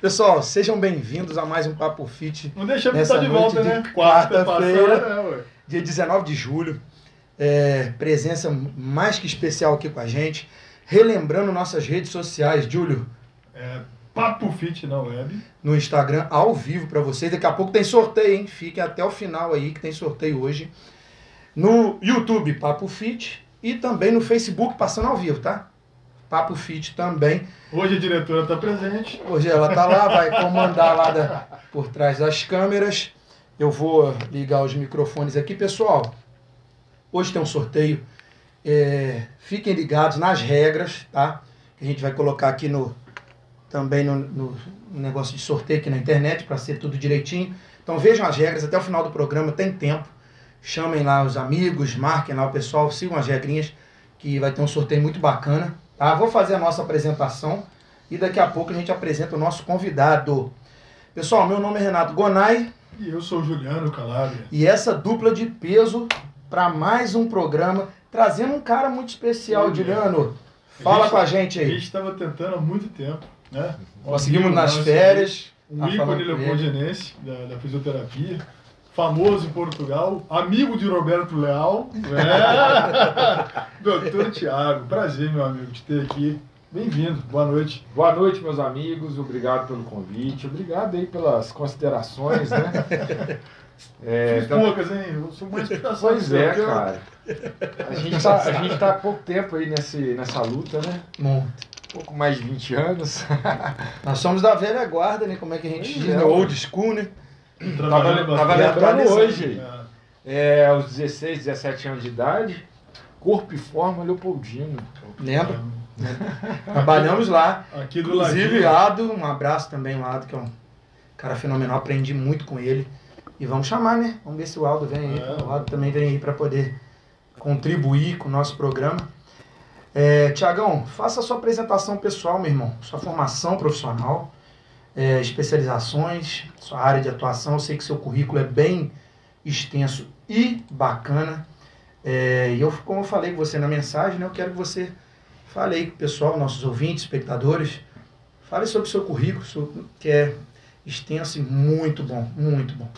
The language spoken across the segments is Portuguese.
Pessoal, sejam bem-vindos a mais um Papo Fit. Não deixamos de estar de volta, né? Quarta-feira, dia 19 de julho. Presença mais que especial aqui com a gente. Relembrando nossas redes sociais, Júlio. Papo Fit na web. No Instagram, ao vivo para vocês. Daqui a pouco tem sorteio, hein? Fiquem até o final aí que tem sorteio hoje. No YouTube, Papo Fit. E também no Facebook, passando ao vivo, tá? Papo Fit também. Hoje a diretora está presente. Hoje ela está lá, vai comandar lá por trás das câmeras. Eu vou ligar os microfones aqui. Pessoal, hoje tem um sorteio. Fiquem ligados nas regras, tá? Que a gente vai colocar aqui também no negócio de sorteio aqui na internet, para ser tudo direitinho. Então vejam as regras até o final do programa, tem tempo. Chamem lá os amigos, marquem lá o pessoal, sigam as regrinhas, que vai ter um sorteio muito bacana. Tá? Vou fazer a nossa apresentação e daqui a pouco a gente apresenta o nosso convidado. Pessoal, meu nome é Renato Gonay. E eu sou o Juliano Calabria. E essa dupla de peso para mais um programa, trazendo um cara muito especial, Juliano. Fala com a gente aí. A gente estava tentando há muito tempo, né? Conseguimos nas férias. Um ícone leopoldinense da fisioterapia. Famoso em Portugal, amigo de Roberto Leal, Doutor Thiago, prazer, meu amigo, te ter aqui. Bem-vindo, boa noite. Boa noite, meus amigos, obrigado pelo convite, obrigado aí pelas considerações, né? Fiz poucas, hein? Eu sou uma inspiração. Pois cara. A gente tá há pouco tempo aí nessa luta, né? Muito. Pouco mais de 20 anos. Nós somos da velha guarda, né? Como é que a gente diz, né? Old school, né? Tava lembrando hoje, aos 16, 17 anos de idade, corpo e forma Leopoldino. Lembra? Trabalhamos lá. Aqui do inclusive, Ado, um abraço também, o Ado, que é um cara fenomenal, aprendi muito com ele. E vamos chamar, né? Vamos ver se o Aldo vem aí. O Aldo também vem aí para poder contribuir com o nosso programa. Tiagão, faça a sua apresentação pessoal, meu irmão. Sua formação profissional. Especializações, sua área de atuação. Eu sei que seu currículo é bem extenso e bacana. E como eu falei com você na mensagem, né, eu quero que você fale aí com o pessoal, nossos ouvintes, espectadores. Fale sobre o seu currículo, que é extenso e muito bom, muito bom.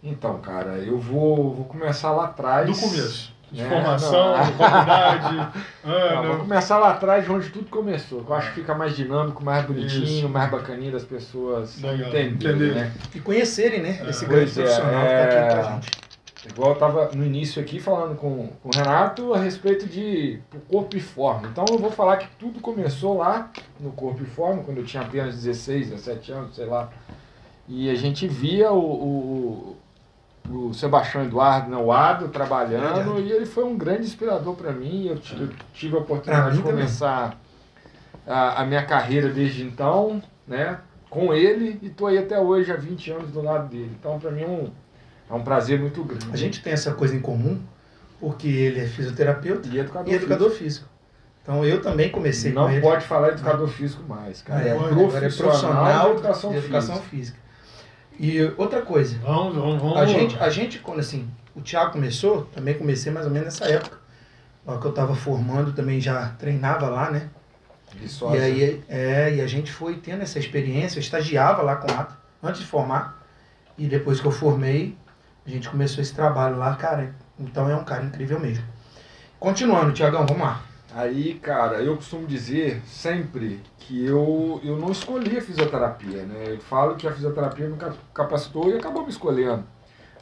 Então, cara, eu vou começar lá atrás. Do começo. De formação, de faculdade. Vou começar lá atrás, onde tudo começou. Eu acho que fica mais dinâmico, mais bonitinho, mais bacaninha das pessoas entenderem, né? E conhecerem, né? Esse grande profissional que está aqui com a gente. Igual eu estava no início aqui falando com o Renato a respeito de corpo e forma. Então eu vou falar que tudo começou lá no corpo e forma, quando eu tinha apenas 16, 17 anos, sei lá. E a gente via o Sebastião Eduardo, né, o Ado, trabalhando, e ele foi um grande inspirador para mim. Eu tive a oportunidade de começar a minha carreira desde então, né, com ele, e estou aí até hoje, há 20 anos do lado dele. Então, para mim, é um prazer muito grande. A gente tem essa coisa em comum, porque ele é fisioterapeuta e educador físico. Então, eu também comecei com ele. Não pode falar educador físico mais, cara. Agora é profissional de educação física. E outra coisa, vamos. A gente, quando assim, o Thiago começou, também comecei mais ou menos nessa época. Na hora que eu estava formando, também já treinava lá, né? E aí, e a gente foi tendo essa experiência, eu estagiava lá com o Ato, antes de formar. E depois que eu formei, a gente começou esse trabalho lá, cara. Então é um cara incrível mesmo. Continuando, Thiagão, vamos lá. Aí, cara, eu costumo dizer sempre que eu não escolhi a fisioterapia, né? Eu falo que a fisioterapia me capacitou e acabou me escolhendo,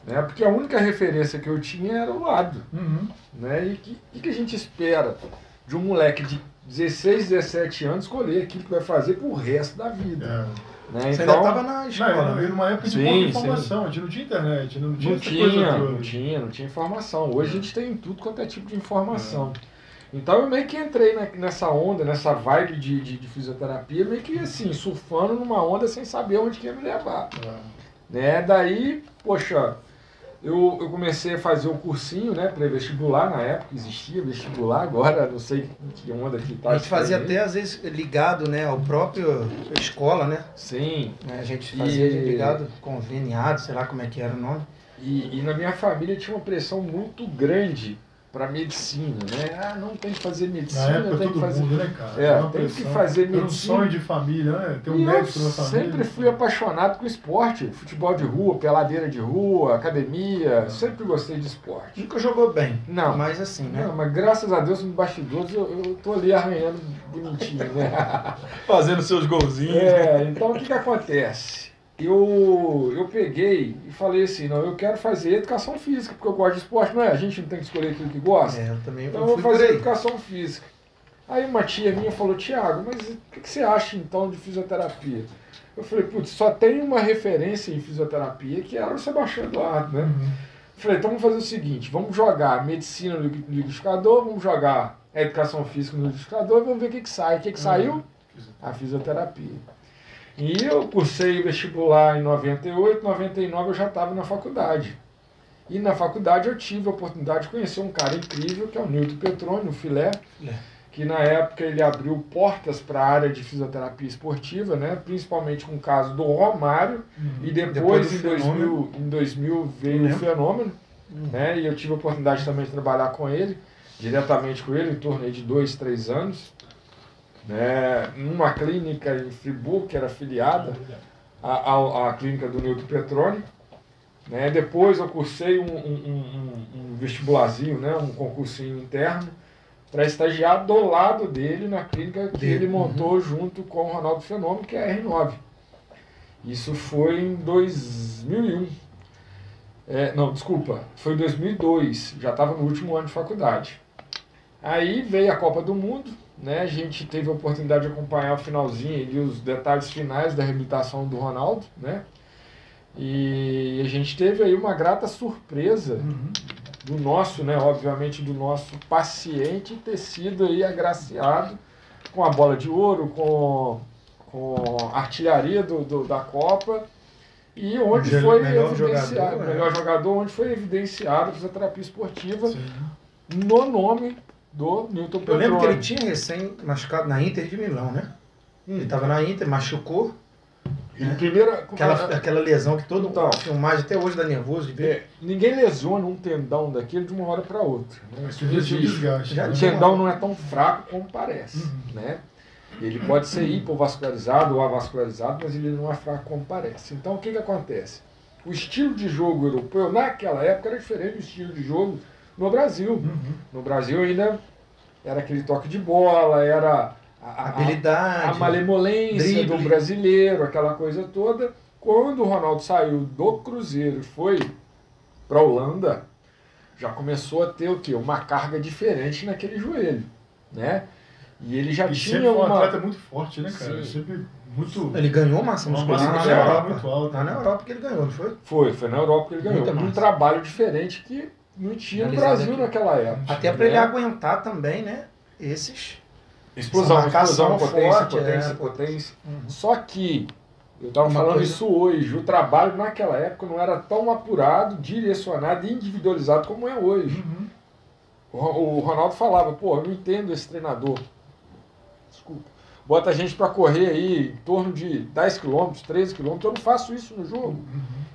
né? Porque a única referência que eu tinha era o lado, né? E o que a gente espera de um moleque de 16, 17 anos escolher aquilo que vai fazer pro resto da vida? Né? Você então, ainda estava na escola, né? Numa época de pouca informação, a gente não tinha internet, não tinha informação. Hoje a gente tem tudo quanto é tipo de informação. Então eu meio que entrei nessa onda, nessa vibe de fisioterapia, meio que assim, surfando numa onda sem saber onde que ia me levar. Né? Daí, poxa, eu comecei a fazer o cursinho, né, pré-vestibular, na época existia vestibular, agora não sei que onda que tá. A gente fazia até às vezes ligado, né, ao próprio escola, né? Sim. A gente fazia ligado, conveniado, sei lá como é que era o nome. E na minha família tinha uma pressão muito grande para medicina, né? Ah, não tem que fazer Na medicina, época tem que todo fazer... mundo, né, cara? É, Uma tem que pressão. fazer Era um medicina. sonho de família, né? Ter um E médico eu na família. sempre fui apaixonado com esporte, futebol de rua, peladeira de rua, academia, sempre gostei de esporte. Nunca jogou bem. Não. Mas assim, né? Não, mas graças a Deus, nos bastidores, eu tô ali arranhando bonitinho, né? Fazendo seus golzinhos. Então o que acontece? Eu peguei e falei assim, não, eu quero fazer educação física, porque eu gosto de esporte, não é? A gente não tem que escolher aquilo que gosta. Eu também Então eu vou fui por fazer aí. educação física. Aí uma tia minha falou, Thiago, mas o que você acha então de fisioterapia? Eu falei, putz, só tem uma referência em fisioterapia que era o Sebastião Eduardo, né? Uhum. Eu falei, então vamos fazer o seguinte, vamos jogar medicina no liquidificador, vamos jogar a educação física no liquidificador e vamos ver o que sai. O que saiu? A fisioterapia. E eu cursei vestibular em 98, 99 eu já estava na faculdade. E na faculdade eu tive a oportunidade de conhecer um cara incrível, que é o Nilton Petroni, o Filé, que na época ele abriu portas para a área de fisioterapia esportiva, né? Principalmente com o caso do Romário, e depois em 2000 veio o Fenômeno, né? E eu tive a oportunidade também de trabalhar com ele, diretamente com ele, em torno de 2, 3 anos. Né, numa clínica em Friburgo, que era afiliada à clínica do Nilton Petroni. Né, depois eu cursei um vestibularzinho, né, um concursinho interno, para estagiar do lado dele na clínica que ele montou junto com o Ronaldo Fenômeno, que é a R9. Isso foi em 2001. Não, desculpa, foi em 2002, já estava no último ano de faculdade. Aí veio a Copa do Mundo, né? A gente teve a oportunidade de acompanhar o finalzinho e os detalhes finais da reabilitação do Ronaldo, né? E a gente teve aí uma grata surpresa do nosso, né? Obviamente do nosso paciente ter sido aí agraciado com a bola de ouro, com a artilharia da Copa, e onde foi evidenciado, melhor jogador, onde foi evidenciado a fisioterapia esportiva. Sim. No nome do Nilton Petroni. Eu lembro que ele tinha recém machucado na Inter de Milão, né? Ele estava na Inter, machucou. Né? Aquela lesão que todo mundo filmagem até hoje dá nervoso de ver. Ninguém lesiona um tendão daquele de uma hora para outra. Né? Isso existe. O tendão não é tão fraco como parece. Né? Ele pode ser hipovascularizado ou avascularizado, mas ele não é fraco como parece. Então o que acontece? O estilo de jogo europeu naquela época era diferente do estilo de jogo no Brasil. No Brasil ainda era aquele toque de bola, era habilidade, a malemolência do brasileiro, aquela coisa toda. Quando o Ronaldo saiu do Cruzeiro e foi para a Holanda, já começou a ter o quê? Uma carga diferente naquele joelho, né? E ele já tinha um atleta muito forte, né, cara? Sempre muito... Ele ganhou massa muscular na Europa. Muito alta. Lá na Europa que ele ganhou, não foi? Foi na Europa que ele ganhou. Um trabalho diferente que não tinha no Brasil naquela época. Até para ele aguentar também, né? Esses... Explosão, potência. Só que, eu estava falando isso hoje, o trabalho naquela época não era tão apurado, direcionado e individualizado como é hoje. O Ronaldo falava, pô, eu não entendo esse treinador. Desculpa. Bota a gente para correr aí em torno de 10 km, 13 km, eu não faço isso no jogo.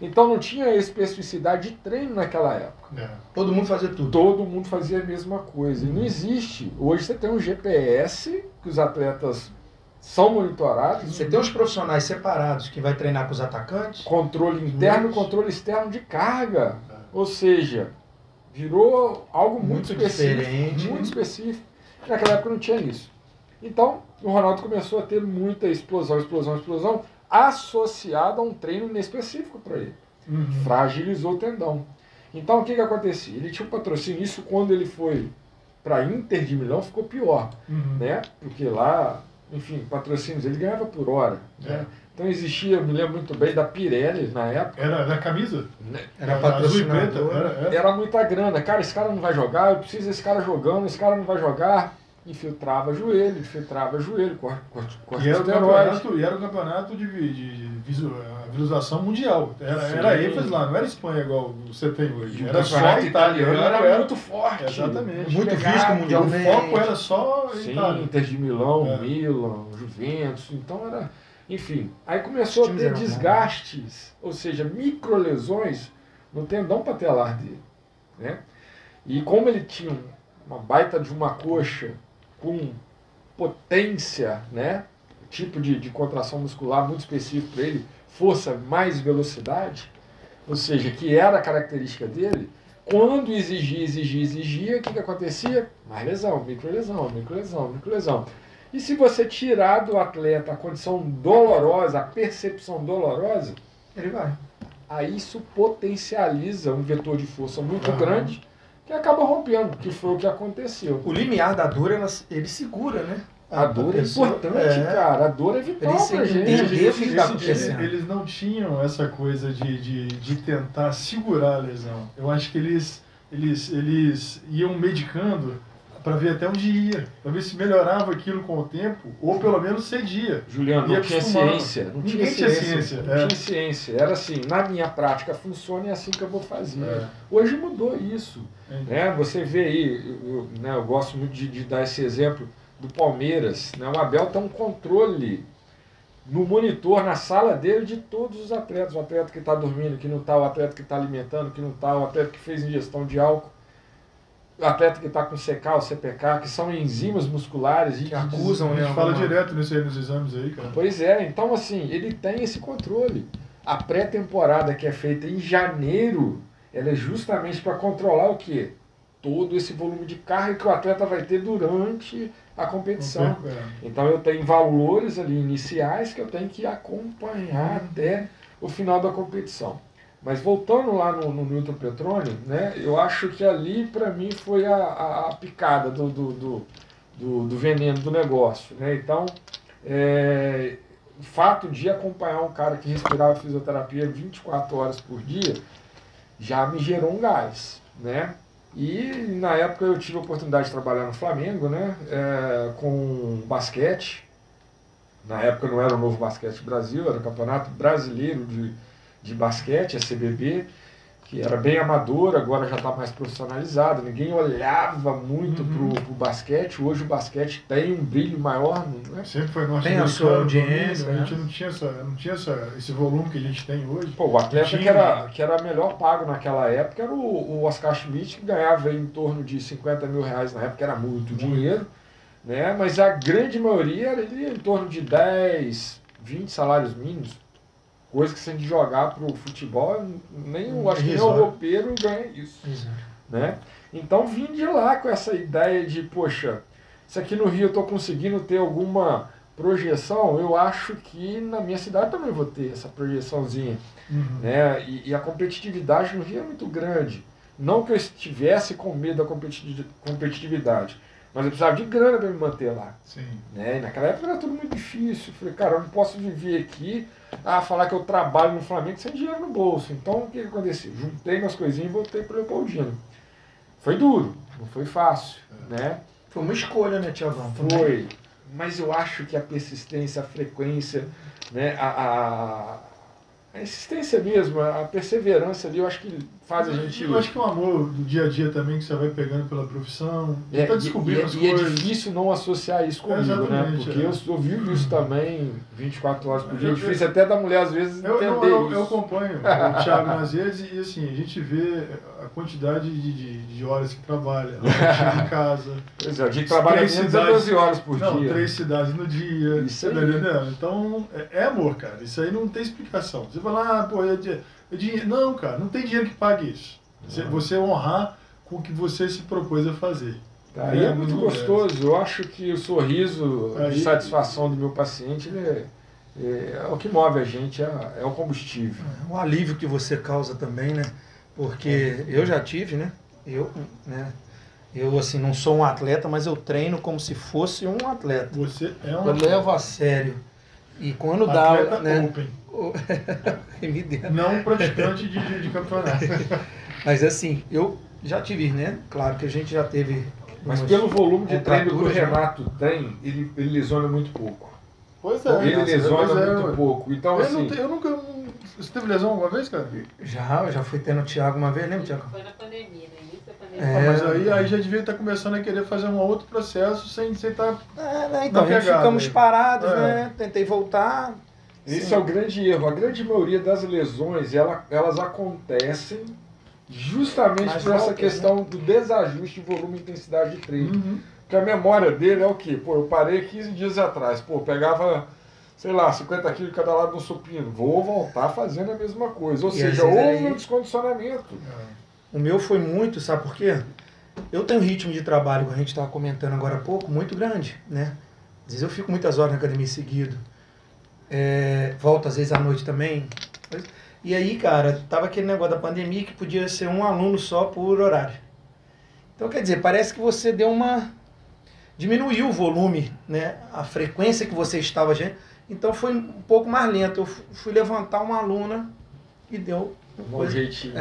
Então não tinha especificidade de treino naquela época. Todo mundo fazia tudo. Todo mundo fazia a mesma coisa. E não existe. Hoje você tem um GPS, que os atletas são monitorados. Você tem os profissionais separados que vai treinar com os atacantes. Controle interno, controle externo de carga. Ou seja, virou algo muito específico. Diferente. Muito específico. Naquela época não tinha isso. Então, o Ronaldo começou a ter muita explosão associada a um treino inespecífico para ele. Fragilizou o tendão. Então, o que acontecia? Ele tinha um patrocínio. Isso, quando ele foi para Inter de Milão, ficou pior. Né? Porque lá, enfim, patrocínios, ele ganhava por hora. Né? Então, existia, eu me lembro muito bem, da Pirelli, na época. Era da camisa? Era patrocinador. Era muita grana. Cara, esse cara não vai jogar, eu preciso desse cara jogando, esse cara não vai jogar. Infiltrava joelho, corticosteroide. E era o campeonato de visualização mundial. Era ênfase lá, não era Espanha igual você tem hoje. Era só italiano, era muito forte. Exatamente. Muito físico mundialmente. O foco era só Itália. Inter de Milão, Milan, Juventus. Então era... Enfim, aí começou a ter desgastes, ou seja, microlesões no tendão patelar dele. Né? E como ele tinha uma baita de uma coxa com potência, né? Tipo de contração muscular muito específico para ele, força mais velocidade, ou seja, que era a característica dele, quando exigia, o que acontecia? Mais lesão, microlesão. E se você tirar do atleta a condição dolorosa, a percepção dolorosa, Ele vai. aí isso potencializa um vetor de força muito grande que acaba rompendo, que foi o que aconteceu. O limiar da dor, ele segura, né? A dor é importante, cara. A dor é vital pra gente. Eles não tinham essa coisa de tentar segurar a lesão. Eu acho que eles iam medicando para ver até onde ia, para ver se melhorava aquilo com o tempo, ou pelo menos cedia. Juliano, não tinha ciência. Ninguém tinha ciência. Não tinha ciência. Era assim, na minha prática funciona e é assim que eu vou fazer. Hoje mudou isso. Né? Você vê aí, eu gosto muito de dar esse exemplo do Palmeiras. Né? O Abel tem um controle no monitor, na sala dele, de todos os atletas. O atleta que está dormindo, que não está, o atleta que está alimentando, que não está, o atleta que fez ingestão de álcool, o atleta que está com CK ou CPK, que são enzimas musculares que acusam. A gente fala direto nisso aí nos exames aí, cara. Pois é, então assim, ele tem esse controle. A pré-temporada que é feita em janeiro, ela é justamente para controlar o quê? Todo esse volume de carga que o atleta vai ter durante a competição. Então eu tenho valores ali iniciais que eu tenho que acompanhar até o final da competição. Mas voltando lá no Newton Petroni, né, eu acho que ali para mim foi a picada do veneno do negócio. Né? Então, o fato de acompanhar um cara que respirava fisioterapia 24 horas por dia já me gerou um gás. Né? E na época eu tive a oportunidade de trabalhar no Flamengo, né, com basquete. Na época não era o Novo Basquete Brasil, era o Campeonato Brasileiro de Basquete, a CBB, que era bem amador, agora já está mais profissionalizado. Ninguém olhava muito pro basquete. Hoje o basquete tem um brilho maior. Né? Sempre foi nosso. Tem a sua audiência. A gente não tinha esse volume que a gente tem hoje. Pô, o atleta que era melhor pago naquela época era o Oscar Schmidt, que ganhava em torno de 50 mil reais na época, era muito dinheiro. Né? Mas a grande maioria era em torno de 10, 20 salários mínimos. Coisa que se a gente jogar para o futebol, acho que nem o roupeiro ganha isso. Né? Então vim de lá com essa ideia de, poxa, se aqui no Rio eu estou conseguindo ter alguma projeção, eu acho que na minha cidade também vou ter essa projeçãozinha. Né? E a competitividade no Rio é muito grande. Não que eu estivesse com medo da competitividade, mas eu precisava de grana para me manter lá. Sim. Né? E naquela época era tudo muito difícil. Eu falei, cara, eu não posso viver aqui, falar que eu trabalho no Flamengo sem dinheiro no bolso. Então o que aconteceu? Juntei minhas coisinhas e voltei para o Leopoldino. Foi duro, não foi fácil. Né? Foi uma escolha, né, Tiagão? Foi. Mas eu acho que a persistência, a frequência, né, a insistência mesmo, a perseverança ali, eu acho que faz a gente... Eu acho que é um amor do dia a dia também que você vai pegando pela profissão, tá descobrindo as coisas. E é difícil não associar isso comigo, né? Porque eu vivo isso também 24 horas por dia. É difícil até da mulher, às vezes, entender isso. Eu acompanho o Thiago nas redes e assim, a gente vê a quantidade de horas que trabalha, chega em casa. Pois é, o dia que trabalha menos é 12 horas por dia. 3 cidades no dia. Isso aí. Tá entendendo? Então, é amor, cara. Isso aí não tem explicação. Você fala, pô, é dinheiro. Não, cara, não tem dinheiro que pague isso. Você honrar com o que você se propôs a fazer. Aí é muito gostoso. Eu acho que o sorriso de satisfação do meu paciente é o que move a gente, é o combustível. É um alívio que você causa também, né? Porque eu já tive, né? Eu assim, não sou um atleta, mas eu treino como se fosse um atleta. Você é um Eu atleta. levo a sério. E quando atleta dá, né? Open. Não praticante de campeonato. Mas assim, eu já tive, né? Claro que a gente já teve. Mas pelo volume de treino que o Renato tem, ele lesiona muito pouco. Pois é. Ele lesiona muito pouco. Então, assim... Eu nunca... Você teve lesão alguma vez, cara? Eu já fui tendo o Thiago uma vez, lembra, Thiago? Foi na pandemia, né? Isso é pandemia. Mas aí já devia estar começando a querer fazer um outro processo sem estar... Então, a gente ficamos parados, né? Tentei voltar. Esse é o grande erro. A grande maioria das lesões, elas acontecem justamente por essa questão do desajuste de volume e intensidade de treino. Porque a memória dele é o quê? Pô, eu parei 15 dias atrás, pô, pegava, sei lá, 50 quilos de cada lado no supino, vou voltar fazendo a mesma coisa. Ou seja, houve um descondicionamento. O meu foi muito, sabe por quê? Eu tenho um ritmo de trabalho, como a gente estava comentando agora há pouco, muito grande, né? Às vezes eu fico muitas horas na academia seguido. Volto às vezes à noite também. E aí, cara, tava aquele negócio da pandemia que podia ser um aluno só por horário. Então, quer dizer, parece que você diminuiu o volume, né? A frequência que você estava, então foi um pouco mais lento. Eu fui levantar uma aluna e deu um jeitinho.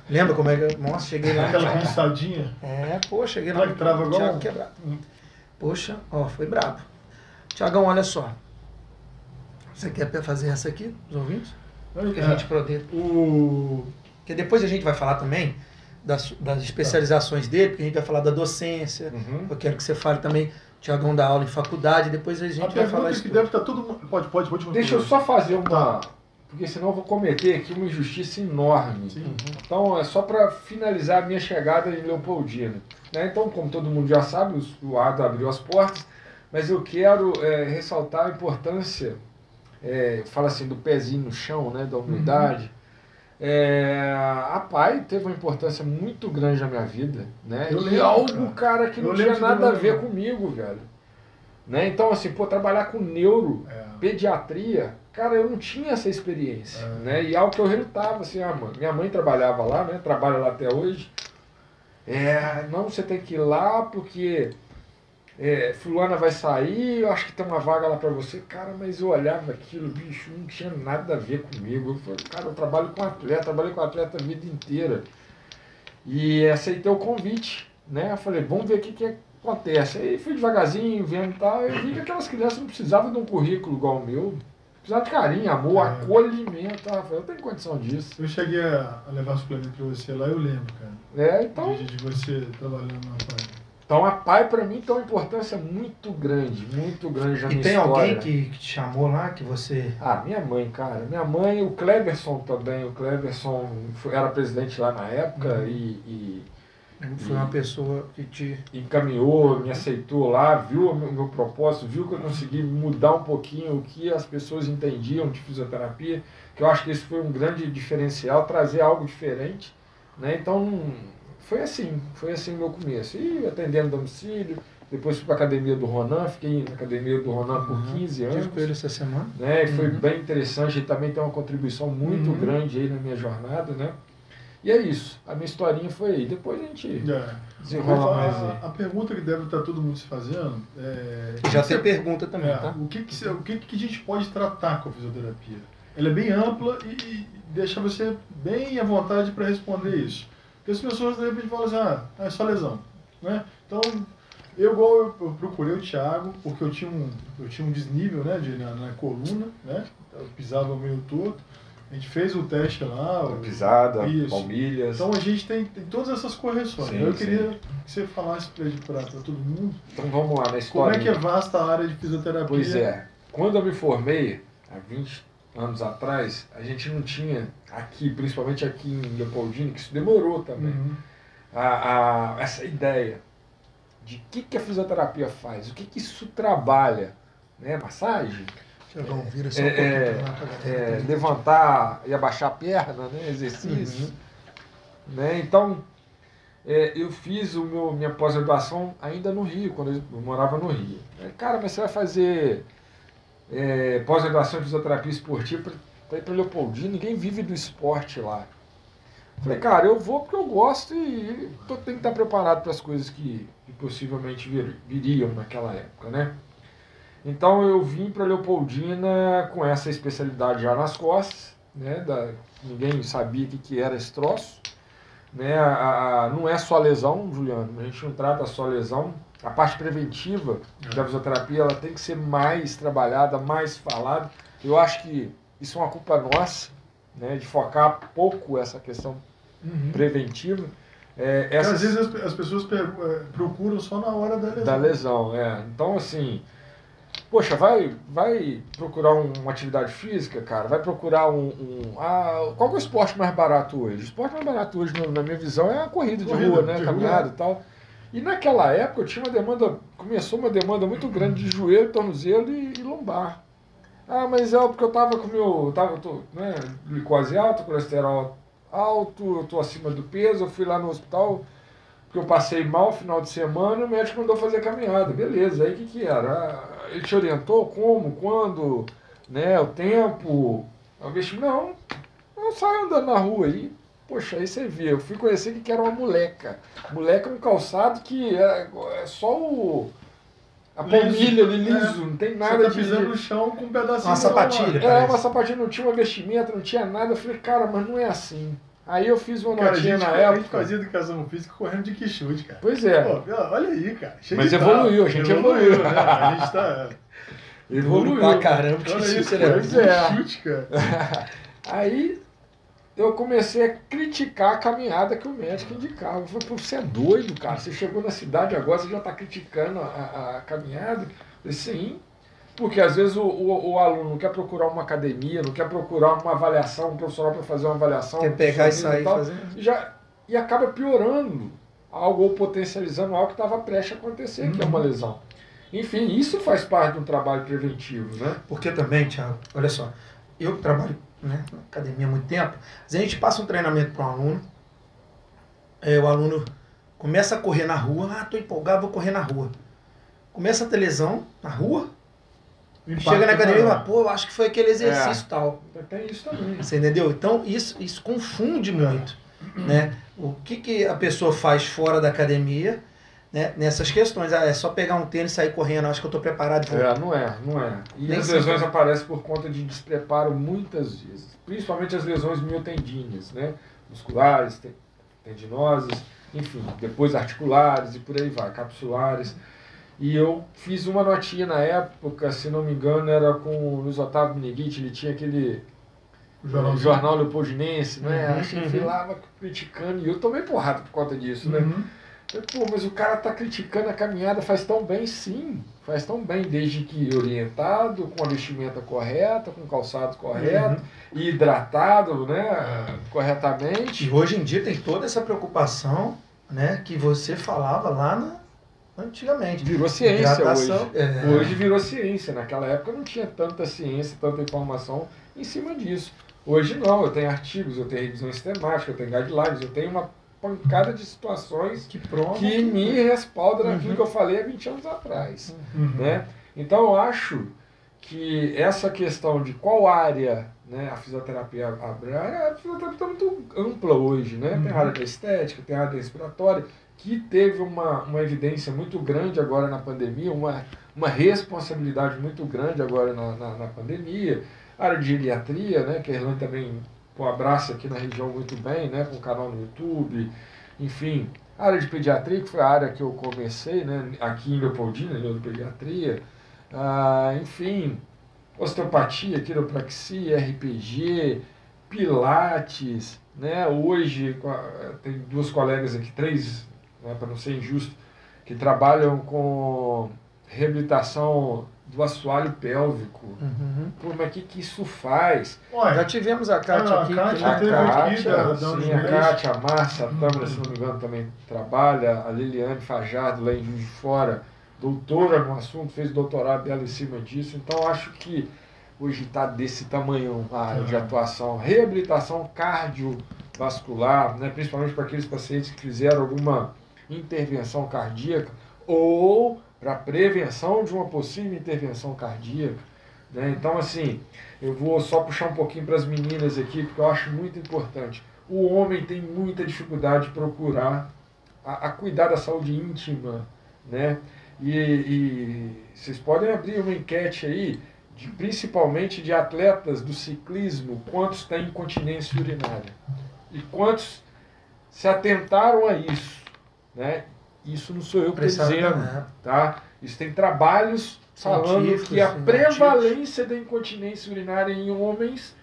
Lembra como é que eu... Nossa, cheguei lá. Aquela pinçadinha. Cheguei lá. Trava igual Thiago quebrado. Poxa, foi brabo. Tiagão, olha só. Você quer fazer essa aqui, os ouvintes? Que a gente poder. Porque depois a gente vai falar também das especializações dele, porque a gente vai falar da docência. Eu quero que você fale também, Tiagão, da aula em faculdade, depois a gente vai falar isso. Que deve estar todo mundo. Pode. Deixa eu só fazer uma. Porque senão eu vou cometer aqui uma injustiça enorme. Então é só para finalizar a minha chegada em Leopoldina. Né? Então, como todo mundo já sabe, o Ado abriu as portas, mas eu quero ressaltar a importância, fala assim, do pezinho no chão, né, da humildade. A PAI teve uma importância muito grande na minha vida, né? Algo, cara, que não tinha nada a ver comigo, velho. Né? Então, assim, trabalhar com pediatria, cara, eu não tinha essa experiência, né? E algo que eu relutava, assim, minha mãe trabalhava lá, né? Trabalha lá até hoje. Não, você tem que ir lá porque fulana vai sair, eu acho que tem uma vaga lá pra você. Cara, mas eu olhava aquilo, bicho, não tinha nada a ver comigo. Eu falei, cara, eu trabalho com atleta, trabalhei com atleta a vida inteira. E aceitei o convite, né? Eu falei, vamos ver o que acontece. Aí fui devagarzinho, vendo e tal, eu vi que aquelas crianças não precisavam de um currículo igual o meu. Precisavam de carinho, amor, acolhimento. Eu tenho condição disso. Eu cheguei a levar suplemento pra você lá, eu lembro, cara. Então... De você trabalhando na PAI. Então a PAI pra mim tem uma importância muito grande na minha história. E tem alguém que te chamou lá, que você... Minha mãe, cara. Minha mãe, o Cleverson também. O Cleverson era presidente lá na época Foi uma pessoa que te encaminhou, me aceitou lá, viu o meu propósito, viu que eu consegui mudar um pouquinho o que as pessoas entendiam de fisioterapia, que eu acho que esse foi um grande diferencial, trazer algo diferente, né? Então, foi assim o meu começo. E atendendo domicílio, depois fui para a academia do Ronan, fiquei na academia do Ronan por 15 anos. Tive com ele essa semana. Né? E foi bem interessante, ele também tem uma contribuição muito grande aí na minha jornada, né? E é isso, a minha historinha foi aí. Depois a gente desenrola mais aí. A pergunta que deve estar todo mundo se fazendo já tem pergunta também, tá? O que a gente pode tratar com a fisioterapia? Ela é bem ampla e deixa você bem à vontade para responder isso. Porque as pessoas de repente falam assim, é só lesão. Né? Então, eu procurei o Thiago, porque eu tinha um desnível, né, na coluna, né? Eu pisava meio torto. A gente fez o teste lá. Pisada, palmilhas. Então a gente tem todas essas correções. Eu queria que você falasse para todo mundo. Então vamos lá na história. Como é que é vasta a área de fisioterapia? Pois é. Quando eu me formei, há 20 anos atrás, a gente não tinha aqui, principalmente aqui em Leopoldina, que isso demorou também, essa ideia de o que a fisioterapia faz, o que isso trabalha, né? Massagem? Vira só levantar e abaixar a perna, né? Exercício. Né? Então, eu fiz minha pós-graduação ainda no Rio, quando eu morava no Rio. Cara, mas você vai fazer pós-graduação em fisioterapia esportiva para ir para Leopoldina, ninguém vive do esporte lá. Falei, cara, eu vou porque eu gosto e tenho que estar preparado para as coisas que possivelmente viriam naquela época, né? Então eu vim para Leopoldina com essa especialidade já nas costas, né? Ninguém sabia o que era esse troço. Né? Não é só lesão, Juliano, a gente não trata só lesão. A parte preventiva da fisioterapia ela tem que ser mais trabalhada, mais falada. Eu acho que isso é uma culpa nossa, né? De focar pouco essa questão preventiva. Às vezes as pessoas procuram só na hora da lesão. Então, assim... Poxa, vai procurar uma atividade física, cara, vai procurar qual que é o esporte mais barato hoje? O esporte mais barato hoje, na minha visão, é a corrida de rua, né? Caminhada e tal. E naquela época eu tinha começou uma demanda muito grande de joelho, tornozelo e lombar. Mas é porque eu tava com né, glicose alta, colesterol alto, eu tô acima do peso, eu fui lá no hospital, porque eu passei mal no final de semana, o médico mandou fazer caminhada. Beleza, aí o que era? Ele te orientou como, quando, né, o tempo? Eu disse, não saio andando na rua aí. Poxa, aí você via, eu fui conhecer que era uma moleca. Moleca é um calçado que é só a palmilha ali liso, não tem nada. Você tá pisando no chão com um pedacinho. Uma sapatilha. Uma sapatilha, não tinha uma vestimenta, não tinha nada. Eu falei, cara, mas não é assim. Aí eu fiz uma notinha na época. A gente fazia educação física correndo de quichute, cara. Pois é. Pô, olha aí, cara. Mas evoluiu, a gente evoluiu. Né? A gente tá... Evoluiu pra caramba. Pois é. Quichute, cara. Aí eu comecei a criticar a caminhada que o médico indicava. Eu falei, pô, você é doido, cara. Você chegou na cidade agora, você já está criticando a caminhada. Eu falei, sim. Porque às vezes o aluno não quer procurar uma academia, não quer procurar uma avaliação, um profissional para fazer uma avaliação. Quer pegar e sair fazendo. E acaba piorando algo ou potencializando algo que estava prestes a acontecer, que é uma lesão. Enfim, isso faz parte de um trabalho preventivo, né? Porque também, Thiago, olha só, eu trabalho, né, na academia há muito tempo, a gente passa um treinamento para um aluno, o aluno começa a correr na rua, tô empolgado, vou correr na rua. Começa a ter lesão na rua, chega na academia e fala, pô, eu acho que foi aquele exercício tal. Tem isso também. Você entendeu? Então isso confunde muito, né? O que a pessoa faz fora da academia, né, nessas questões. É só pegar um tênis e sair correndo, acho que eu estou preparado. Não é. E Nem as lesões aparecem por conta de despreparo muitas vezes. Principalmente as lesões miotendíneas, né? Musculares, tendinoses, enfim, depois articulares e por aí vai, capsulares. E eu fiz uma notinha na época, se não me engano, era com o Luiz Otávio Meneghitti, ele tinha aquele jornal Leopoldinense, né? Acho que ele lá criticando, e eu tomei porrada por conta disso, né? Pô, mas o cara tá criticando a caminhada, faz tão bem, sim, faz tão bem, desde que orientado, com a vestimenta correta, com o calçado correto, e hidratado, né, corretamente. E hoje em dia tem toda essa preocupação, né, que você falava lá antigamente. Virou ciência hidratação, hoje. Hoje virou ciência. Naquela época não tinha tanta ciência, tanta informação em cima disso. Hoje não, eu tenho artigos, eu tenho revisão sistemática, eu tenho guidelines, eu tenho uma pancada de situações que me respaldam naquilo que eu falei há 20 anos atrás. Né? Então eu acho que essa questão de qual área, né, a fisioterapia abre, a fisioterapia está muito ampla hoje, né? Tem a área da estética, tem a área da respiratória, que teve uma evidência muito grande agora na pandemia, uma responsabilidade muito grande agora na pandemia, a área de geriatria, né, que a Irlanda também abraça aqui na região muito bem, né, com o canal no YouTube, enfim, a área de pediatria, que foi a área que eu comecei, né, aqui em Leopoldina, neuropediatria, enfim, osteopatia, quiropraxia, RPG, pilates, né, hoje tem duas colegas aqui, três, né, para não ser injusto, que trabalham com reabilitação do assoalho pélvico. Pô, mas o que isso faz? Ué, já tivemos a Kátia aqui. A Kátia, a Márcia, a Tâmara, se não me engano, também trabalha, a Liliane Fajardo, lá em Juiz de Fora, doutora no assunto, fez doutorado dela em cima disso. Então, acho que hoje está desse tamanho a área de atuação. Reabilitação cardiovascular, né, principalmente para aqueles pacientes que fizeram alguma intervenção cardíaca ou para prevenção de uma possível intervenção cardíaca. Né? Então, assim, eu vou só puxar um pouquinho para as meninas aqui, porque eu acho muito importante. O homem tem muita dificuldade de procurar a cuidar da saúde íntima, né? E vocês podem abrir uma enquete aí, principalmente de atletas do ciclismo, quantos têm incontinência urinária e quantos se atentaram a isso, né? Isso não sou eu que estou dizendo, tá? Isso tem trabalhos falando que a prevalência da incontinência urinária em homens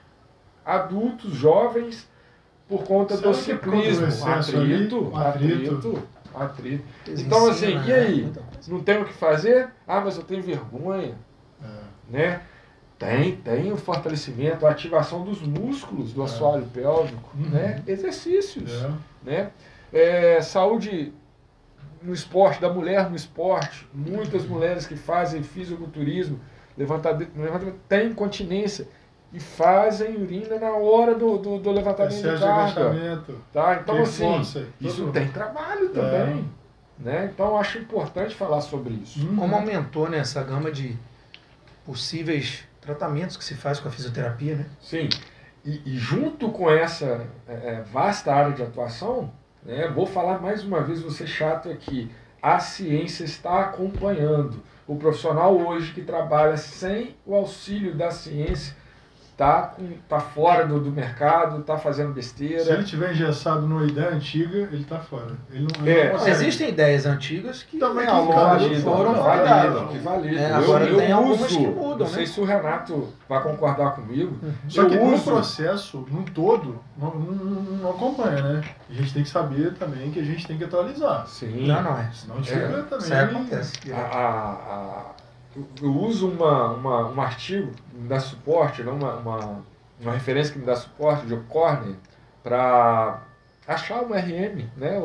adultos, jovens, por conta do ciclismo, atrito. Então, assim, e aí? Não tem o que fazer? Mas eu tenho vergonha. né? Tem o fortalecimento, a ativação dos músculos do assoalho pélvico, né? Exercícios, né? Saúde no esporte, da mulher no esporte. Muitas mulheres que fazem fisiculturismo, levantamento, têm incontinência e fazem urina na hora do levantamento de carga. Tá? Então, assim, isso tem trabalho também. Né? Então, acho importante falar sobre isso. Como aumentou, né, essa gama de possíveis tratamentos que se faz com a fisioterapia, né? Sim. E junto com essa vasta área de atuação, né, vou falar mais uma vez, vou ser chato aqui, a ciência está acompanhando. O profissional hoje que trabalha sem o auxílio da ciência tá fora do mercado, está fazendo besteira. Se ele tiver engessado numa ideia antiga, ele está fora. Ele não existem ideias antigas que também foram validas. Agora tem algumas que mudam, não sei se o Renato vai concordar comigo. Só que no processo, no todo, não acompanha, né? A gente tem que saber também que a gente tem que atualizar. Sim. Não é. Senão chega também. Isso acontece. Eu uso um artigo que me dá suporte, né? uma referência que me dá suporte, de Corner, para achar um RM, né?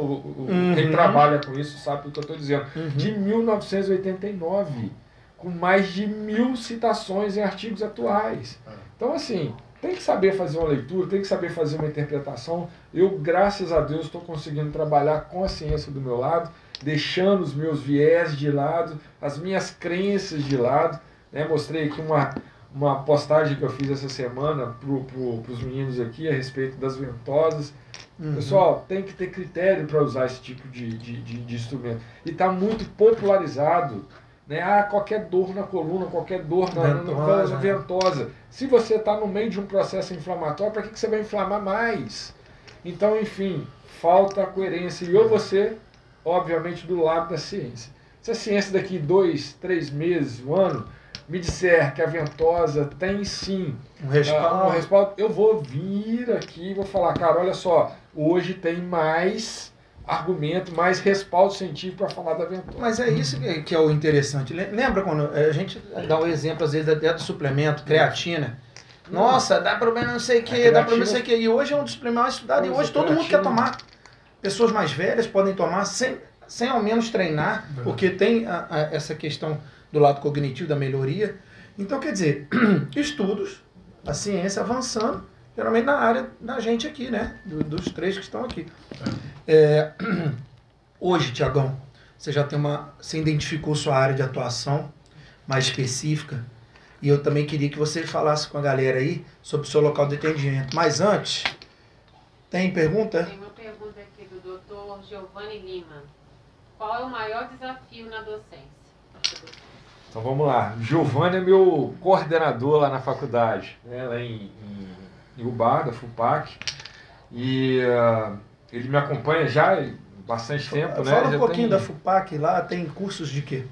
Quem trabalha com isso sabe o que eu estou dizendo. De 1989, com mais de 1000 citações em artigos atuais. Então, assim, tem que saber fazer uma leitura, tem que saber fazer uma interpretação. Eu, graças a Deus, estou conseguindo trabalhar com a ciência do meu lado, deixando os meus viés de lado, as minhas crenças de lado. Né? Mostrei aqui uma postagem que eu fiz essa semana para os meninos aqui a respeito das ventosas. Pessoal, tem que ter critério para usar esse tipo de instrumento. E está muito popularizado. Né? Qualquer dor na coluna, qualquer dor na ventosa. Se você está no meio de um processo inflamatório, para que você vai inflamar mais? Então, enfim, falta a coerência. E ou você, obviamente, do lado da ciência. Se a ciência daqui 2, 3 meses, um ano, me disser que a ventosa tem sim um respaldo, eu vou vir aqui e vou falar, cara, olha só, hoje tem mais argumento, mais respaldo científico para falar da ventosa. Mas é isso que é o interessante. Lembra quando a gente dá um exemplo, às vezes, até do suplemento, creatina. Nossa, dá problema não sei o que, dá problema não sei o que. E hoje é um dos suplementos mais estudados. E hoje todo mundo quer tomar. Pessoas mais velhas podem tomar sem ao menos treinar, porque tem essa questão do lado cognitivo, da melhoria. Então, quer dizer, estudos, a ciência avançando, geralmente na área da gente aqui, né? Dos três que estão aqui. Hoje, Tiagão, você já você identificou sua área de atuação mais específica, e eu também queria que você falasse com a galera aí sobre o seu local de atendimento. Mas antes, tem pergunta? Tem uma pergunta aqui do Dr. Giovanni Lima. Qual é o maior desafio na docência? Então vamos lá. Giovanni é meu coordenador lá na faculdade, né, lá em Ubá, da FUPAC. E ele me acompanha já há bastante tempo. Fala um pouquinho da FUPAC lá, tem cursos de quê?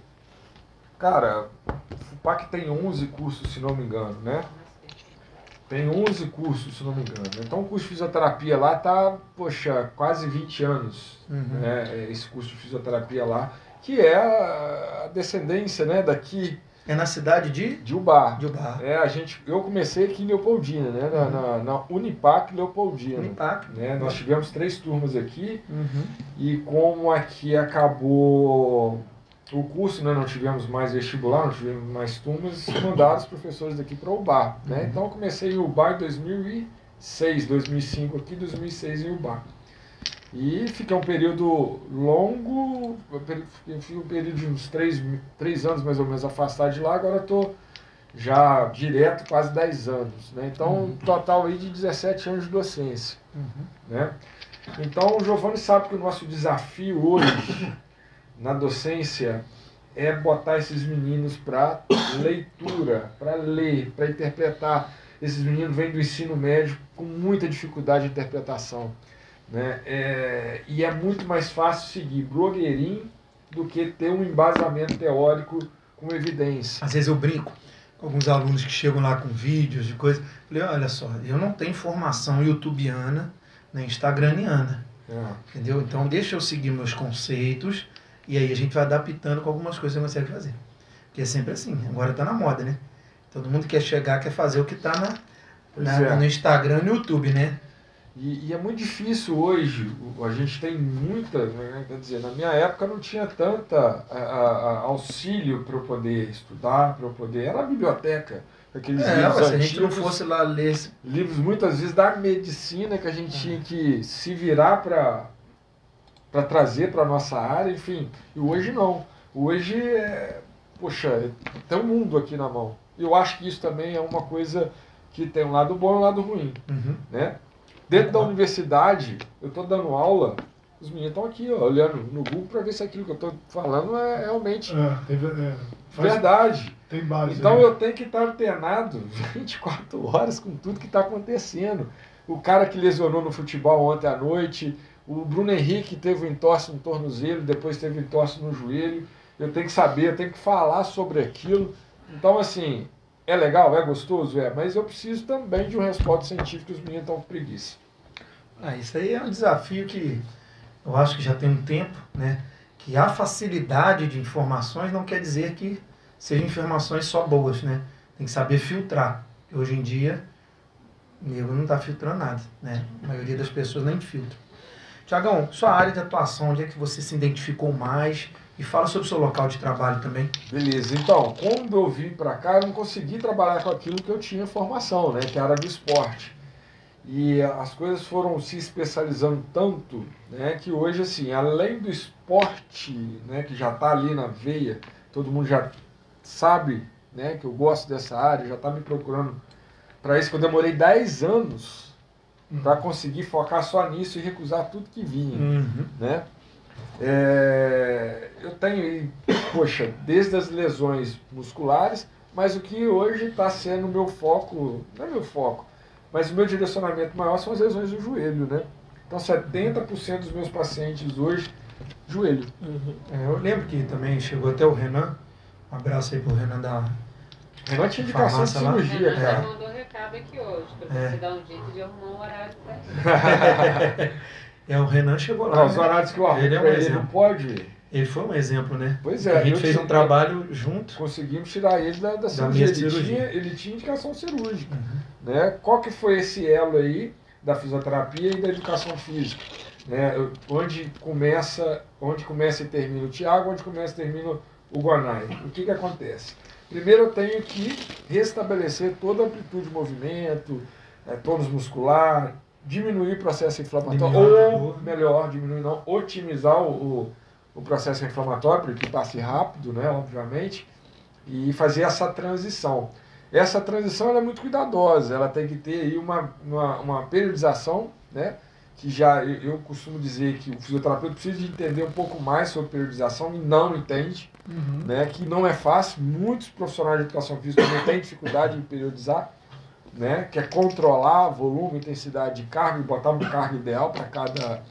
Cara, a FUPAC tem 11 cursos, se não me engano, né? Tem 11 cursos, se não me engano. Então o curso de fisioterapia lá está, quase 20 anos, né? Esse curso de fisioterapia lá, que é a descendência, né, daqui. É na cidade de Ubá. Ubá. Eu comecei aqui em Leopoldina, né, na Unipac Leopoldina. Unipac. Né? Nós tivemos 3 turmas aqui, e como aqui acabou o curso, né, não tivemos mais vestibular, não tivemos mais turmas, mandaram os professores daqui para Ubá. Né? Então eu comecei em Ubá em 2006, 2005 aqui, 2006 em Ubá. E fiquei um período longo, fiquei um período de uns 3 anos mais ou menos afastado de lá, agora estou já direto quase 10 anos. Né? Então, um total aí de 17 anos de docência. Né? Então, o Giovanni sabe que o nosso desafio hoje na docência é botar esses meninos para leitura, para ler, para interpretar. Esses meninos vêm do ensino médio com muita dificuldade de interpretação. Né? E é muito mais fácil seguir blogueirinho do que ter um embasamento teórico com evidência. Às vezes eu brinco com alguns alunos que chegam lá com vídeos de coisa. Falei, olha só, eu não tenho formação youtubiana nem instagramiana. Entendeu? Então deixa eu seguir meus conceitos e aí a gente vai adaptando com algumas coisas que você consegue fazer. Porque é sempre assim, agora está na moda, né? Todo mundo quer chegar, quer fazer o que está Pois no Instagram e no YouTube, né? E é muito difícil hoje, a gente tem muita, né, quer dizer, na minha época não tinha tanta auxílio para eu poder estudar, para eu poder, era a biblioteca, aqueles livros se a gente não antigos, fosse lá ler... livros muitas vezes da medicina que a gente tinha que se virar para trazer para a nossa área, enfim, e hoje não, hoje poxa, tem um mundo aqui na mão, eu acho que isso também é uma coisa que tem um lado bom e um lado ruim, né? Dentro da universidade, eu estou dando aula, os meninos estão aqui, ó, olhando no Google para ver se aquilo que eu estou falando é realmente verdade. Tem base. Então eu tenho que estar antenado 24 horas com tudo que está acontecendo. O cara que lesionou no futebol ontem à noite, o Bruno Henrique teve um entorse no tornozelo, depois teve um entorse no joelho. Eu tenho que saber, eu tenho que falar sobre aquilo. Então, assim... É legal, é gostoso, mas eu preciso também de um respaldo científico, os meninos estão com preguiça. Isso aí é um desafio que eu acho que já tem um tempo, né? Que a facilidade de informações não quer dizer que sejam informações só boas, né? Tem que saber filtrar. Hoje em dia, o nego não está filtrando nada, né? A maioria das pessoas nem filtra. Tiagão, sua área de atuação, onde é que você se identificou mais? E fala sobre o seu local de trabalho também. Beleza, então, quando eu vim para cá, eu não consegui trabalhar com aquilo que eu tinha formação, né, que era do esporte. E as coisas foram se especializando tanto, né, que hoje, assim, além do esporte, né, que já está ali na veia, todo mundo já sabe, né, que eu gosto dessa área, já está me procurando para isso, que eu demorei 10 anos para conseguir focar só nisso e recusar tudo que vinha, né? Eu tenho, poxa, desde as lesões musculares, mas o que hoje está sendo o meu foco, não é meu foco, mas o meu direcionamento maior são as lesões do joelho, né? Então 70% dos meus pacientes hoje, joelho. Eu lembro que também chegou até o Renan, um abraço aí pro Renan da... Renan tinha indicação de cirurgia, Renan cara. já mandou recado aqui hoje, para você dar um jeito de arrumar um horário para ele. O Renan chegou lá. Os horários que eu arrumo ele não pode. Ele foi um exemplo, né? Pois é. A gente fez um trabalho junto. Conseguimos tirar ele da cirurgia. Ele tinha indicação cirúrgica. Né? Qual que foi esse elo aí da fisioterapia e da educação física? Né? Onde começa e termina o Thiago, onde começa e termina o Guanai. O que acontece? Primeiro eu tenho que restabelecer toda a amplitude de movimento, tônus muscular, diminuir o processo inflamatório, ou melhor, diminuir não, otimizar o processo inflamatório, para que passe rápido, né, obviamente, e fazer essa transição. Essa transição ela é muito cuidadosa, ela tem que ter aí uma periodização, né, que já eu costumo dizer que o fisioterapeuta precisa de entender um pouco mais sobre periodização e não entende, né, que não é fácil, muitos profissionais de educação física não têm dificuldade em periodizar, né, que é controlar volume, intensidade de carga e botar uma carga ideal para cada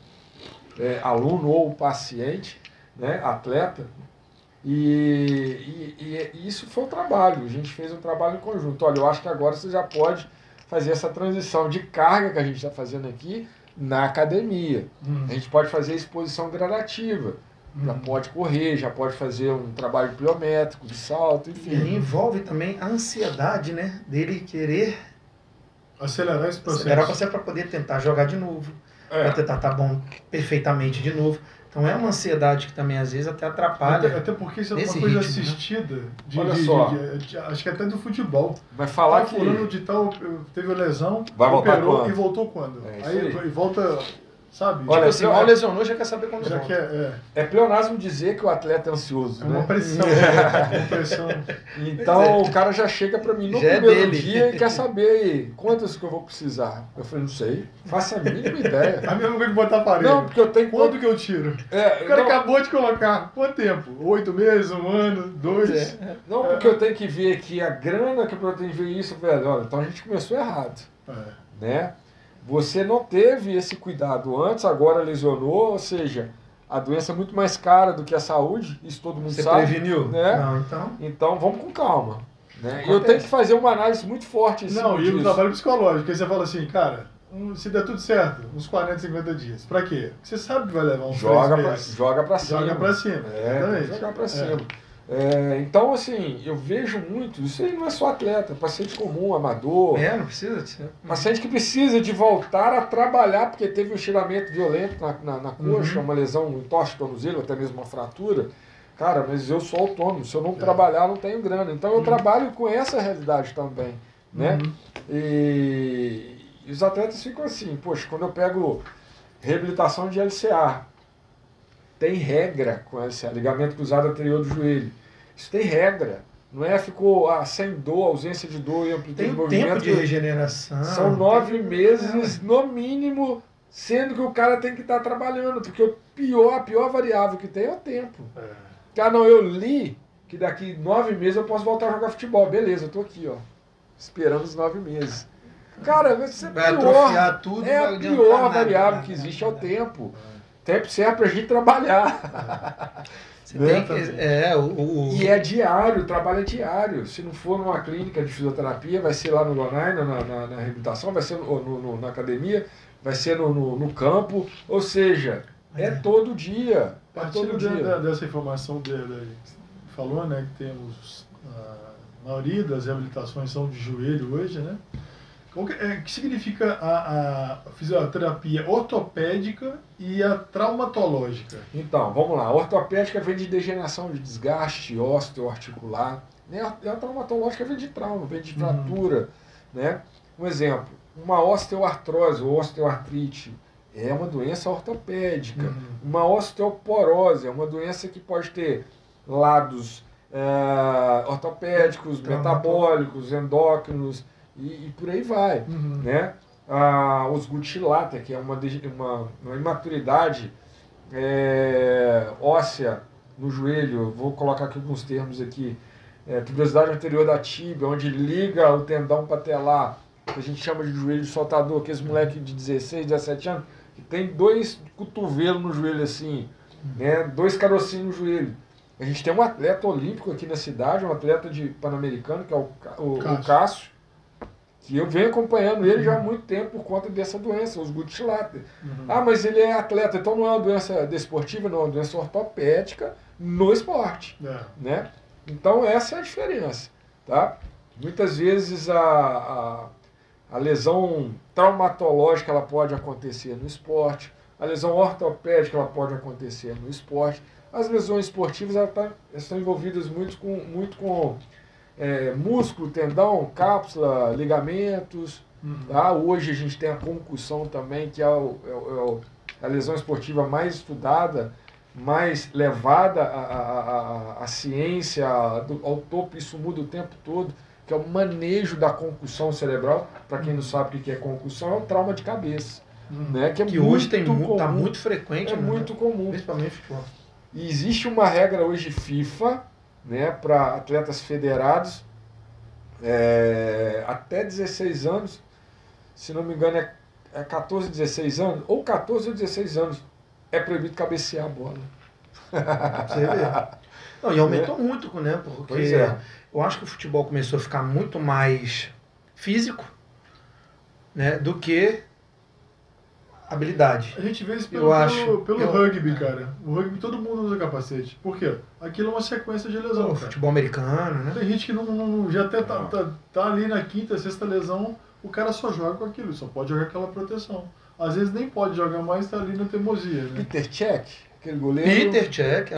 aluno ou paciente, né, atleta. E isso foi um trabalho, a gente fez um trabalho em conjunto. Olha, eu acho que agora você já pode fazer essa transição de carga que a gente está fazendo aqui na academia. A gente pode fazer exposição gradativa, já pode correr, já pode fazer um trabalho pliométrico, de salto, enfim. E envolve também a ansiedade, né, dele querer acelerar esse processo. Acelerar o processo para poder tentar jogar de novo, para tentar estar bom perfeitamente de novo. Então é uma ansiedade que também às vezes até atrapalha. Até porque isso é uma coisa assistida, Olha só. Acho que até do futebol. Vai falar que fulano de tal teve lesão, vai voltar operou quando? E voltou quando? Aí volta, sabe? Olha, tipo assim, mal lesionou, já quer saber quando já volta. É pleonasmo dizer que o atleta é ansioso, né? Uma pressão. Uma pressão. Então o cara já chega para mim no primeiro dia e quer saber quantas que eu vou precisar. Eu falei, não sei, faça a mínima ideia. A mesma coisa que botar aparelho. Não, porque eu tenho... Quanto que eu tiro? O cara acabou de colocar. Quanto tempo? 8 meses, 1 ano, 2? Não, porque eu tenho que ver que a grana que eu tenho que ver isso, velho, olha, então a gente começou errado. Né? Você não teve esse cuidado antes, agora lesionou, ou seja, a doença é muito mais cara do que a saúde, isso todo mundo sabe. Você preveniu? Né? Não, então vamos com calma. Né? E eu tenho que fazer uma análise muito forte em cima disso. disso. E o trabalho psicológico, aí você fala assim, cara, se der tudo certo, uns 40, 50 dias. Pra quê? Porque você sabe que vai levar uns 3 meses. Joga pra cima. Joga pra cima. Jogar pra cima. Então, assim, eu vejo muito, isso aí não é só atleta, paciente comum, amador. Não precisa de ser. Paciente que precisa de voltar a trabalhar porque teve um estiramento violento na coxa, uma lesão, um entorse de tornozelo, até mesmo uma fratura. Cara, mas eu sou autônomo, se eu não trabalhar, eu não tenho grana. Então eu trabalho com essa realidade também, né? E os atletas ficam assim, poxa, quando eu pego reabilitação de LCA, tem regra com LCA, ligamento cruzado anterior do joelho. Isso tem regra. Não é ficou sem dor, ausência de dor e amplitude de movimento. Tempo de regeneração. São 9 meses, no mínimo, sendo que o cara tem que estar trabalhando, porque a pior variável que tem é o tempo. Não, eu li que daqui 9 meses eu posso voltar a jogar futebol. Beleza, eu tô aqui, ó, esperando os 9 meses. Cara, vai atrofiar tudo. É a pior variável que existe, é o tempo. O tempo serve pra gente trabalhar. E é diário, o trabalho é diário. Se não for numa clínica de fisioterapia, vai ser lá no Gonai, na reabilitação, vai ser na academia, vai ser no campo. Ou seja, é todo dia. Partindo dessa informação dele, falou, né, que temos a maioria das reabilitações são de joelho hoje, né? O que significa a fisioterapia ortopédica e a traumatológica? Então, vamos lá. A ortopédica vem de degeneração, de desgaste osteoarticular. Né? A traumatológica vem de trauma, vem de fratura. Né? Um exemplo, uma osteoartrose ou osteoartrite é uma doença ortopédica. Uma osteoporose é uma doença que pode ter lados ortopédicos, metabólicos, endócrinos, e por aí vai, né? Os Gutilata, que é uma imaturidade óssea no joelho, vou colocar aqui alguns termos aqui, tuberosidade anterior da tíbia, onde liga o tendão patelar, que a gente chama de joelho soltador, aqueles moleques de 16, 17 anos, que tem 2 cotovelos no joelho assim, né? 2 carocinhos no joelho. A gente tem um atleta olímpico aqui na cidade, um atleta de Pan-Americano, que é o Cássio, que eu venho acompanhando ele já há muito tempo por conta dessa doença, os Gutilata. Mas ele é atleta, então não é uma doença desportiva, não é uma doença ortopédica no esporte. Né? Então essa é a diferença. Tá? Muitas vezes a lesão traumatológica ela pode acontecer no esporte, a lesão ortopédica ela pode acontecer no esporte. As lesões esportivas elas estão envolvidas muito com músculo, tendão, cápsula, ligamentos. Tá? Hoje a gente tem a concussão também, que é a lesão esportiva mais estudada, mais levada à ciência, ao topo, isso muda o tempo todo, que é o manejo da concussão cerebral. Para quem não sabe o que é concussão, é um trauma de cabeça. Né? Que hoje está muito frequente. Muito comum. Principalmente futebol. E existe uma regra hoje FIFA, né, para atletas federados, até 16 anos, se não me engano é 14, 16 anos, ou 14 ou 16 anos, é proibido cabecear a bola. Você vê. Não, e aumentou muito, né? Porque eu acho que o futebol começou a ficar muito mais físico, né, do que habilidade. A gente vê isso pelo rugby, cara. O rugby todo mundo usa capacete. Por quê? Aquilo é uma sequência de lesão. Futebol americano, né? Tem gente que não já até tá ali na quinta, sexta lesão, o cara só joga com aquilo, só pode jogar aquela proteção. Às vezes nem pode jogar mais, tá ali na teimosia, né? Peter Cech, aquele goleiro. Peter Cech,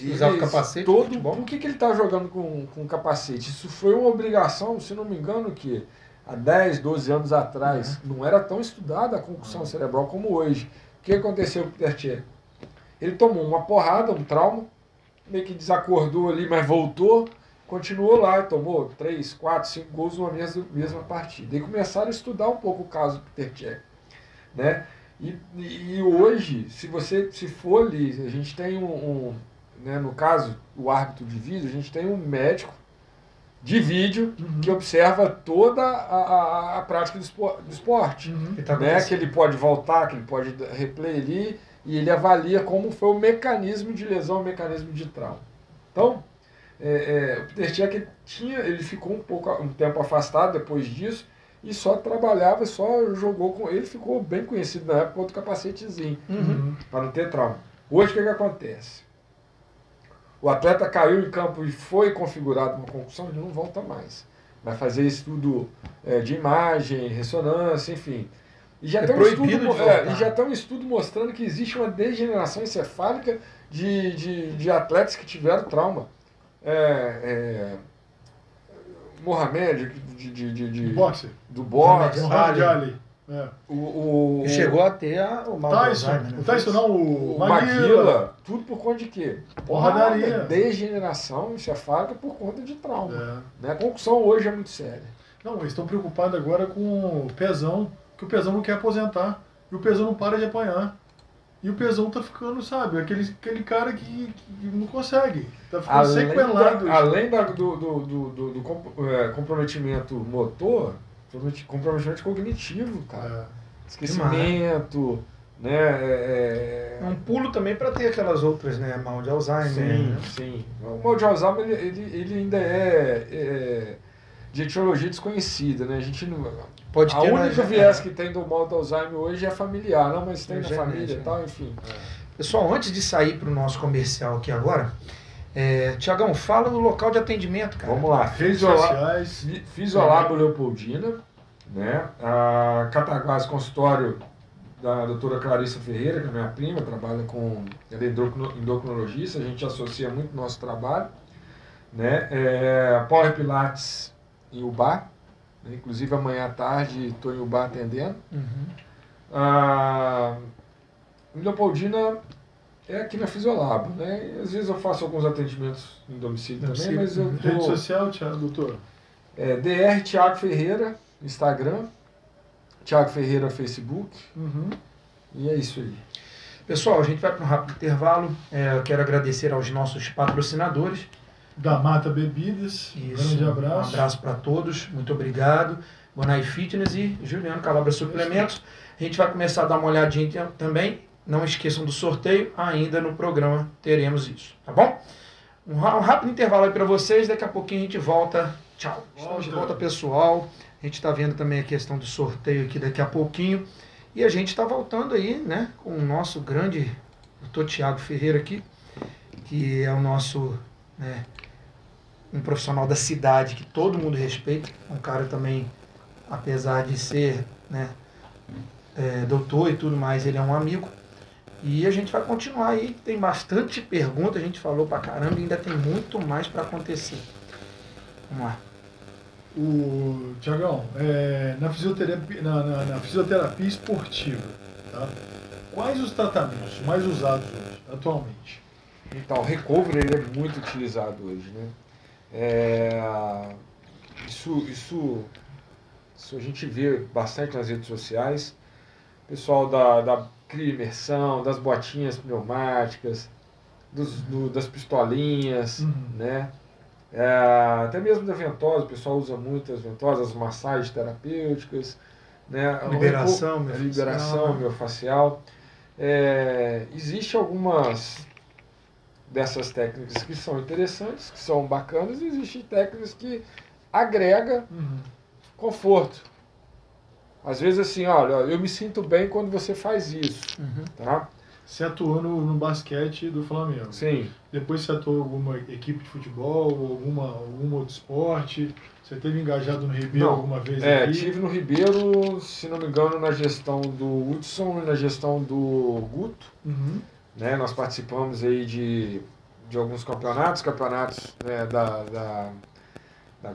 usava capacete. Por que ele tá jogando com capacete? Isso foi uma obrigação, se não me engano, que há 10, 12 anos atrás, não era tão estudada a concussão cerebral como hoje. O que aconteceu com o Peter Cech? Ele tomou uma porrada, um trauma, meio que desacordou ali, mas voltou, continuou lá e tomou 3, 4, 5 gols numa mesma partida. E começaram a estudar um pouco o caso do Peter Cech. Né? E hoje, se for ali, a gente tem né, no caso, o árbitro de vídeo, a gente tem um médico de vídeo que observa toda a prática do esporte. Né? Que ele pode voltar, que ele pode replay ali, e ele avalia como foi o mecanismo de lesão, o mecanismo de trauma. Então, o Peter Cech ele ficou um tempo afastado depois disso, e só trabalhava, só jogou com ele, ficou bem conhecido na época com outro capacetezinho, para não ter trauma. Hoje o que acontece? O atleta caiu em campo e foi configurado uma concussão, ele não volta mais. Vai fazer estudo de imagem, ressonância, enfim. E já tem um estudo mostrando que existe uma degeneração encefálica de atletas que tiveram trauma. Mohamed, do boxe. Mohamed Ali. E chegou a ter o mal Tyson, o Tyson não, o Maguila. Tudo por conta de quê? Porradaria. Degeneração encefálica por conta de trauma. Né? A concussão hoje é muito séria. Não, eles estão preocupados agora com o Pezão, que o Pezão não quer aposentar. E o Pezão não para de apanhar. E o Pezão tá ficando, sabe, aquele cara que não consegue. Tá ficando sequelado. Além do comprometimento motor, comprometimento cognitivo, cara. Esquecimento, né? Um pulo também para ter aquelas outras, né? Mal de Alzheimer. Sim, né? sim. O mal de Alzheimer, ele ainda é de etiologia desconhecida, né? A gente não... Pode ter, a única viés que tem do mal de Alzheimer hoje é familiar, não, mas tem na família e tal, enfim. Pessoal, antes de sair para o nosso comercial aqui agora, Tiagão, fala do local de atendimento, cara. Vamos lá. Fisiolabo Leopoldina, né? A Cataguás, consultório da doutora Clarissa Ferreira, que é minha prima, trabalha com... Ela é endocrinologista, a gente associa muito nosso trabalho, né? Power Pilates em Ubá, né? Inclusive amanhã à tarde estou em Ubá atendendo. Em Leopoldina é aqui na Fisiolabo, né? Às vezes eu faço alguns atendimentos em domicílio também, mas eu tô... Rede social, doutor? DR Thiago Ferreira, Instagram, Thiago Ferreira, Facebook, e é isso aí. Pessoal, a gente vai para um rápido intervalo. Eu quero agradecer aos nossos patrocinadores. Da Mata Bebidas, grande abraço. Um abraço para todos, muito obrigado. Bonai Fitness e Juliano Calabra Suplementos. A gente vai começar a dar uma olhadinha também. Não esqueçam do sorteio, ainda no programa teremos isso, tá bom? Um rápido intervalo aí para vocês, daqui a pouquinho a gente volta. Tchau. Estamos de volta, pessoal. A gente está vendo também a questão do sorteio aqui daqui a pouquinho. E a gente está voltando aí, né, com o nosso grande doutor Thiago Ferreira aqui, que é o nosso, né, um profissional da cidade que todo mundo respeita. Um cara também, apesar de ser, né, doutor e tudo mais, ele é um amigo. E a gente vai continuar aí, tem bastante pergunta, a gente falou pra caramba e ainda tem muito mais para acontecer. Vamos lá. Tiagão, na fisioterapia esportiva, tá? Quais os tratamentos mais usados hoje, atualmente? Então, o recovery ele é muito utilizado hoje, né? Isso a gente vê bastante nas redes sociais. Pessoal da cria imersão, das botinhas pneumáticas, das pistolinhas, né? Até mesmo da ventosa, o pessoal usa muito as ventosas, as massagens terapêuticas, né? Liberação miofascial. Existe algumas dessas técnicas que são interessantes, que são bacanas, e existem técnicas que agregam conforto. Às vezes assim, olha, eu me sinto bem quando você faz isso, tá? Você atuou no basquete do Flamengo. Sim. Depois você atuou em alguma equipe de futebol, algum outro esporte? Você esteve engajado no Ribeiro alguma vez aqui? Tive no Ribeiro, se não me engano, na gestão do Hudson e na gestão do Guto. Né? Nós participamos aí de alguns campeonatos, né, da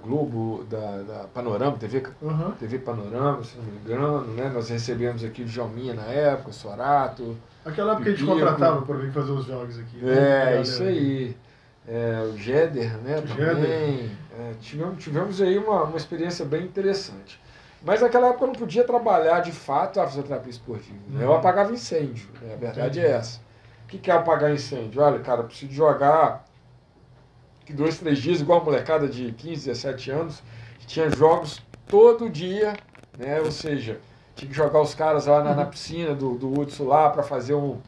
Globo, da Panorama, TV Panorama, se não me engano, né? Nós recebemos aqui o Djalminha na época, o Sorato. Aquela época que a gente contratava para vir fazer os jogos aqui. Isso aí. O Jeder, né, também. Tivemos aí uma experiência bem interessante. Mas naquela época eu não podia trabalhar de fato a fisioterapia esportiva. Né? Eu apagava incêndio, né? A verdade é essa. O que é apagar incêndio? Olha, cara, eu preciso jogar 2, 3 dias, igual a molecada de 15, 17 anos, que tinha jogos todo dia, né? Ou seja, tinha que jogar os caras lá na piscina do Hudson lá para fazer um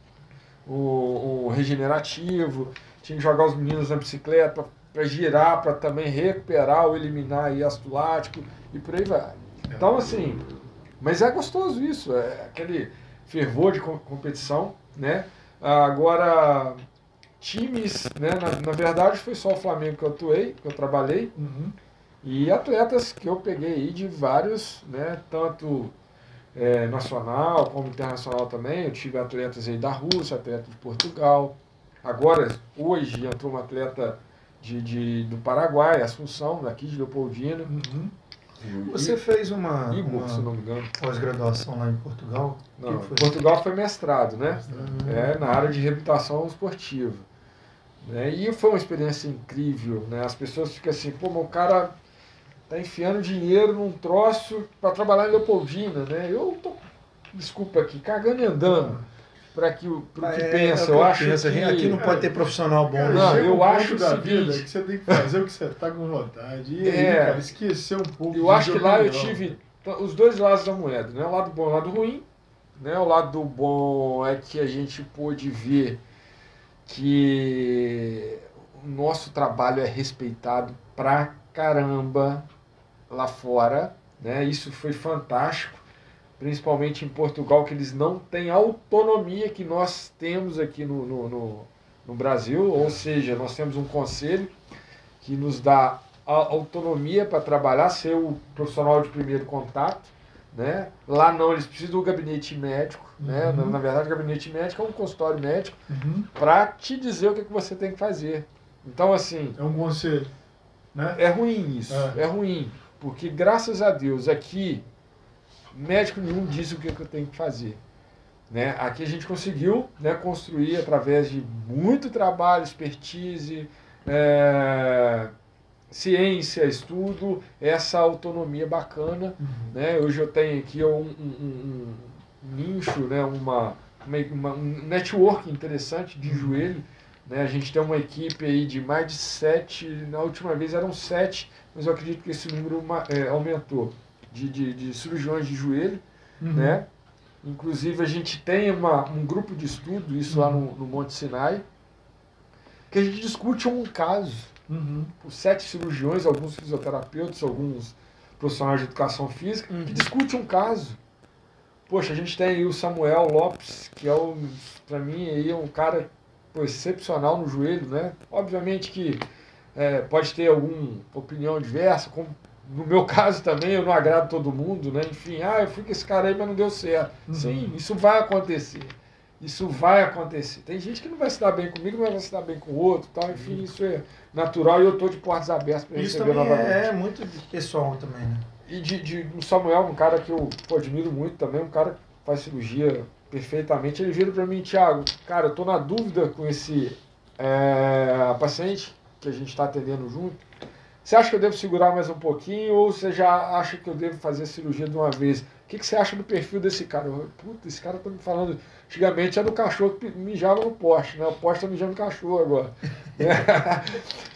regenerativo, tinha que jogar os meninos na bicicleta para girar, para também recuperar ou eliminar aí ácido lático e por aí vai. Então, assim, mas é gostoso isso, é aquele fervor de competição, né? Agora, times, né? Na verdade foi só o Flamengo que eu atuei, que eu trabalhei, e atletas que eu peguei aí de vários, né? Tanto nacional como internacional também. Eu tive atletas aí da Rússia, atleta de Portugal. Agora, hoje, entrou um atleta do Paraguai, Assunção, daqui de Leopoldina. Você fez uma se não me engano, pós-graduação lá em Portugal? Não, Portugal foi mestrado, né? Na área de reabilitação esportiva. Né? E foi uma experiência incrível, né? As pessoas ficam assim, pô, mas o cara tá enfiando dinheiro num troço para trabalhar em Leopoldina, né? Eu tô, desculpa aqui, cagando e andando para que pensa. Eu acho que aqui não pode ter profissional bom. Não, eu acho da vida que você tem que fazer o que você tá com vontade. E aí, cara, esquecer um pouco. Eu acho que lá eu tive os dois lados da moeda, né? O lado bom e o lado ruim. Né? O lado bom é que a gente pôde ver que o nosso trabalho é respeitado pra caramba lá fora, né? Isso foi fantástico, principalmente em Portugal, que eles não têm a autonomia que nós temos aqui no Brasil, ou seja, nós temos um conselho que nos dá a autonomia para trabalhar, ser o profissional de primeiro contato, né? Lá não, eles precisam do gabinete médico, né? Na verdade, o gabinete médico é um consultório médico para te dizer o que você tem que fazer. Então, assim... É um conselho, né? É ruim isso, é ruim. Porque, graças a Deus, aqui, médico nenhum diz o que eu tenho que fazer. Né? Aqui a gente conseguiu, né, construir, através de muito trabalho, expertise, ciência, estudo, essa autonomia bacana. Né? Hoje eu tenho aqui um nicho, né, um network interessante de joelho. Né? A gente tem uma equipe aí de mais de 7, na última vez eram 7, mas eu acredito que esse número aumentou, de cirurgiões de joelho. Né? Inclusive a gente tem um grupo de estudo, isso lá no Monte Sinai, que a gente discute um caso, por 7 cirurgiões, alguns fisioterapeutas, alguns profissionais de educação física, que discute um caso. Poxa, a gente tem aí o Samuel Lopes, que é, para mim, aí um cara excepcional no joelho, né? Obviamente que pode ter alguma opinião diversa, como no meu caso também, eu não agrado todo mundo, né? Enfim, eu fui com esse cara aí, mas não deu certo. Sim, isso vai acontecer. Isso vai acontecer. Tem gente que não vai se dar bem comigo, mas vai se dar bem com o outro, tal. Enfim, isso é natural e eu estou de portas abertas para receber novamente. Isso é muito pessoal também, né? E o Samuel, um cara que eu admiro muito também, um cara que faz cirurgia perfeitamente, ele vira para mim, Thiago, cara, eu tô na dúvida com esse paciente que a gente está atendendo junto. Você acha que eu devo segurar mais um pouquinho ou você já acha que eu devo fazer a cirurgia de uma vez? O que você acha do perfil desse cara? Puta, esse cara tá me falando, antigamente era do cachorro que mijava no poste, né? O poste tá mijando no cachorro agora.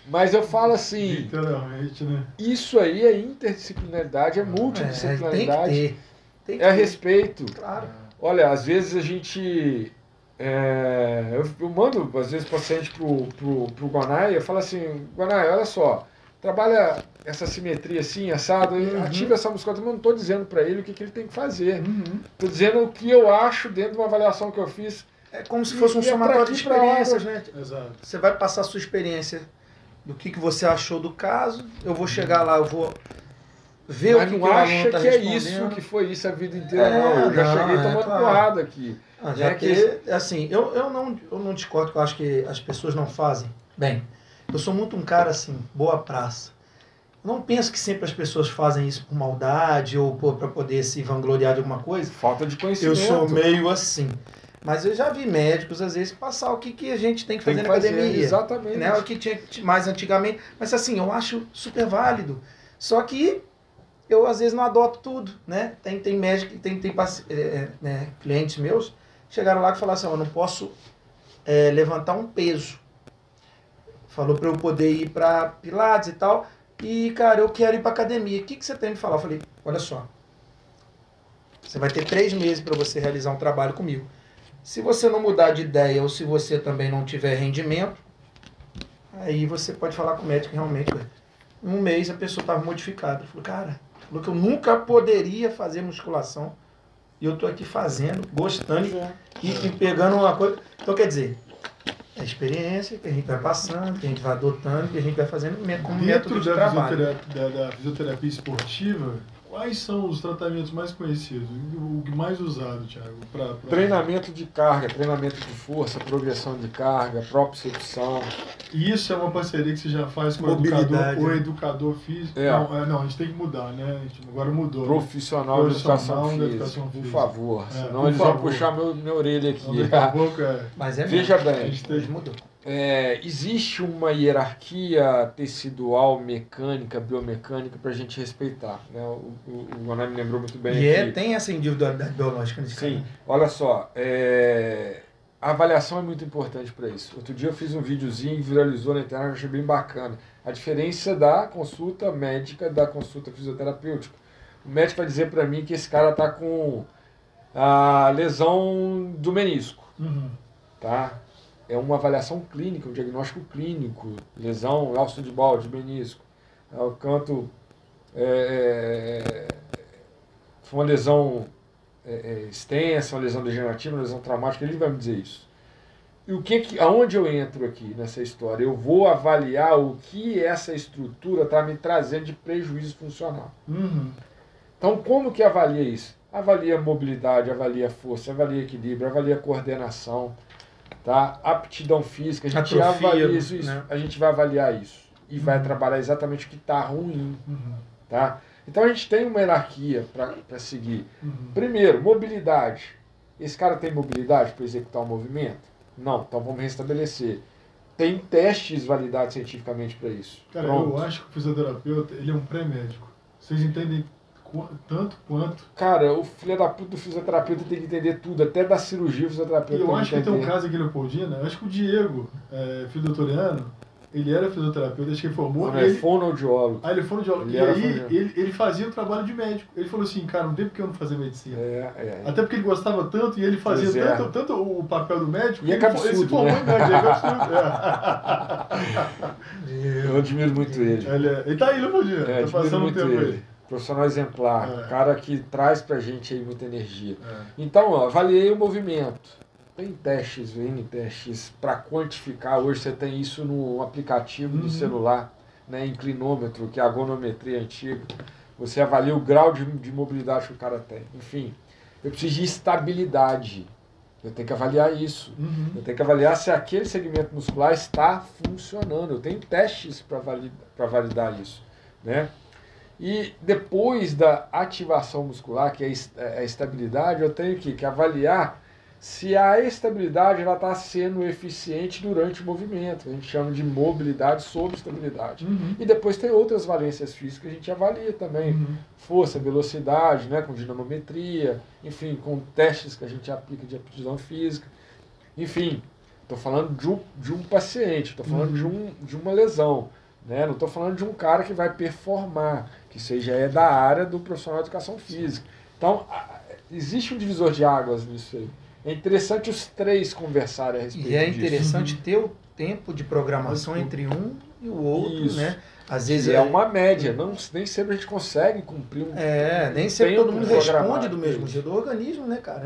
Mas eu falo assim, literalmente, né? Isso aí é interdisciplinaridade, é multidisciplinaridade, tem que é respeito. Claro. Olha, às vezes a gente... eu mando, às vezes, paciente pro Gonai, eu falo assim, Gonai, olha só, trabalha essa simetria assim, assado, ativa essa musculatura, mas não estou dizendo para ele o que ele tem que fazer. Estou dizendo o que eu acho dentro de uma avaliação que eu fiz. É como se fosse um somatório de experiências, né? Exato. Você vai passar a sua experiência do que você achou do caso, eu vou chegar lá, eu vou ver mas o que não o acha aluno tá que respondendo. é isso, que foi isso a vida inteira, não. Eu já cheguei tomando porrada aqui. Assim, eu não discordo, que eu acho que as pessoas não fazem. Bem, eu sou muito um cara assim, boa praça. Eu não penso que sempre as pessoas fazem isso por maldade ou para poder se vangloriar de alguma coisa. Falta de conhecimento. Eu sou meio assim. Mas eu já vi médicos, às vezes, passar o que a gente tem que fazer na academia. Exatamente. Né? O que tinha mais antigamente. Mas assim, eu acho super válido. Só que eu, às vezes, não adoto tudo. Né? Tem médico, tem clientes meus chegaram lá e falaram assim, eu não posso levantar um peso. Falou para eu poder ir para Pilates e tal. E, cara, eu quero ir para academia. O que você tem me falar? Eu falei, olha só. Você vai ter 3 meses para você realizar um trabalho comigo. Se você não mudar de ideia ou se você também não tiver rendimento, aí você pode falar com o médico realmente. Em 1 mês a pessoa estava modificada. Eu falei, cara, falou que eu nunca poderia fazer musculação. E eu tô aqui fazendo, gostando e pegando uma coisa. Então, quer dizer, experiência que a gente vai passando, que a gente vai adotando, que a gente vai fazendo como método Dentro de trabalho. da fisioterapia esportiva, quais são os tratamentos mais conhecidos, o mais usado, Thiago? Treinamento de carga, treinamento de força, progressão de carga, propriocepção. E isso é uma parceria que você já faz com o educador físico? Não, a gente tem que mudar, né? A gente agora mudou. Profissional de educação física, por favor. Senão eles vão puxar minha orelha aqui. Daqui a pouco Mas Veja bem, mudou. Existe uma hierarquia tecidual, mecânica, biomecânica para a gente respeitar. Né? O Gonai me lembrou muito bem. E tem essa individualidade biológica nesse caso. Sim, olha só, a avaliação é muito importante para isso. Outro dia eu fiz um videozinho que viralizou na internet, eu achei bem bacana. A diferença da consulta médica da consulta fisioterapêutica. O médico vai dizer para mim que esse cara está com a lesão do menisco. Tá? É uma avaliação clínica, um diagnóstico clínico, lesão, alço de balde, menisco, o canto, foi uma lesão extensa, uma lesão degenerativa, uma lesão traumática, ele vai me dizer isso. E aonde eu entro aqui nessa história? Eu vou avaliar o que essa estrutura está me trazendo de prejuízo funcional. Então, como que avalia isso? Avalia mobilidade, avalia força, avalia equilíbrio, avalia coordenação, tá? Aptidão física, a gente avalia isso, né? A gente vai avaliar isso e vai trabalhar exatamente o que está ruim, tá? Então a gente tem uma hierarquia para seguir. Primeiro, mobilidade. Esse cara tem mobilidade para executar o movimento? Não, então vamos restabelecer. Tem testes validados cientificamente para isso. Cara, eu acho que o fisioterapeuta, ele é um pré-médico. Vocês entendem tanto quanto... Cara, o filho da puta do fisioterapeuta tem que entender tudo, até da cirurgia o fisioterapeuta eu acho que tem um caso aqui no Leopoldina, eu acho que o Diego, filho do Toriano, ele era fisioterapeuta, acho que ele formou... Não, ele é fonoaudiólogo. Ele é fonoaudiólogo. E aí ele fazia o trabalho de médico. Ele falou assim, cara, não tem porque eu não fazer medicina. Até porque ele gostava tanto e ele fazia tanto o papel do médico... E é absurdo, ele se formou em médico, é absurdo. Eu admiro muito ele. Ele tá aí, Leopoldina, tá passando um tempo aí. Profissional exemplar, cara que traz pra gente aí muita energia. Então, avaliei o movimento. Tem testes, N testes para quantificar. Hoje você tem isso no aplicativo do celular, né, inclinômetro, que é a agonometria antiga. Você avalia o grau de mobilidade que o cara tem. Enfim, eu preciso de estabilidade. Eu tenho que avaliar isso. Eu tenho que avaliar se aquele segmento muscular está funcionando. Eu tenho testes para validar isso, né? E depois da ativação muscular, que é a estabilidade, eu tenho que avaliar se a estabilidade está sendo eficiente durante o movimento. A gente chama de mobilidade sobre estabilidade. E depois tem outras valências físicas que a gente avalia também. Força, velocidade, né, com dinamometria, enfim, com testes que a gente aplica de aptidão física. Enfim, estou falando de um paciente, estou falando de uma lesão. Né? Não estou falando de um cara que vai performar, que seja da área do profissional de educação física. Então, existe um divisor de águas nisso aí. É interessante os três conversarem a respeito disso. E é interessante ter o tempo de programação entre um e o outro, né? Às vezes é uma média, nem sempre a gente consegue cumprir nem sempre todo mundo responde do mesmo jeito. O organismo, né, cara,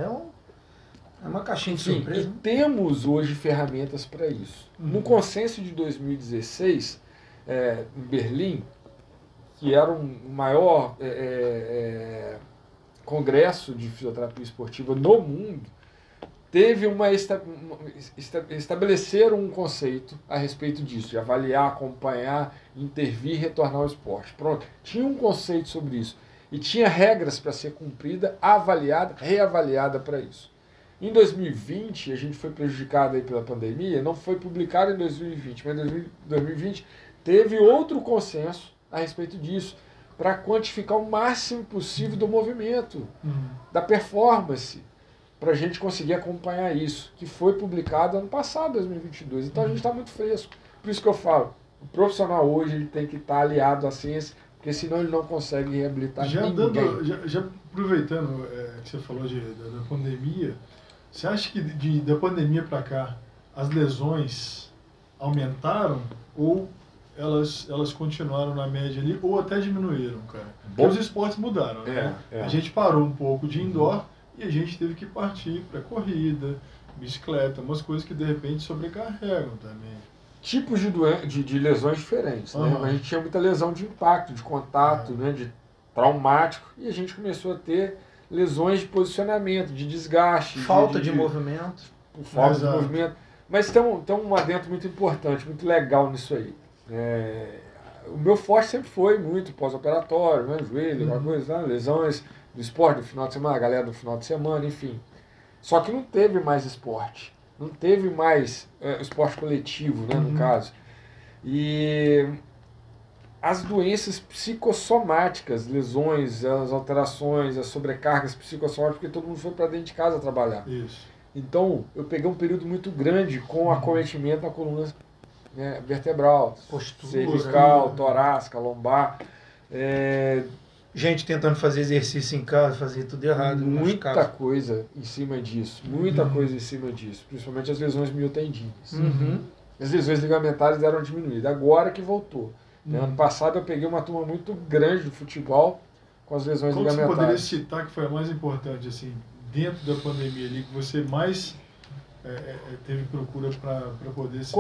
é uma caixinha de surpresa. E temos hoje ferramentas para isso. No consenso de 2016, em Berlim, que era o maior congresso de fisioterapia esportiva no mundo, teve estabelecer um conceito a respeito disso, de avaliar, acompanhar, intervir, retornar ao esporte. Pronto, tinha um conceito sobre isso. E tinha regras para ser cumprida, avaliada, reavaliada para isso. Em 2020, a gente foi prejudicado aí pela pandemia, não foi publicado em 2020, mas em 2020 teve outro consenso a respeito disso, para quantificar o máximo possível do movimento, da performance, para a gente conseguir acompanhar isso, que foi publicado ano passado, 2022. Então a gente está muito fresco. Por isso que eu falo, o profissional hoje ele tem que estar aliado à ciência, porque senão ele não consegue reabilitar ninguém. Já aproveitando que você falou da pandemia, você acha que da pandemia para cá as lesões aumentaram ou elas continuaram na média ali ou até diminuíram, cara? Porque os esportes mudaram, né? A gente parou um pouco de indoor e a gente teve que partir para corrida, bicicleta, umas coisas que de repente sobrecarregam também. Tipos de lesões diferentes, né? A gente tinha muita lesão de impacto, de contato, né? De traumático, e a gente começou a ter lesões de posicionamento, de desgaste. Falta de movimento. Falta de movimento. Mas tem um adentro muito importante, muito legal nisso aí. O meu forte sempre foi muito pós-operatório, né? Joelho, alguma coisa, né? Lesões do esporte do final de semana, a galera do final de semana, enfim. Só que não teve mais esporte. Não teve mais esporte coletivo, né, no caso. E as doenças psicossomáticas, lesões, as alterações, as sobrecargas psicossomáticas, porque todo mundo foi para dentro de casa trabalhar. Isso. Então, eu peguei um período muito grande com acometimento na coluna, né, vertebral, postura, cervical, torácica, lombar. Gente tentando fazer exercício em casa, fazer tudo errado. Muita coisa em cima disso. Muita coisa em cima disso. Principalmente as lesões miotendíneas. As lesões ligamentares deram diminuída. Agora que voltou. Ano passado eu peguei uma turma muito grande do futebol com as lesões ligamentares. Qual você poderia citar que foi a mais importante, assim, dentro da pandemia ali, que você mais teve procura para poder ser...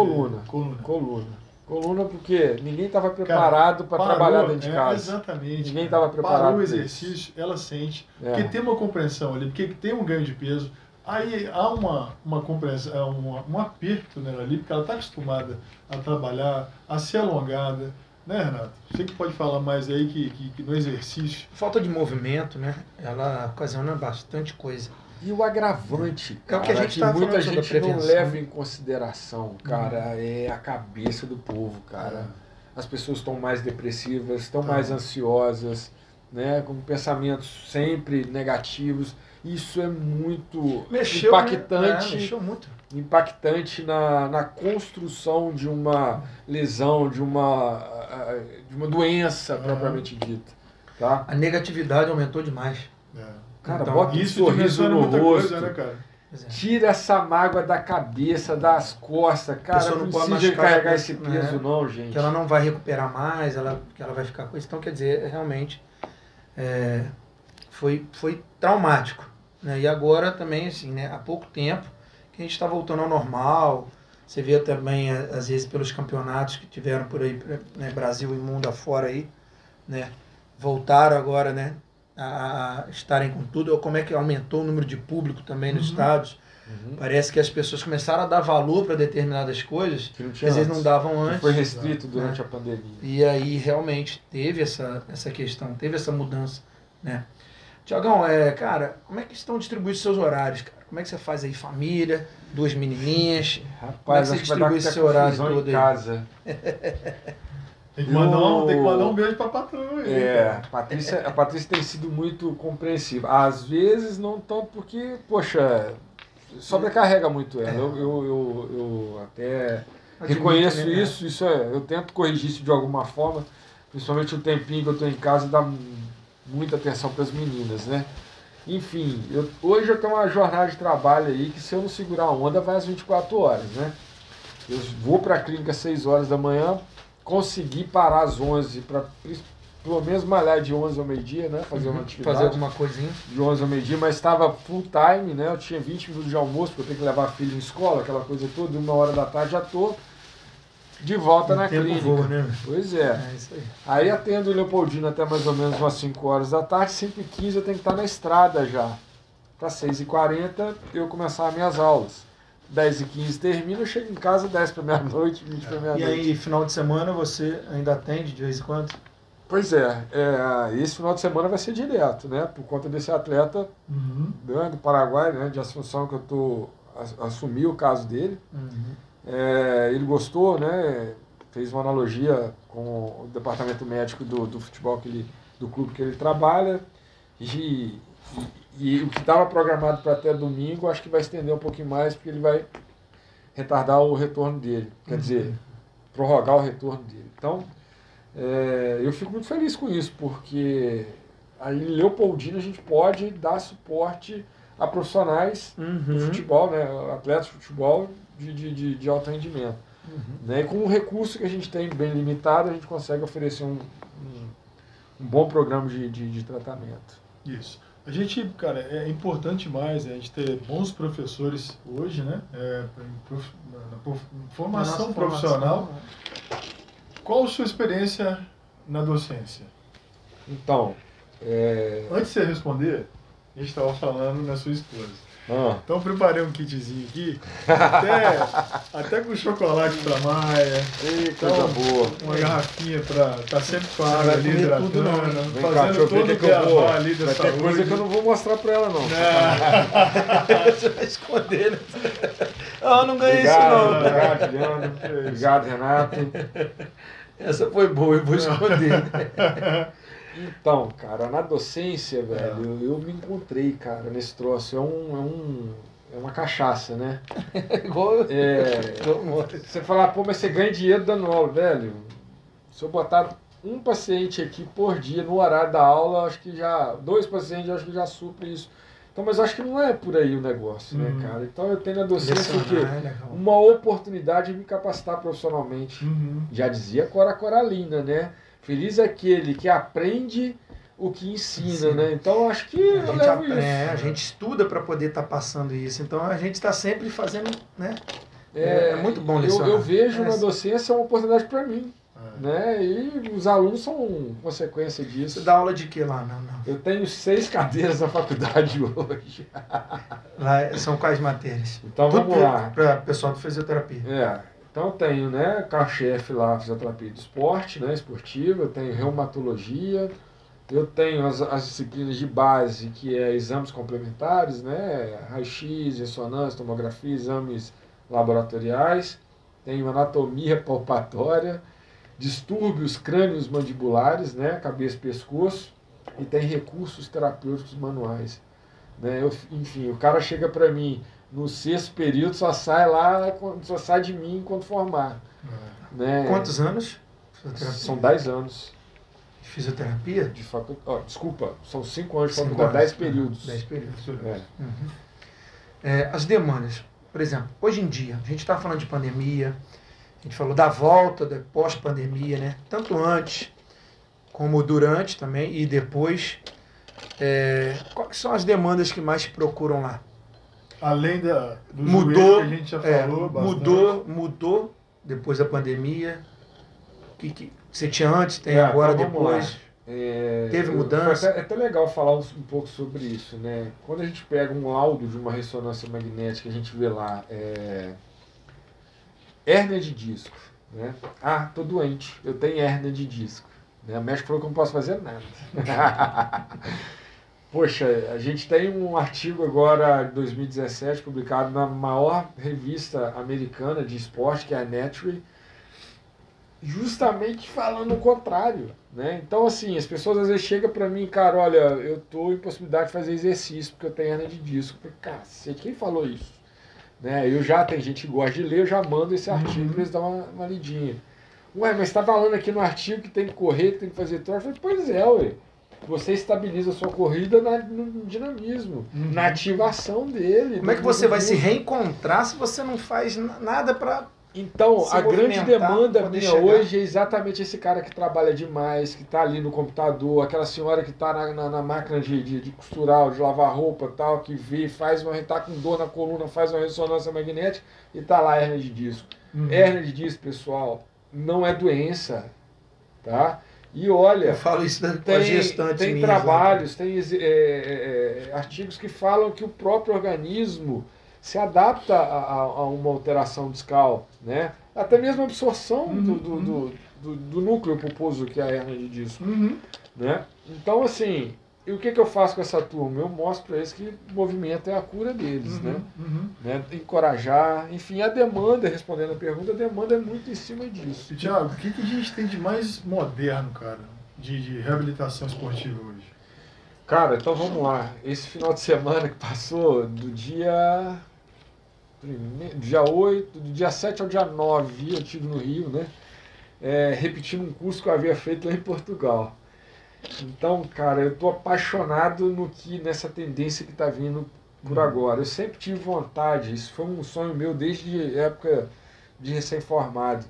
Coluna, porque ninguém estava preparado para trabalhar dentro de casa. Exatamente. Ninguém estava preparado. Parou o exercício, ela sente. Porque tem uma compreensão ali, porque tem um ganho de peso. Aí há uma compreensão, um aperto nela ali, porque ela está acostumada a trabalhar, a ser alongada. Né, Renato? Você que pode falar mais aí que no exercício... Falta de movimento, né? Ela ocasiona bastante coisa. E o agravante, cara, é o que a gente tá muita gente não leva em consideração, cara, é a cabeça do povo, cara. As pessoas estão mais depressivas, estão mais ansiosas, né, com pensamentos sempre negativos. Isso é muito impactante, mexeu muito. Impactante na construção de uma lesão, de uma doença propriamente dita. Tá? A negatividade aumentou demais. Cara, então, bota um sorriso no rosto, coisa, né, cara? tira essa mágoa da cabeça, das costas, cara, não precisa carregar esse peso não, gente. Que ela não vai recuperar mais, que ela vai ficar com isso. Então, quer dizer, realmente foi traumático. Né? E agora também, assim, né, há pouco tempo que a gente está voltando ao normal. Você vê também, às vezes, pelos campeonatos que tiveram por aí, né, Brasil e mundo afora aí, né, voltaram agora, né, a estarem com tudo. Como é que aumentou o número de público também nos estádios. Parece que as pessoas começaram a dar valor para determinadas coisas que às vezes não davam antes. Foi restrito durante a pandemia. E aí realmente teve essa questão, teve essa mudança, né? Tiagão, cara, como é que estão distribuídos seus horários, cara? Como é que você faz aí família, 2 menininhas? Rapaz, como é que você distribui esse seu horário todo em casa. Tem que mandar um beijo pra patroa aí. A Patrícia tem sido muito compreensiva. Às vezes não tanto porque, poxa, sobrecarrega muito ela. Eu até reconheço isso, eu tento corrigir isso de alguma forma, principalmente o tempinho que eu estou em casa, dá muita atenção para as meninas, né? Enfim, hoje eu tenho uma jornada de trabalho aí que, se eu não segurar a onda, vai às 24 horas, né? Eu vou para a clínica às 6 horas da manhã, consegui parar às 11 para pelo menos malhar de 11 ao meio-dia, né? Fazer uma atividade. Fazer alguma coisinha. De 11 ao meio-dia, mas estava full time, né? Eu tinha 20 minutos de almoço, porque eu tenho que levar a filha em escola, aquela coisa toda, 1h da tarde já estou de volta na clínica. Voa, né? Pois é. Isso aí. Aí atendo o Leopoldino até mais ou menos umas 5 horas da tarde, 5h15 eu tenho que estar na estrada já. Para 6h40 eu começar as minhas aulas. 10h15 termina, eu chego em casa 10 para meia-noite, 20 para meia-noite. E aí, final de semana, você ainda atende de vez em quando? Pois esse final de semana vai ser direto, né? Por conta desse atleta do Paraguai, né? De Assunção, que eu assumi o caso dele. Ele gostou, né? Fez uma analogia com o departamento médico do futebol, do clube que ele trabalha. E o que estava programado para até domingo, acho que vai estender um pouquinho mais, porque ele vai retardar o retorno dele. Quer dizer, prorrogar o retorno dele. Então, eu fico muito feliz com isso, porque aí em Leopoldina a gente pode dar suporte a profissionais do futebol, né? Atletas de futebol de alto rendimento. Né? E com o recurso que a gente tem bem limitado, a gente consegue oferecer um bom programa de tratamento. Isso. A gente, cara, é importante demais a gente ter bons professores hoje, né? Na formação profissional. Qual a sua experiência na docência? Então, antes de você responder, a gente estava falando na sua esposa. Então eu preparei um kitzinho aqui, até com chocolate pra Maia. Coisa boa. Uma garrafinha pra tá sempre com a água ali hidratando, fazendo todo o beabá ali da saúde. Tem coisa que eu não vou mostrar pra ela, não. Você vai esconder, né? Eu não ganhei isso, não. Obrigado, Juliano. Obrigado, Renato. Essa foi boa, eu vou esconder. Então, cara, na docência, velho, eu me encontrei, cara, nesse troço. É uma cachaça, né? Igual você falar, pô, mas você ganha dinheiro dando aula, velho. Se eu botar um paciente aqui por dia no horário da aula, acho que já. 2 pacientes, acho que já supre isso. Então, mas acho que não é por aí o negócio, né, cara? Então eu tenho na docência o quê? Uma oportunidade de me capacitar profissionalmente. Já dizia Cora Coralina, né? Feliz é aquele que aprende o que ensina, né? Então acho que eu levo isso. A gente estuda para poder estar passando isso. Então a gente está sempre fazendo, né? É muito bom lecionar. Eu vejo na docência uma oportunidade para mim. Né? E os alunos são consequência disso. Você dá aula de que lá? Não. Eu tenho 6 cadeiras na faculdade hoje. Lá são quais matérias? Então vamos lá. Para o pessoal de fisioterapia. Então eu tenho, né, carro-chefe lá, fisioterapia do esporte, né, esportiva, eu tenho reumatologia, eu tenho as disciplinas de base, que é exames complementares, né, raio-x, ressonância, tomografia, exames laboratoriais, tenho anatomia palpatória, distúrbios crânios mandibulares, né, cabeça e pescoço, e tem recursos terapêuticos manuais. Né, enfim, o cara chega para mim no 6º período, só sai de mim quando formar. Né? Quantos anos? São 10 anos. De fisioterapia? Desculpa, são 5 anos de faculdade, 10 períodos. 10 períodos. As demandas. Por exemplo, hoje em dia, a gente está falando de pandemia, a gente falou da volta, da pós-pandemia, né? Tanto antes como durante também e depois. Quais são as demandas que mais te procuram lá? Além do joelho que a gente já falou bastante. Mudou depois da pandemia. O que você tinha antes, tem agora, então depois? Teve mudança? É até legal falar um pouco sobre isso, né? Quando a gente pega um laudo de uma ressonância magnética, a gente vê lá hérnia de disco, né? Tô doente, eu tenho hérnia de disco. Né? O médico falou que eu não posso fazer nada. Poxa, a gente tem um artigo agora, de 2017, publicado na maior revista americana de esporte, que é a Nature, justamente falando o contrário. Né? Então, assim, as pessoas às vezes chegam para mim, cara, olha, eu estou em possibilidade de fazer exercício porque eu tenho hernia de disco. Eu falei, cacete, quem falou isso? Né? Tem gente que gosta de ler, eu já mando esse artigo para eles dar uma lidinha. Ué, mas está falando aqui no artigo que tem que correr, que tem que fazer troca. Eu falei, pois é, ué. Você estabiliza a sua corrida no dinamismo, na ativação dele. Como é que você vai se reencontrar se você não faz nada para... Então, a grande demanda minha hoje é exatamente esse cara que trabalha demais, que está ali no computador, aquela senhora que está na máquina de costurar, de lavar roupa e tal, que está com dor na coluna, faz uma ressonância magnética e está lá hérnia de disco. Hérnia de disco, pessoal, não é doença, tá? E olha, eu falo isso da gestante tem minha, trabalhos, tem artigos que falam que o próprio organismo se adapta a uma alteração discal, né? Até mesmo a absorção do núcleo pulposo, que é a hérnia de disco. Né? Então, assim, e o que eu faço com essa turma? Eu mostro para eles que o movimento é a cura deles, né? Encorajar, enfim, a demanda, respondendo a pergunta, a demanda é muito em cima disso. E, Thiago, o que a gente tem de mais moderno, cara, de reabilitação esportiva hoje? Cara, então vamos lá. Esse final de semana que passou, do dia 8, do dia 7 ao dia 9, eu estive no Rio, né? Repetindo um curso que eu havia feito lá em Portugal. Então, cara, eu tô apaixonado nessa tendência que está vindo por agora. Eu sempre tive vontade, isso foi um sonho meu desde a época de recém-formado,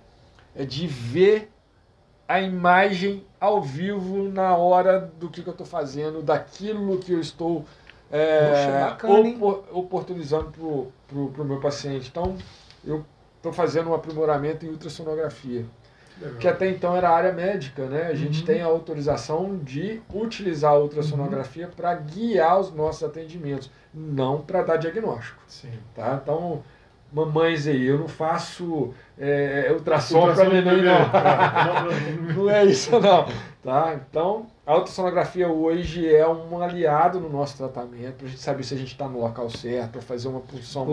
de ver a imagem ao vivo na hora do que eu estou fazendo, daquilo que eu estou oportunizando para o meu paciente. Então, eu estou fazendo um aprimoramento em ultrassonografia. Legal. Que até então era a área médica, né? A gente tem a autorização de utilizar a ultrassonografia para guiar os nossos atendimentos, não para dar diagnóstico. Sim. Tá? Então, mamães aí, eu não faço ultrassom para neném, não. Não é isso, não. Tá? Então, a ultrassonografia hoje é um aliado no nosso tratamento, para a gente saber se a gente está no local certo, para fazer uma punção,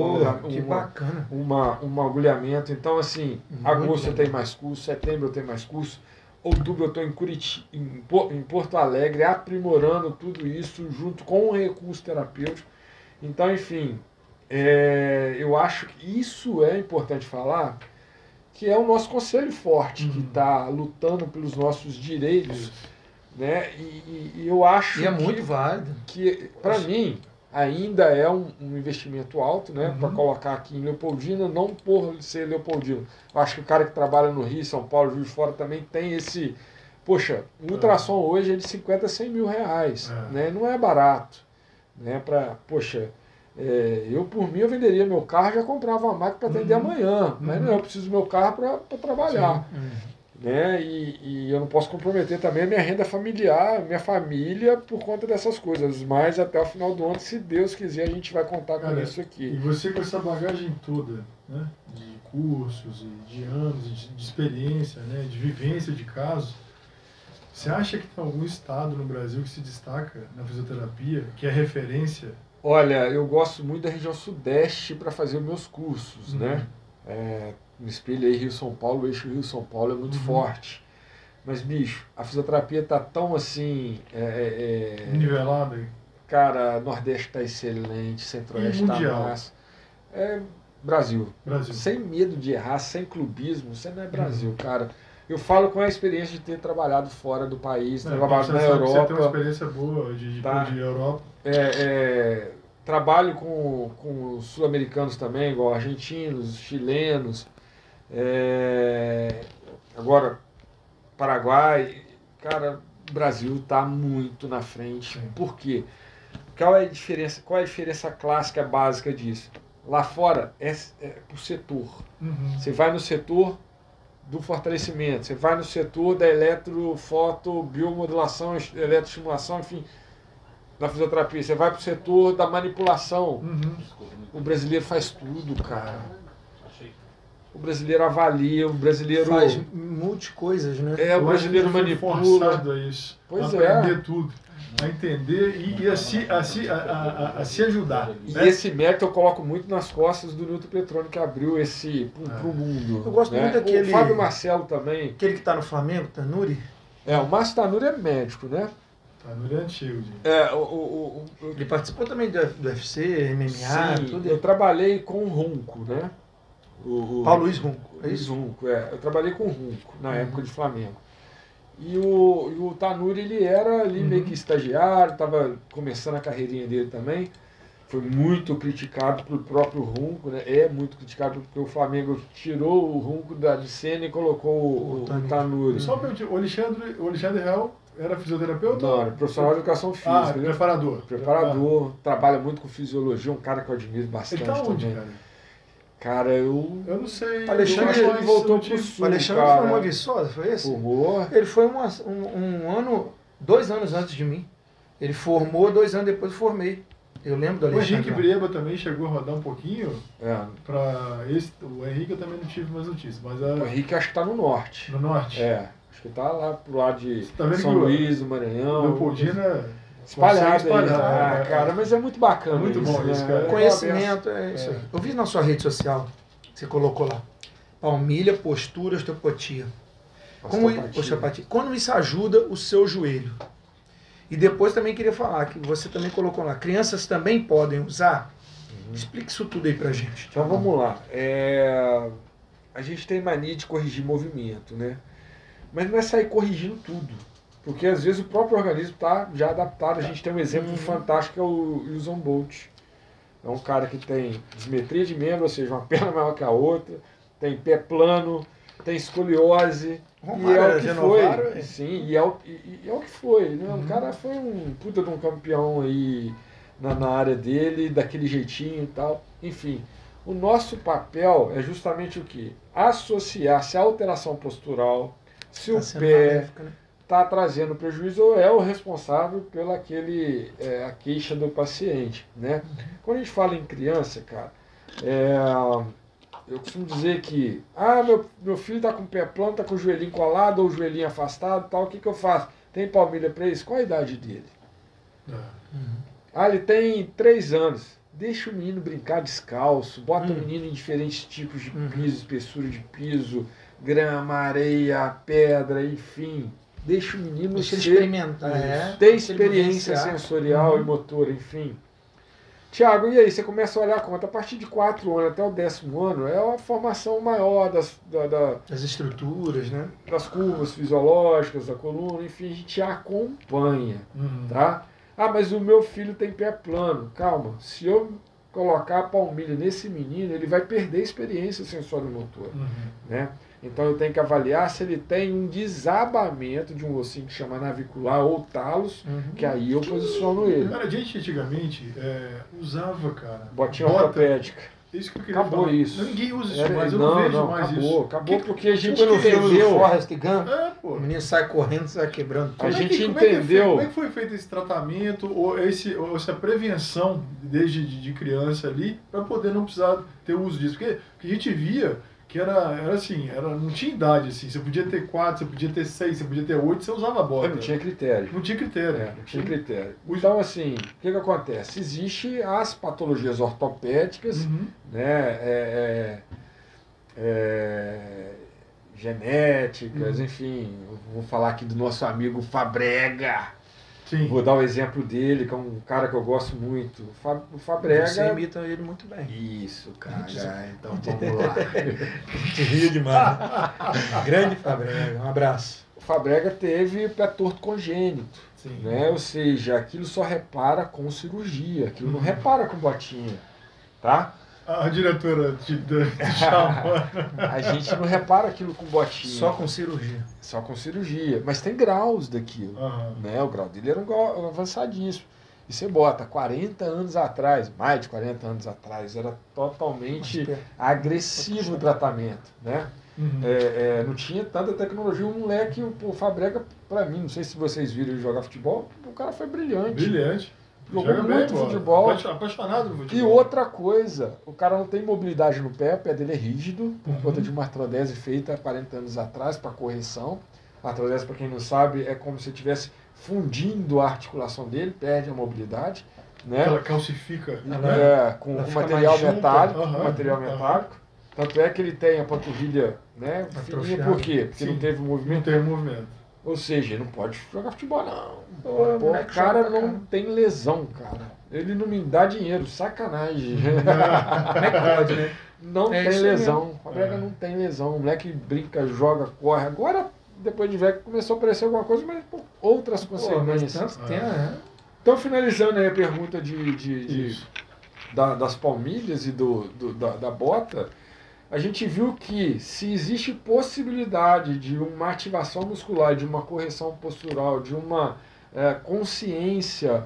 que bacana. Um agulhamento. Então, assim, agosto eu tenho mais curso, setembro eu tenho mais curso, outubro eu estou em Curitiba, em Porto Alegre, aprimorando tudo isso junto com o recurso terapêutico. Então, enfim, eu acho que isso é importante falar, que é o nosso conselho forte, que está lutando pelos nossos direitos, né? E eu acho que é muito válido. Que, para mim, ainda é um investimento alto, né? Para colocar aqui em Leopoldina, não por ser Leopoldina. Eu acho que o cara que trabalha no Rio, São Paulo, Juiz de Fora também tem esse... Poxa, um ultrassom hoje é de 50 a 100 mil reais, né? Não é barato, né? Eu, por mim, eu venderia meu carro e já comprava uma máquina para atender amanhã. Mas não, eu preciso do meu carro para trabalhar. Né? E eu não posso comprometer também a minha renda familiar, minha família, por conta dessas coisas. Mas até o final do ano, se Deus quiser, a gente vai contar com isso aqui. E você com essa bagagem toda, né? De cursos, de anos, de experiência, né? De vivência de casos, você acha que tem algum estado no Brasil que se destaca na fisioterapia, que é referência? Olha, eu gosto muito da região sudeste para fazer os meus cursos, né? No espelho aí Rio-São Paulo, o eixo Rio-São Paulo é muito forte. Mas, bicho, a fisioterapia tá tão assim... nivelada? Cara, Nordeste tá excelente, Centro-Oeste tá massa. Brasil. Sem medo de errar, sem clubismo, você não é Brasil, cara. Eu falo com a experiência de ter trabalhado fora do país, trabalhado na Europa. Você tem uma experiência boa de Europa. Trabalho com sul-americanos também, igual argentinos, chilenos, agora Paraguai. Cara, o Brasil está muito na frente. Sim. Por quê? Qual é a diferença clássica, básica disso? Lá fora é por setor. Você vai no setor do fortalecimento, você vai no setor da eletrofoto, biomodulação, eletroestimulação, enfim, da fisioterapia, você vai para o setor da manipulação. O brasileiro faz tudo, cara. O brasileiro avalia, o brasileiro... Faz multi-coisas, né? O brasileiro manipula. Forçado a isso. Pois aprender tudo. A entender e a se ajudar. E esse mérito eu coloco muito nas costas do Newton Petroni, que abriu esse pro mundo. Eu gosto muito daquele... O Fábio Marcelo também. Aquele que está no Flamengo, Tanuri. O Márcio Tanuri é médico, né? Tanuri é antigo, gente. Ele participou também do UFC, MMA, tudo. Eu trabalhei com o Runco, né? Paulo Luiz Runco, é isso? Runco, eu trabalhei com o Runco na época de Flamengo. E o Tanuri, ele era ali meio que estagiário, estava começando a carreirinha dele também. Foi muito criticado pelo próprio Runco, né? É muito criticado porque o Flamengo tirou o Runco de cena e colocou o Tanuri. Só para o Alexandre Real era fisioterapeuta? Não, era profissional de educação física. Preparador. Preparador, trabalha muito com fisiologia, um cara que eu admiro bastante. Ele tá onde, também. Cara? Cara, eu não sei. Alexandre ele voltou pro Sul. O Alexandre formou Viçosa, foi esse? Formou. Ele foi 2 anos antes de mim. Ele formou, 2 anos depois eu formei. Eu lembro do Alexandre. O Henrique Breba também chegou a rodar um pouquinho. O Henrique eu também não tive mais notícias. O Henrique acho que tá no norte. No norte? Acho que tá lá pro lado de São Luís, do Maranhão. Leopoldina... Espalhado aí. Cara, mas é muito bacana. Muito isso, bom isso, né? cara. Conhecimento, é isso aí. Eu vi na sua rede social, você colocou lá. Palmilha, postura, osteopatia. Como isso ajuda o seu joelho? E depois também queria falar que você também colocou lá, crianças também podem usar? Explique isso tudo aí pra gente. Então vamos lá. A gente tem mania de corrigir movimento, né? Mas não é sair corrigindo tudo. Porque às vezes o próprio organismo está já adaptado. A gente tem um exemplo fantástico que é o Usain Bolt. É um cara que tem dismetria de membro, ou seja, uma perna maior que a outra, tem pé plano, tem escoliose. Romário era Genovaro, foi. Sim, e é o que foi. Né? O cara foi um puta de um campeão aí na área dele, daquele jeitinho e tal. Enfim, o nosso papel é justamente o quê? Associar se a alteração postural, se o pé está trazendo prejuízo ou é o responsável pela a queixa do paciente. Né? Quando a gente fala em criança, cara, eu costumo dizer que meu filho está com o pé plano, está com o joelhinho colado ou o joelhinho afastado, tal, o que eu faço? Tem palmilha para isso? Qual a idade dele? Ele tem 3 anos. Deixa o menino brincar descalço, bota o menino em diferentes tipos de piso, espessura de piso, grama, areia, pedra, enfim. Deixa o menino experimentar, ter experiência sensorial e motora, enfim. Tiago, e aí? Você começa a olhar a conta. A partir de 4 anos até o 10º ano é a formação maior das estruturas, né? Das curvas fisiológicas, da coluna, enfim, a gente acompanha. Tá? Mas o meu filho tem pé plano. Calma, se eu colocar a palmilha nesse menino, ele vai perder a experiência sensório-motora. Né? Então eu tenho que avaliar se ele tem um desabamento de um ossinho que chama navicular ou talos, que aí eu posiciono ele. Cara, a gente antigamente usava, cara, botinha ortopédica. Isso que eu queria acabou falar. Isso. Ninguém usa isso mais, eu não vejo mais isso. Acabou porque a gente não entendeu. Forrest Gump, pô. O menino sai correndo, sai quebrando tudo. A gente entendeu. Como é que foi feito esse tratamento ou essa prevenção desde de criança ali para poder não precisar ter uso disso? Porque a gente via que era assim, não tinha idade assim. Você podia ter 4, você podia ter 6, você podia ter 8, você usava bota. Não tinha critério. Não tinha critério. Não tinha critério. Então, assim, o que acontece? Existem as patologias ortopédicas, né? Genéticas, enfim. Vou falar aqui do nosso amigo Fabrega. Sim. Vou dar o exemplo dele, que é um cara que eu gosto muito. O Fabrega... Você imita ele muito bem. Isso, cara. Então vamos lá. Te rio demais. Grande Fabrega, um abraço. O Fabrega teve pé torto congênito. Sim. Né? Ou seja, aquilo só repara com cirurgia, aquilo não repara com botinha. Tá? A diretora te chama. A gente não repara aquilo com botinha. Só com cirurgia. Só com cirurgia. Mas tem graus daquilo. Né? O grau dele era um grau avançadíssimo. E você bota 40 anos atrás, mais de 40 anos atrás, era totalmente agressivo o tratamento. Né? Não tinha tanta tecnologia. O moleque, o Fabrega, pra mim, não sei se vocês viram ele jogar futebol, o cara foi brilhante. Brilhante. Jogou muito futebol. Apaixonado no futebol. E outra coisa, o cara não tem mobilidade no pé, o pé dele é rígido, por conta de uma artrodese feita há 40 anos atrás para correção. A artrodese, para quem não sabe, é como se estivesse fundindo a articulação dele, perde a mobilidade. Né? Ela calcifica. Com material metálico. Tanto é que ele tem a panturrilha, né, fininha, por quê? Porque não teve movimento. Não teve movimento. Ou seja, ele não pode jogar futebol, não. O cara não tem lesão, cara. Ele não me dá dinheiro, sacanagem. Como é que pode, né? Não tem lesão. O Fabrega não tem lesão. O moleque brinca, joga, corre. Agora, depois de velho, começou a aparecer alguma coisa, mas por outras consequências. Então, finalizando aí a pergunta das palmilhas e da bota, a gente viu que se existe possibilidade de uma ativação muscular, de uma correção postural, de uma consciência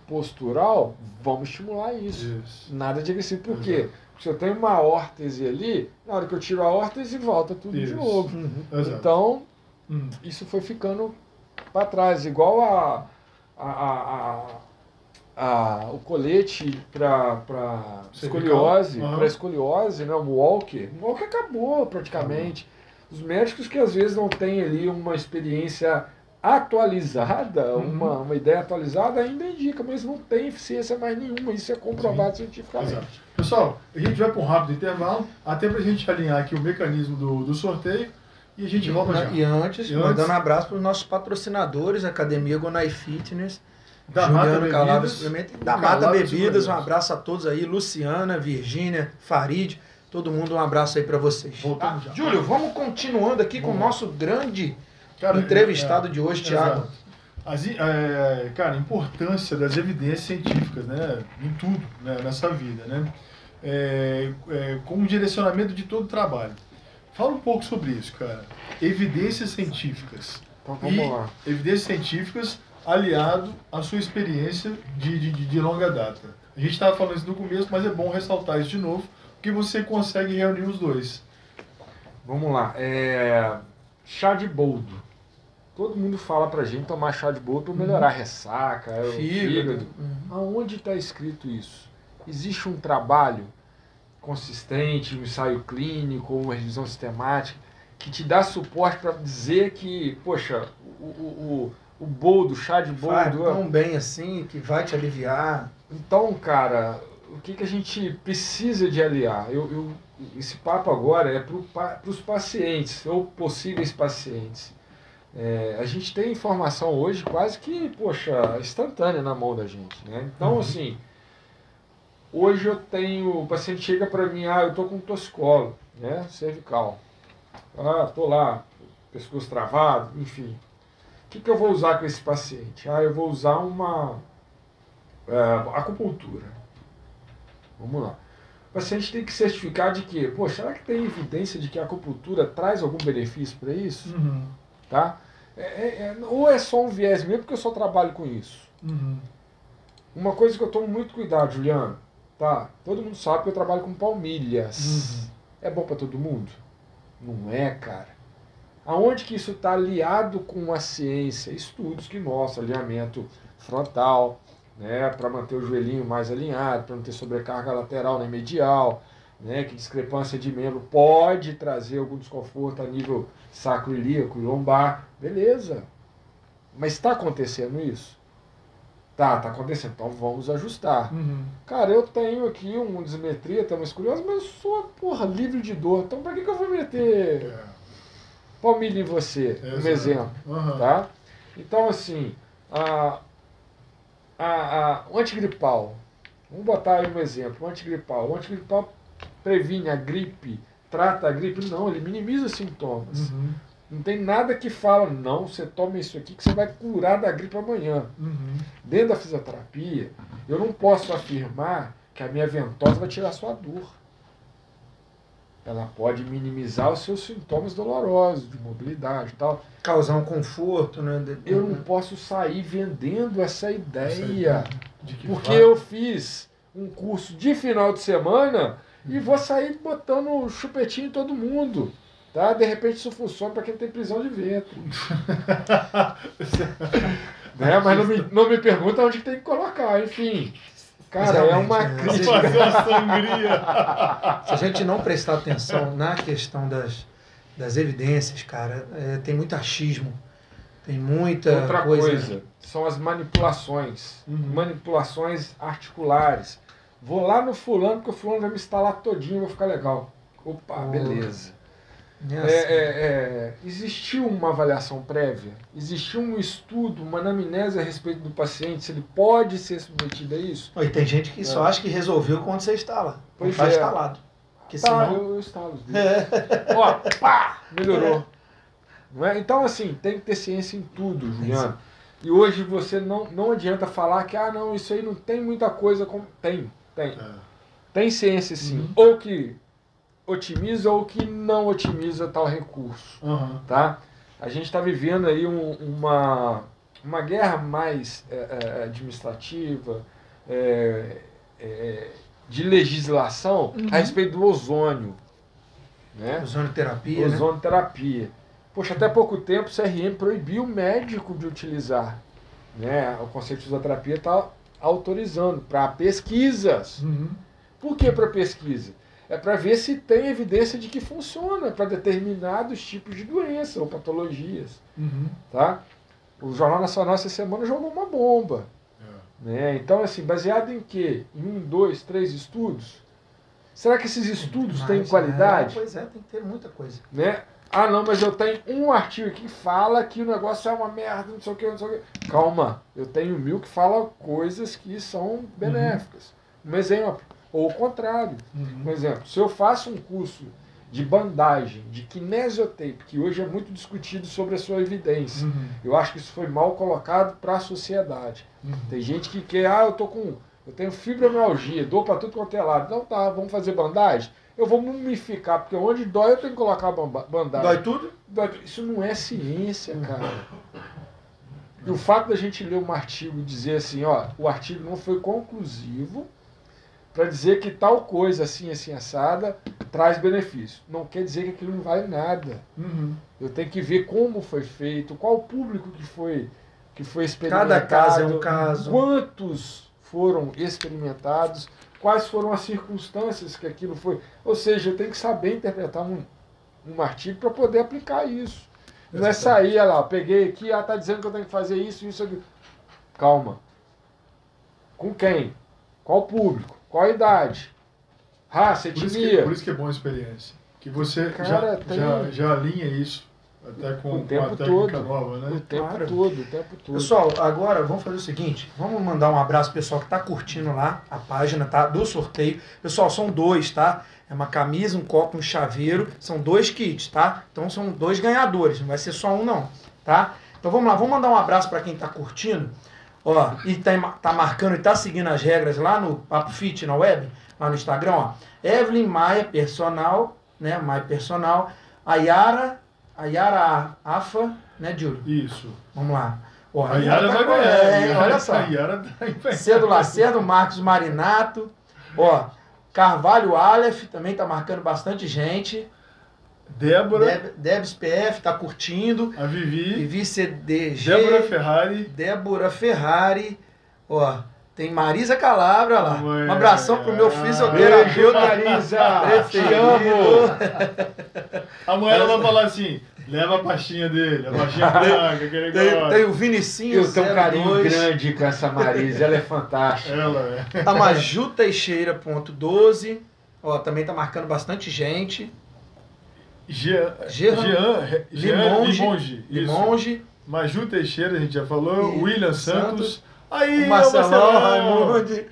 postural, vamos estimular isso. Nada de agressivo. Por quê? Porque se eu tenho uma órtese ali, na hora que eu tiro a órtese, volta tudo de novo. Então, isso foi ficando para trás. Igual o colete para escoliose, né, o walker acabou praticamente. Os médicos que às vezes não têm ali uma experiência atualizada, uma ideia atualizada, ainda indica, mas não tem eficiência mais nenhuma, isso é comprovado cientificamente. Exato. Pessoal, a gente vai para um rápido intervalo, até para a gente alinhar aqui o mecanismo do sorteio, e a gente volta já. E antes, mandando um abraço para os nossos patrocinadores, Academia Gonai Fitness, da Juliano Mata Bebidas, da Mata Bebidas, um abraço a todos aí, Luciana, Virgínia, Farid, todo mundo, um abraço aí para vocês. Voltamos já. Júlio, vamos continuando aqui com o nosso grande entrevistado de hoje, Thiago. Cara, a importância das evidências científicas, né, em tudo, né, nessa vida, né, como direcionamento de todo o trabalho. Fala um pouco sobre isso, cara. Evidências científicas. Então vamos lá. Evidências científicas aliado à sua experiência de longa data. A gente estava falando isso no começo, mas é bom ressaltar isso de novo, porque você consegue reunir os dois. Vamos lá. Chá de boldo. Todo mundo fala pra gente tomar chá de boldo para melhorar a ressaca, o fígado. Aonde está escrito isso? Existe um trabalho consistente, um ensaio clínico, uma revisão sistemática, que te dá suporte para dizer que, poxa, o boldo, o chá de boldo... Faz tão bem assim, que vai te aliviar. Então, cara, o que a gente precisa de aliar? Esse papo agora é para os pacientes, ou possíveis pacientes. A gente tem informação hoje quase que, poxa, instantânea na mão da gente, né? Então, assim, hoje o paciente chega para mim, eu estou com um torcicolo, né, cervical. Estou lá, pescoço travado, enfim. O que eu vou usar com esse paciente? Eu vou usar uma acupuntura. Vamos lá. O paciente tem que certificar de que, será que tem evidência de que a acupuntura traz algum benefício para isso? Tá? Ou é só um viés mesmo, porque eu só trabalho com isso. Uma coisa que eu tomo muito cuidado, Juliano, tá? Todo mundo sabe que eu trabalho com palmilhas. É bom para todo mundo? Não é, cara. Aonde que isso está aliado com a ciência? Estudos que mostram alinhamento frontal, né, para manter o joelhinho mais alinhado, para não ter sobrecarga lateral nem medial, né, que discrepância de membro pode trazer algum desconforto a nível sacroilíaco e lombar. Beleza. Mas está acontecendo isso? Tá acontecendo. Então vamos ajustar. Cara, eu tenho aqui uma dismetria, tem uma escoliose, mas eu sou, livre de dor. Então para que eu vou meter palmilha em você? Um exemplo. Tá? Então, assim, o antigripal, vamos botar aí um exemplo, o antigripal previne a gripe, trata a gripe? Não, ele minimiza os sintomas. Não tem nada que fala, não, você toma isso aqui que você vai curar da gripe amanhã. Dentro da fisioterapia, eu não posso afirmar que a minha ventosa vai tirar a sua dor. Ela pode minimizar os seus sintomas dolorosos, de mobilidade e tal. Causar um conforto, né? Eu não posso sair vendendo essa ideia. Porque eu fiz um curso de final de semana e vou sair botando chupetinho em todo mundo. Tá? De repente isso funciona para quem tem prisão de ventre. Né? Mas não me pergunta onde tem que colocar, enfim. Cara, é uma crítica. Fazer uma sangria. Se a gente não prestar atenção na questão das evidências, cara, tem muito achismo. Tem muita Outra coisa são as manipulações. Manipulações articulares. Vou lá no fulano, porque o fulano vai me instalar todinho e vou ficar legal. Opa, beleza. Existiu uma avaliação prévia? Existiu um estudo, uma anamnese a respeito do paciente, se ele pode ser submetido a isso? E tem gente que só acha que resolveu quando você instala. Pois está instalado. Porque senão... eu instalo os dedos. Ó, pá, melhorou. Não é? Então, assim, tem que ter ciência em tudo, Juliano. E hoje você não adianta falar que, não, isso aí não tem muita coisa como... Tem. Tem ciência, sim. Ou que otimiza ou que não otimiza tal recurso. Tá? A gente está vivendo aí uma guerra mais administrativa, de legislação a respeito do ozônio. Né? Ozonioterapia. Ozonioterapia. Poxa, até pouco tempo o CRM proibiu o médico de utilizar. Né? O conceito de ozonioterapia está autorizando para pesquisas. Por que para pesquisa? É para ver se tem evidência de que funciona para determinados tipos de doença ou patologias. Tá? O Jornal Nacional essa semana jogou uma bomba. Né? Então, assim, baseado em quê? Em 1, 2, 3 estudos? Será que esses estudos têm qualidade? Pois tem que ter muita coisa. Né? Não, mas eu tenho um artigo aqui que fala que o negócio é uma merda, não sei o que, não sei o que. Calma, eu tenho 1000 que falam coisas que são benéficas. Um exemplo. Ou o contrário. Um exemplo, se eu faço um curso de bandagem, de kinesiotape, que hoje é muito discutido sobre a sua evidência, eu acho que isso foi mal colocado para a sociedade. Tem gente que quer, eu tô com Eu tenho fibromialgia, dor para tudo quanto é lado. Então tá, vamos fazer bandagem? Eu vou mumificar, porque onde dói eu tenho que colocar bandagem. Dói tudo? Isso não é ciência, cara. E o fato da gente ler um artigo e dizer assim, ó, o artigo não foi conclusivo para dizer que tal coisa assim, assim, assada, traz benefício. Não quer dizer que aquilo não vale nada. Eu tenho que ver como foi feito, qual o público que foi experimentado. Cada caso é um caso. Quantos foram experimentados, quais foram as circunstâncias que aquilo foi. Ou seja, eu tenho que saber interpretar um artigo para poder aplicar isso. Não é sair, olha lá, peguei aqui, tá dizendo que eu tenho que fazer isso, isso, aqui. Calma. Com quem? Qual público? Qual idade? Raça, etnia. Por isso que é boa a experiência. Que você Cara, já alinha isso até com o tempo uma técnica todo, nova, né? O tempo todo. Pessoal, agora vamos fazer o seguinte, vamos mandar um abraço pro pessoal que está curtindo lá a página, tá? Do sorteio. Pessoal, são 2, tá? É uma camisa, um copo, um chaveiro, são 2 kits, tá? Então são 2 ganhadores, não vai ser só um não, tá? Então vamos lá, vamos mandar um abraço para quem está curtindo, ó, e tá marcando e tá seguindo as regras lá no Papo Fit na web, lá no Instagram, ó. Evelyn Maia Personal, né? Maia Personal, a Yara Afa, né, Júlio? Isso. Vamos lá. Ó, A Yara vai ganhar. olha só. A Yara tá em Cedo Lacerdo, Marcos Marinato. Ó, Carvalho Aleph também tá marcando bastante gente. Débora. Debs PF tá curtindo. A Vivi. Vivi CDG. Débora Ferrari. Ferrari. Ó, tem Marisa Calabra lá. Ué. Um abração pro meu fisioterapeuta. Marisa! Te Preferido. amo! Amanhã ela vai falar assim, leva a pastinha dele, a pastinha branca, que ele gosta. Tem o Vinicinho. Eu tenho um carinho 02. grande com essa Marisa, ela é fantástica. Ela é. A Maju Teixeira.12. Ó, também tá marcando bastante gente. Jean Limonge. Limonge. Maju Teixeira, a gente já falou. E William Santos. Aí, O Marcelão, Raimundo.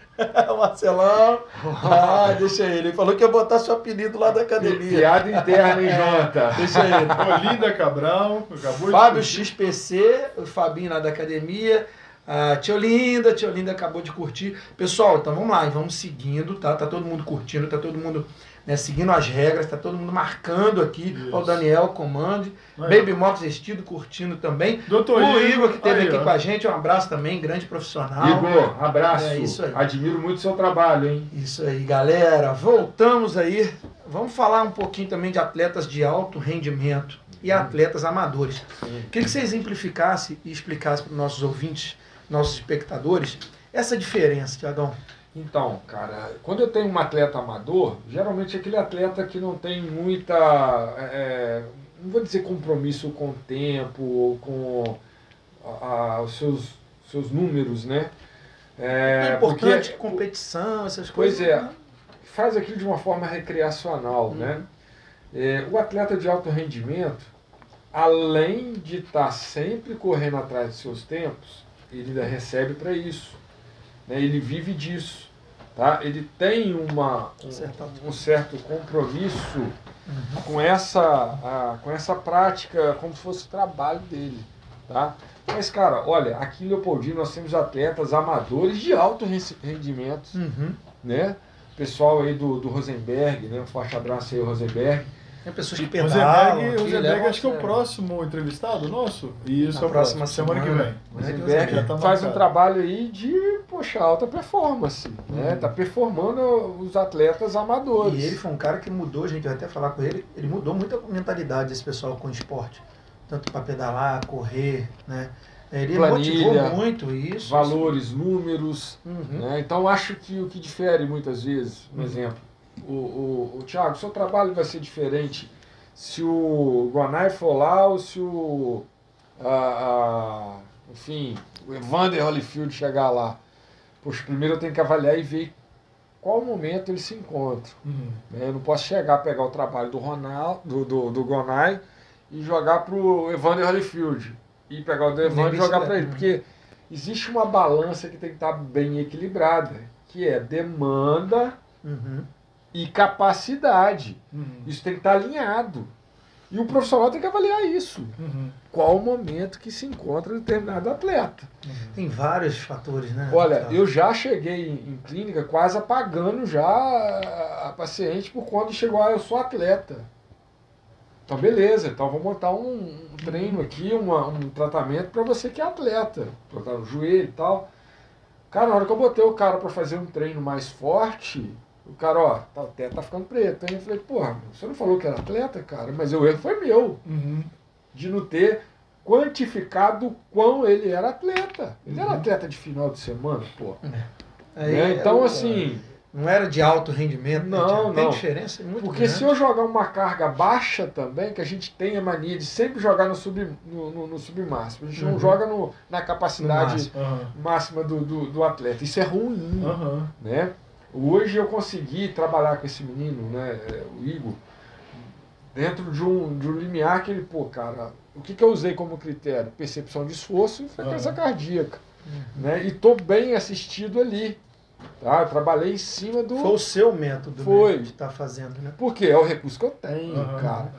O Marcelão. Ah, deixa ele. Ele falou que ia botar seu apelido lá da academia. Piada interna, hein, Jota? Deixa ele. Olinda Cabral. Acabou Fábio de XPC, o Fabinho lá da academia. A tia Olinda acabou de curtir. Pessoal, então vamos lá, vamos seguindo, tá? Tá todo mundo curtindo, tá todo mundo, né, seguindo as regras, tá todo mundo marcando aqui. Isso. Ó, o Daniel Comande, Aí, Baby Mox Vestido curtindo também. Doutor O Igor que esteve aí, aqui ó. com a gente, um abraço também, grande profissional. Igor, abraço. É isso aí. Admiro muito o seu trabalho, hein? Isso aí, galera. Voltamos aí. Vamos falar um pouquinho também de atletas de alto rendimento e atletas amadores. Queria que você exemplificasse e explicasse para os nossos ouvintes, nossos espectadores, essa diferença, Tiagão. Então, cara, quando eu tenho um atleta amador, geralmente é aquele atleta que não tem muita, não vou dizer compromisso com o tempo ou com os seus números, né? É importante, porque, competição, essas pois coisas. é, faz aquilo de uma forma recreacional, né? O atleta de alto rendimento, além de estar sempre correndo atrás dos seus tempos, ele ainda recebe para isso, né? Ele vive disso, tá? Ele tem um certo compromisso com essa prática, como se fosse o trabalho dele, tá? Mas, cara, olha, aqui em Leopoldina nós temos atletas amadores de alto rendimento, né? Pessoal aí do Rosenberg, né? Um forte abraço aí, Rosenberg. Tem pessoas que pedalam. Rosenberg acho que é o próximo entrevistado nosso. Isso, Na é o próxima semana que vem. Rosenberg Já tá faz um marcado. trabalho aí de, poxa, alta performance, né? Tá performando os atletas amadores. E ele foi um cara que mudou, a gente vai até falar com ele, ele mudou muito a mentalidade desse pessoal com o esporte. Tanto para pedalar, correr, né? Ele Planilha, motivou muito isso. valores, números, né? Então acho que o que difere muitas vezes, um exemplo, o Thiago, seu trabalho vai ser diferente se o Gonai for lá ou se enfim, o Evander Holyfield chegar lá. Poxa, primeiro eu tenho que avaliar e ver qual momento ele se encontra. Né? Eu não posso chegar, pegar o trabalho do Ronaldo, do Gonai e jogar para o Evander Holyfield. E pegar o do Evander e jogar para ele. Porque existe uma balança que tem que estar bem equilibrada, que é demanda e capacidade. Isso tem que estar alinhado. E o profissional tem que avaliar isso. Uhum. Qual o momento que se encontra determinado atleta. Uhum. Tem vários fatores, né? Olha, eu já cheguei em clínica quase apagando já a paciente por quando chegou, eu sou atleta. Então, beleza, então vou montar um treino aqui, um tratamento para você que é atleta. Botar no joelho e tal. Cara, na hora que eu botei o cara para fazer um treino mais forte, o cara, ó, o teto tá ficando preto. Aí eu falei, porra, você não falou que era atleta, cara? Mas o erro foi meu. Uhum. De não ter quantificado o quão ele era atleta. Ele era atleta de final de semana, pô. Aí, então, assim... Não era de alto rendimento, não, tem não. diferença muito Porque grande. se eu jogar uma carga baixa também, que a gente tem a mania de sempre jogar no submáximo, a gente não joga na capacidade máxima do atleta. Isso é ruim, né? Hoje eu consegui trabalhar com esse menino, né, o Igor, dentro de um limiar que ele, pô, cara, o que eu usei como critério? Percepção de esforço e frequência cardíaca. Né? E tô bem assistido ali. Tá? Eu trabalhei em cima do... Foi o seu método, Foi. Né, de estar fazendo, né? Porque é o recurso que eu tenho, cara.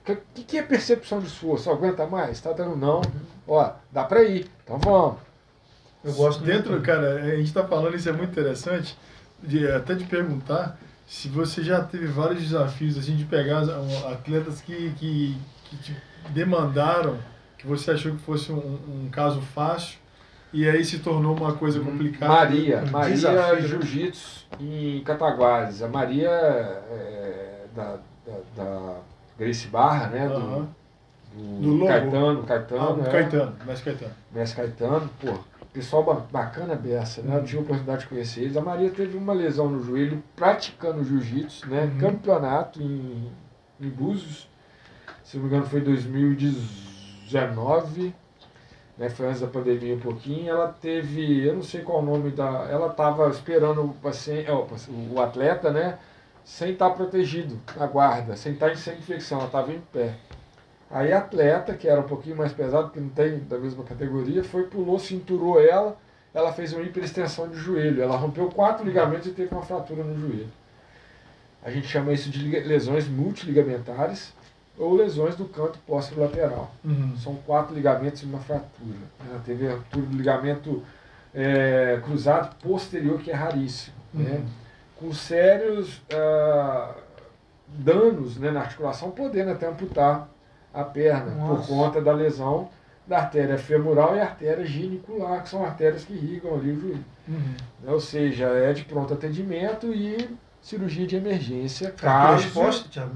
O que é percepção de esforço? Aguenta mais? Tá dando não? Ó, dá pra ir. Então vamos. Eu gosto dentro, cara, a gente tá falando, isso é muito interessante, até de perguntar se você já teve vários desafios, assim, de pegar atletas que te demandaram, que você achou que fosse um caso fácil, e aí se tornou uma coisa complicada. Maria Jiu-Jitsu em Cataguases. A Maria da Gracie Barra, né? Do Caetano. Mestre Caetano, pô. Pessoal bacana beça, né? Eu tive a oportunidade de conhecer eles. A Maria teve uma lesão no joelho praticando jiu-jitsu, né? Campeonato em Búzios. Se não me engano foi 2019. Né, foi antes da pandemia um pouquinho, ela teve, eu não sei qual o nome da... Ela estava esperando o atleta, né, sem estar protegido na guarda, sem infecção, ela estava em pé. Aí a atleta, que era um pouquinho mais pesado, que não tem da mesma categoria, pulou, cinturou ela fez uma hiperextensão de joelho, ela rompeu 4 ligamentos e teve uma fratura no joelho. A gente chama isso de lesões multiligamentares, ou lesões do canto posterolateral. São 4 ligamentos e uma fratura. Ela teve a ruptura do ligamento cruzado posterior, que é raríssimo. Né? Com sérios danos, né, na articulação, podendo até amputar a perna. Nossa. Por conta da lesão da artéria femoral e artéria genicular, que são artérias que irrigam ali o joelho. Ou seja, é de pronto atendimento e cirurgia de emergência. Fratura exposta, Thiago?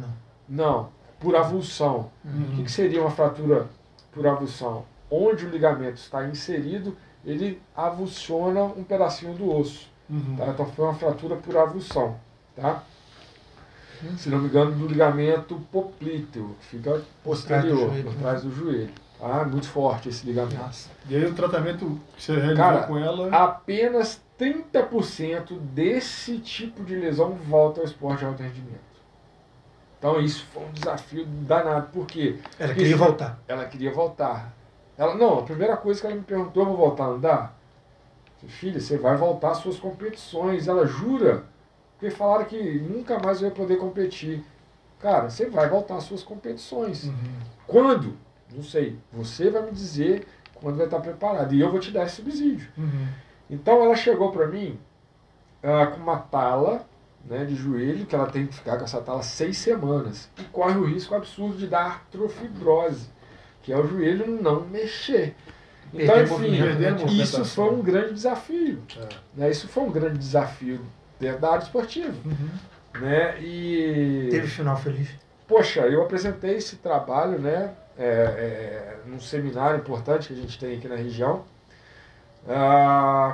Não. Por avulsão. O que seria uma fratura por avulsão? Onde o ligamento está inserido, ele avulsiona um pedacinho do osso. Tá? Então foi uma fratura por avulsão. Tá? Se não me engano, do ligamento poplíteo, que fica posterior, por trás do joelho. Ah, muito forte esse ligamento. Nossa. E aí o tratamento que você realizou com ela... Apenas 30% desse tipo de lesão volta ao esporte de alto rendimento. Então isso foi um desafio danado. Por quê? Ela queria voltar. Ela queria voltar. A primeira coisa que ela me perguntou, eu vou voltar a andar? Filha, você vai voltar às suas competições. Ela jura, porque falaram que nunca mais eu ia poder competir. Cara, você vai voltar às suas competições. Quando? Não sei. Você vai me dizer quando vai estar preparado. E eu vou te dar esse subsídio. Então ela chegou para mim com uma tala, né, de joelho, que ela tem que ficar com essa tala 6 semanas. E corre o risco absurdo de dar artrofibrose, que é o joelho não mexer. Então, enfim, isso foi um grande desafio. Né? Isso foi um grande desafio dentro da área esportiva. Né? E... Teve final feliz? Poxa, eu apresentei esse trabalho, né, num seminário importante que a gente tem aqui na região,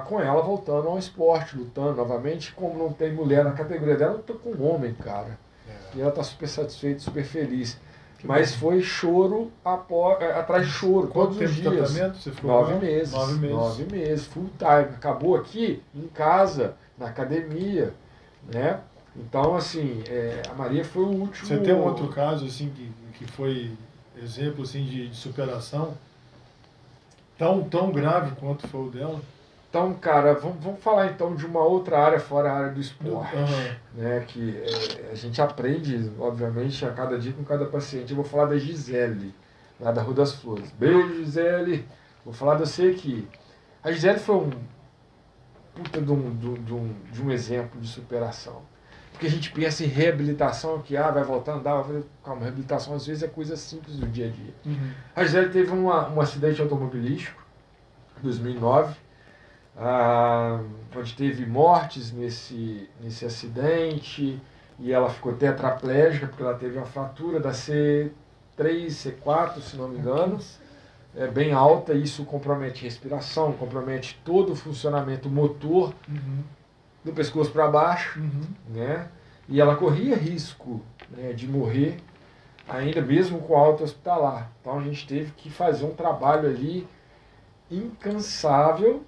com ela voltando ao esporte, lutando novamente. Como não tem mulher na categoria dela, eu tô com um homem, cara. E ela tá super satisfeita, super feliz. Mas foi choro atrás de choro, todos os dias. Tratamento? Você ficou 9 meses. 9 meses, full time. Acabou aqui, em casa, na academia, né? Então, assim, a Maria foi o último... Você tem um outro caso, assim, que foi exemplo, assim, de superação tão grave quanto foi o dela? Então, cara, vamos falar então de uma outra área fora a área do esporte, né? Que a gente aprende, obviamente, a cada dia com cada paciente. Eu vou falar da Gisele, lá da Rua das Flores. Beijo, Gisele! Vou falar de você aqui. A Gisele foi um puta de um exemplo de superação. Porque a gente pensa em reabilitação, que vai voltar a andar, vai fazer... Calma, reabilitação às vezes é coisa simples do dia a dia. A Gisele teve um acidente automobilístico, em 2009, onde teve mortes nesse acidente, e ela ficou tetraplégica, porque ela teve uma fratura da C3, C4, se não me engano, bem alta, e isso compromete a respiração, compromete todo o funcionamento motor do pescoço para baixo, né? E ela corria risco, né, de morrer, ainda mesmo com alta hospitalar. Então a gente teve que fazer um trabalho ali incansável,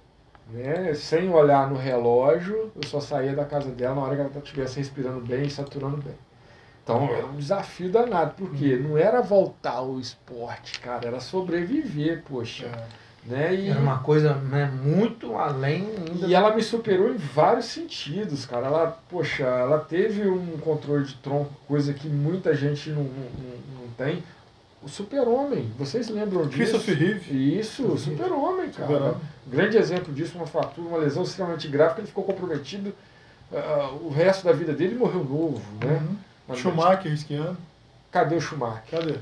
né, sem olhar no relógio. Eu só saía da casa dela na hora que ela estivesse respirando bem e saturando bem. Então era um desafio danado, porque não era voltar ao esporte, cara, era sobreviver, poxa. Né? E era uma coisa, né, muito além ainda. E ela me superou em vários sentidos, cara. Ela teve um controle de tronco, coisa que muita gente não tem. O Super-Homem, vocês lembram disso? Christopher Reeve. Isso, o Super-Homem, cara. Super-Homem. Grande exemplo disso, uma fratura, uma lesão extremamente grave, que ele ficou comprometido o resto da vida dele e morreu novo, né? Schumacher esquiando. Cadê o Schumacher? Cadê?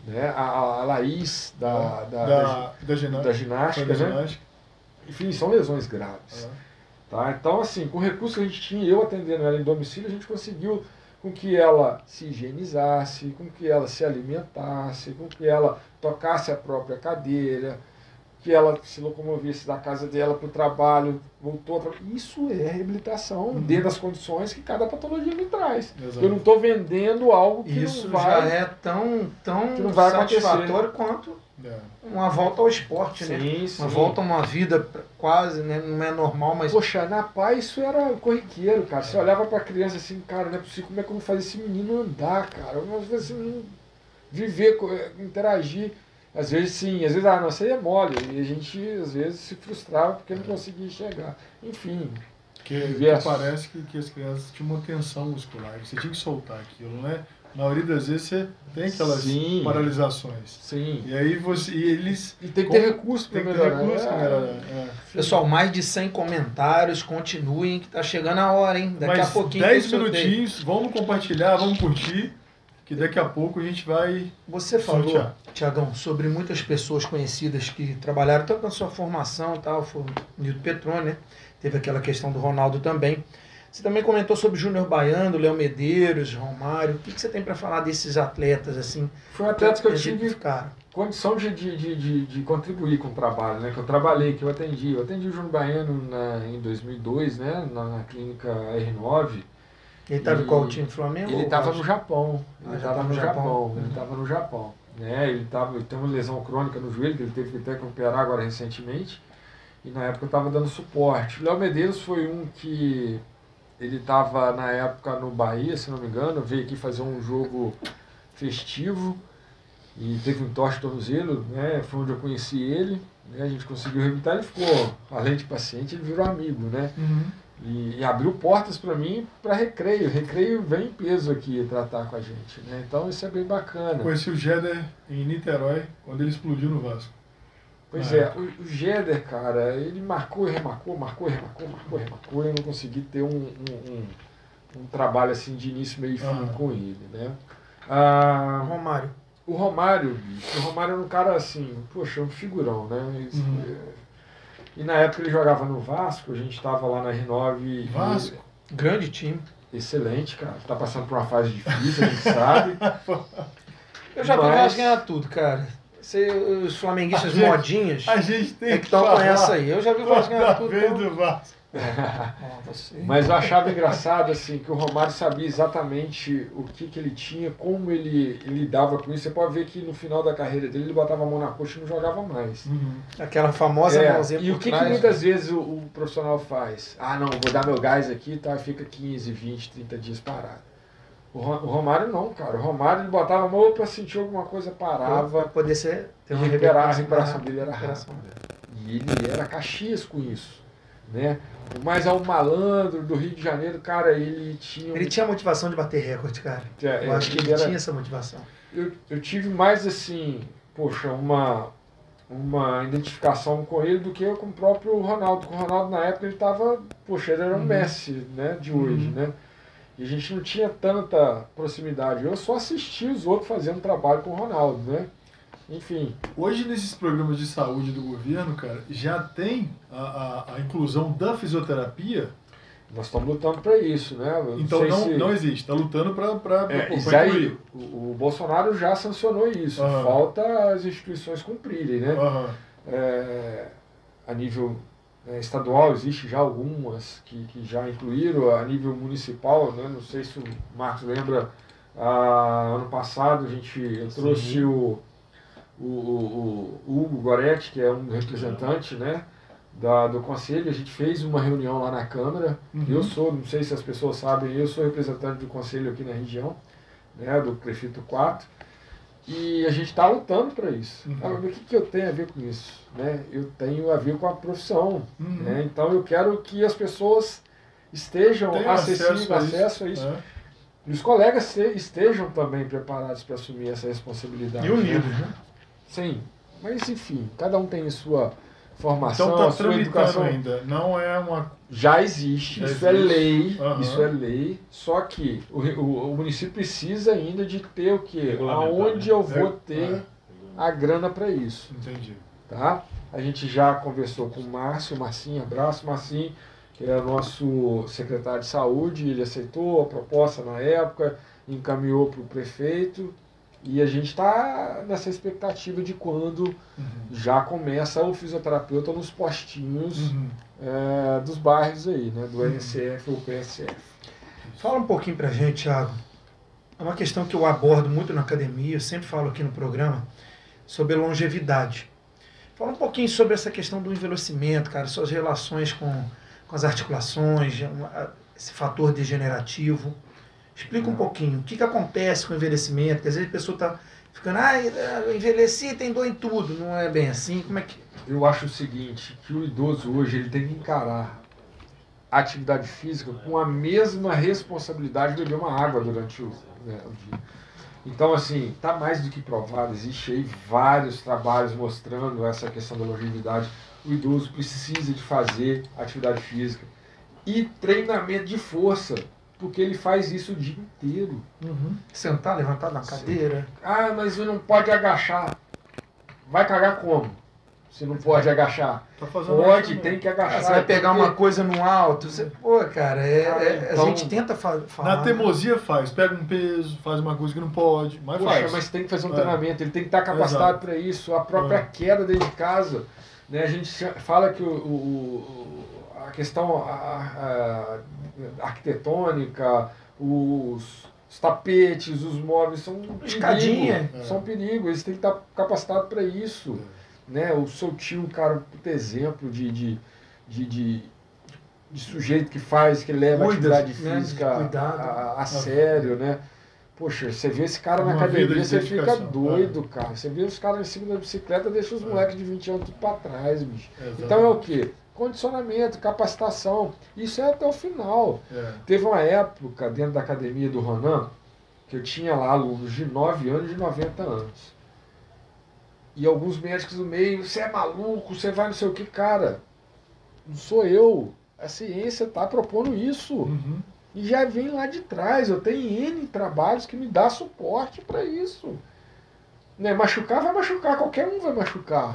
Né? A Laís da ginástica, né? Enfim, são lesões graves. Tá? Então, assim, com o recurso que a gente tinha, eu atendendo ela em domicílio, a gente conseguiu com que ela se higienizasse, com que ela se alimentasse, com que ela tocasse a própria cadeira, que ela se locomovesse da casa dela para o trabalho, voltou a trabalhar. Isso é reabilitação, dentro das condições que cada patologia me traz. Exato. Eu não estou vendendo algo que isso não vai, já é tão que não vai satisfatório quanto uma volta ao esporte, né? Uma volta a uma vida quase, né? Não é normal, mas... Poxa, na paz isso era corriqueiro, cara. Você olhava pra criança assim, cara, não é possível, como é que eu vou fazer esse menino andar, cara? Eu vou fazer esse menino viver, interagir. Às vezes sim, às vezes, não, isso aí é mole. E a gente, às vezes, se frustrava porque não conseguia enxergar. Enfim. Que parece que as crianças tinham uma tensão muscular. Você tinha que soltar aquilo, né? Na maioria das vezes você tem aquelas paralisações. Sim. E aí eles... E tem que ter recurso para melhorar. Pessoal, mais de 100 comentários, continuem que tá chegando a hora, hein? Daqui a pouquinho. 10 minutinhos, vamos compartilhar, vamos curtir, que daqui a pouco a gente vai... Você falou, Tiagão, sobre muitas pessoas conhecidas que trabalharam tanto na sua formação, tal, foi o Nilton Petroni, né? Teve aquela questão do Ronaldo também. Você também comentou sobre Júnior Baiano, Léo Medeiros, Romário. O que você tem para falar desses atletas, assim? Foi atletas que eu tive condição de contribuir com o trabalho, né? Que eu trabalhei, que eu atendi. Eu atendi o Júnior Baiano em 2002, né? Na clínica R9. Ele estava em qual time? Flamengo? Ele estava no Japão. Ele estava no Japão. Ele estava no Japão. Né? Ele tem uma lesão crônica no joelho, que ele teve que até operar agora recentemente. E na época eu estava dando suporte. O Léo Medeiros foi um que... Ele estava, na época, no Bahia, se não me engano, veio aqui fazer um jogo festivo e teve um torce de tornozelo, né? Foi onde eu conheci ele, né? A gente conseguiu reabilitar, ele ficou, além de paciente, ele virou amigo, né? E abriu portas para mim para recreio. Recreio vem em peso aqui tratar com a gente, né? Então isso é bem bacana. Conheci o Jéder em Niterói, quando ele explodiu no Vasco. Pois o Jéder, cara, ele marcou e remarcou, e eu não consegui ter um trabalho assim de início, meio e fim com ele, né? Romário. O Romário era um cara assim, poxa, um figurão, né? E na época ele jogava no Vasco, a gente estava lá na R9. Vasco? Grande time. Excelente, cara. Tá passando por uma fase difícil, a gente sabe. Eu já vi o Vasco ganhar tudo, cara. Os flamenguistas modinhas a gente tem que estão com essa aí. Eu já vi o Vasco ganhar tudo. Do Vasco. Mas eu achava engraçado assim, que o Romário sabia exatamente o que ele tinha, como ele lidava com isso. Você pode ver que no final da carreira dele ele botava a mão na coxa e não jogava mais. Aquela famosa mãozinha por E o que muitas vezes o profissional faz? Não, vou dar meu gás aqui, tá? Fica 15, 20, 30 dias parado. O Romário não, cara. O Romário ele botava a mão para sentir alguma coisa, parava. Para poder ter uma a recuperação dele era rápida. E ele era Caxias com isso. né? Mas ao malandro do Rio de Janeiro, cara, ele tinha a motivação de bater recorde, cara. Eu acho que ele tinha essa motivação. Eu tive mais, assim, poxa, uma identificação com ele do que eu com o próprio Ronaldo. Com o Ronaldo, na época, ele era um Messi, né, de hoje, né? E a gente não tinha tanta proximidade. Eu só assisti os outros fazendo trabalho com o Ronaldo, né? Enfim. Hoje, nesses programas de saúde do governo, cara, já tem a inclusão da fisioterapia. Nós estamos lutando para isso, né? Então não existe, está lutando para incluir. O Bolsonaro já sancionou isso. Falta as instituições cumprirem, né? A nível estadual existe já algumas que já incluíram, a nível municipal, né? Não sei se o Marcos lembra, ano passado eu trouxe o Hugo Goretti, que é um representante, né, do Conselho. A gente fez uma reunião lá na Câmara. Não sei se as pessoas sabem, eu sou representante do Conselho aqui na região, né, do Prefeito 4, e a gente está lutando para isso. Mas o que eu tenho a ver com isso? Né? Eu tenho a ver com a profissão. Né? Então eu quero que as pessoas estejam acesso a isso. E os colegas estejam também preparados para assumir essa responsabilidade. E unidos, né? Sim, mas enfim, cada um tem sua formação, então, tá sua educação. Ainda, não é uma... Já existe, isso é lei, isso é lei, só que o município precisa ainda de ter o quê? Aonde eu vou ter a grana para isso. Entendi. Tá? A gente já conversou com o Marcinho, abraço Marcinho, que é nosso secretário de saúde, ele aceitou a proposta na época, encaminhou para o prefeito. E a gente está nessa expectativa de quando já começa o fisioterapeuta nos postinhos dos bairros aí, né? Do NCF ou PSF. Fala um pouquinho pra gente, Thiago. É uma questão que eu abordo muito na academia, eu sempre falo aqui no programa, sobre a longevidade. Fala um pouquinho sobre essa questão do envelhecimento, cara, suas relações com as articulações, esse fator degenerativo. Explica um pouquinho, o que acontece com o envelhecimento, porque às vezes a pessoa está ficando, eu envelheci, tem dor em tudo, não é bem assim, como é que... Eu acho o seguinte, que o idoso hoje ele tem que encarar a atividade física com a mesma responsabilidade de beber uma água durante o dia. Então, assim, está mais do que provado, existe aí vários trabalhos mostrando essa questão da longevidade. O idoso precisa de fazer atividade física e treinamento de força, porque ele faz isso o dia inteiro. Sentar, levantar na cadeira. Mas não pode agachar. Vai cagar como? Se não pode agachar. Pode, tem que agachar. Você vai pegar uma coisa no alto. Cara, então, a gente tenta falar. Na teimosia pega um peso, faz uma coisa que não pode, mas tem que fazer um treinamento, ele tem que estar capacitado para isso. A própria queda dentro de casa. Né? A gente fala que a questão arquitetônica, os tapetes, os móveis são escadinha. São perigo, eles têm que estar capacitados para isso. Né? O seu tio, cara, puta exemplo de sujeito que leva a atividade física a sério, né? Poxa, você vê esse cara na academia, você fica doido, cara. Você vê os caras em cima da bicicleta, deixa os moleques de 20 anos tudo para trás, bicho. Então é o quê? Condicionamento, capacitação, isso é até o final. Teve uma época dentro da academia do Ronan que eu tinha lá alunos de 9 anos e de 90 anos. E alguns médicos do meio, você é maluco, você vai não sei o que, cara. Não sou eu. A ciência está propondo isso. E já vem lá de trás. Eu tenho N trabalhos que me dá suporte para isso. Né? Machucar vai machucar, qualquer um vai machucar.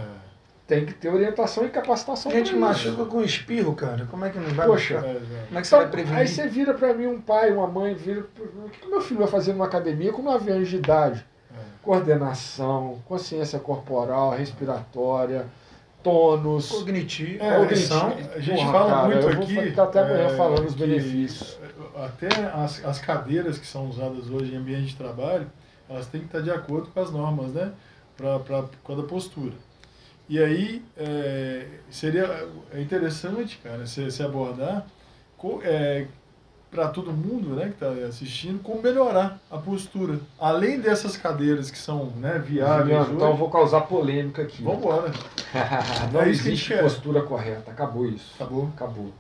Tem que ter orientação e capacitação. A gente machuca com espirro, cara. Como é que não vai machucar? Como é que você vai prevenir? Aí você vira para mim, um pai, uma mãe, o que meu filho vai fazer numa academia com 9 anos de idade? Coordenação, consciência corporal, respiratória, tônus, cognitivo, a gente fala muito eu aqui. Vou ficar até amanhã falando os benefícios. Até as cadeiras que são usadas hoje em ambiente de trabalho, elas têm que estar de acordo com as normas, né? Para cada postura. E aí seria interessante, cara, se abordar para todo mundo, né, que está assistindo, como melhorar a postura. Além dessas cadeiras que são, né, viáveis. Então eu vou causar polêmica aqui. Vamos embora. Não existe postura correta. Acabou isso. Acabou.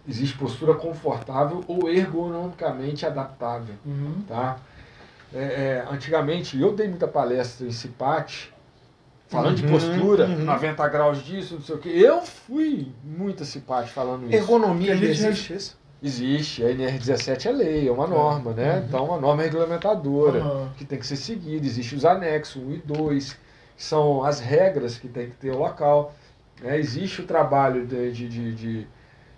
Existe postura confortável ou ergonomicamente adaptável. Tá? Antigamente, eu dei muita palestra em CIPAT, falando de postura, 90 graus disso, não sei o quê. Eu fui muito CIPAT falando isso. Ergonomia existe isso? Existe. A NR17 é lei, é uma norma, né? Então, uma norma regulamentadora, que tem que ser seguida. Existem os anexos 1 e 2, que são as regras que tem que ter o local. Né? Existe o trabalho de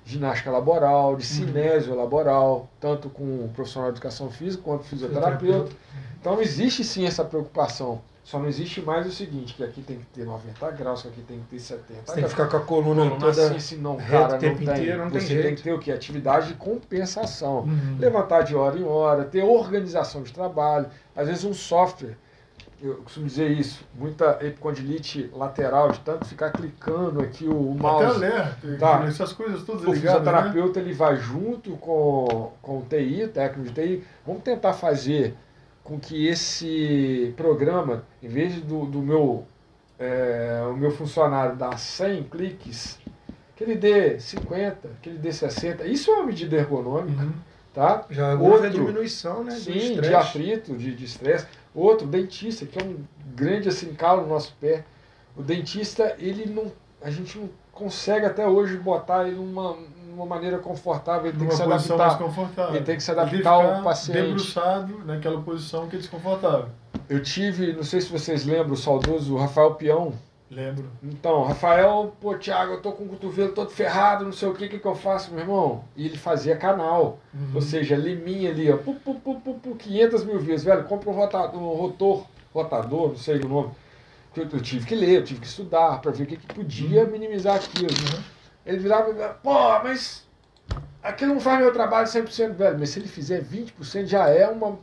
ginástica laboral, de cinésio laboral, tanto com o profissional de educação física quanto fisioterapeuta. Então existe sim essa preocupação. Só não existe mais o seguinte, que aqui tem que ter 90 graus, que aqui tem que ter 70 graus. Você tem que ficar com a coluna toda assim, não, cara, o tempo inteiro, não tem Você jeito. tem que ter o quê? Atividade de compensação. Levantar de hora em hora, ter organização de trabalho. Às vezes um software, eu costumo dizer isso, muita epicondilite lateral, de tanto ficar clicando aqui o mouse. Até essas coisas todas ligadas. O fisioterapeuta, ele vai junto com o TI, o técnico de TI. Vamos tentar fazer com que esse programa, em vez do meu funcionário dar 100 cliques, que ele dê 50, que ele dê 60. Isso é uma medida ergonômica. Tá? Já houve a diminuição, né? Sim, de atrito, de estresse. Outro, dentista, que é um grande assim, calo no nosso pé. O dentista, a gente não consegue até hoje botar ele numa maneira confortável, ele tem que se adaptar. Mais confortável. Ele tem que se adaptar ao paciente. Debruçado naquela posição que é desconfortável. Eu tive, não sei se vocês lembram, o saudoso Rafael Peão. Lembro. Então, Rafael, Thiago, eu tô com o cotovelo todo ferrado, não sei o que eu faço, meu irmão? E ele fazia canal, ou seja, liminha ali, ó, 500 mil vezes, velho, compra um rotador, não sei o nome. Eu tive que ler, eu tive que estudar para ver o que podia minimizar aquilo. Ele virava e falava, mas aquilo não faz meu trabalho 100%, velho, mas se ele fizer 20% já é uma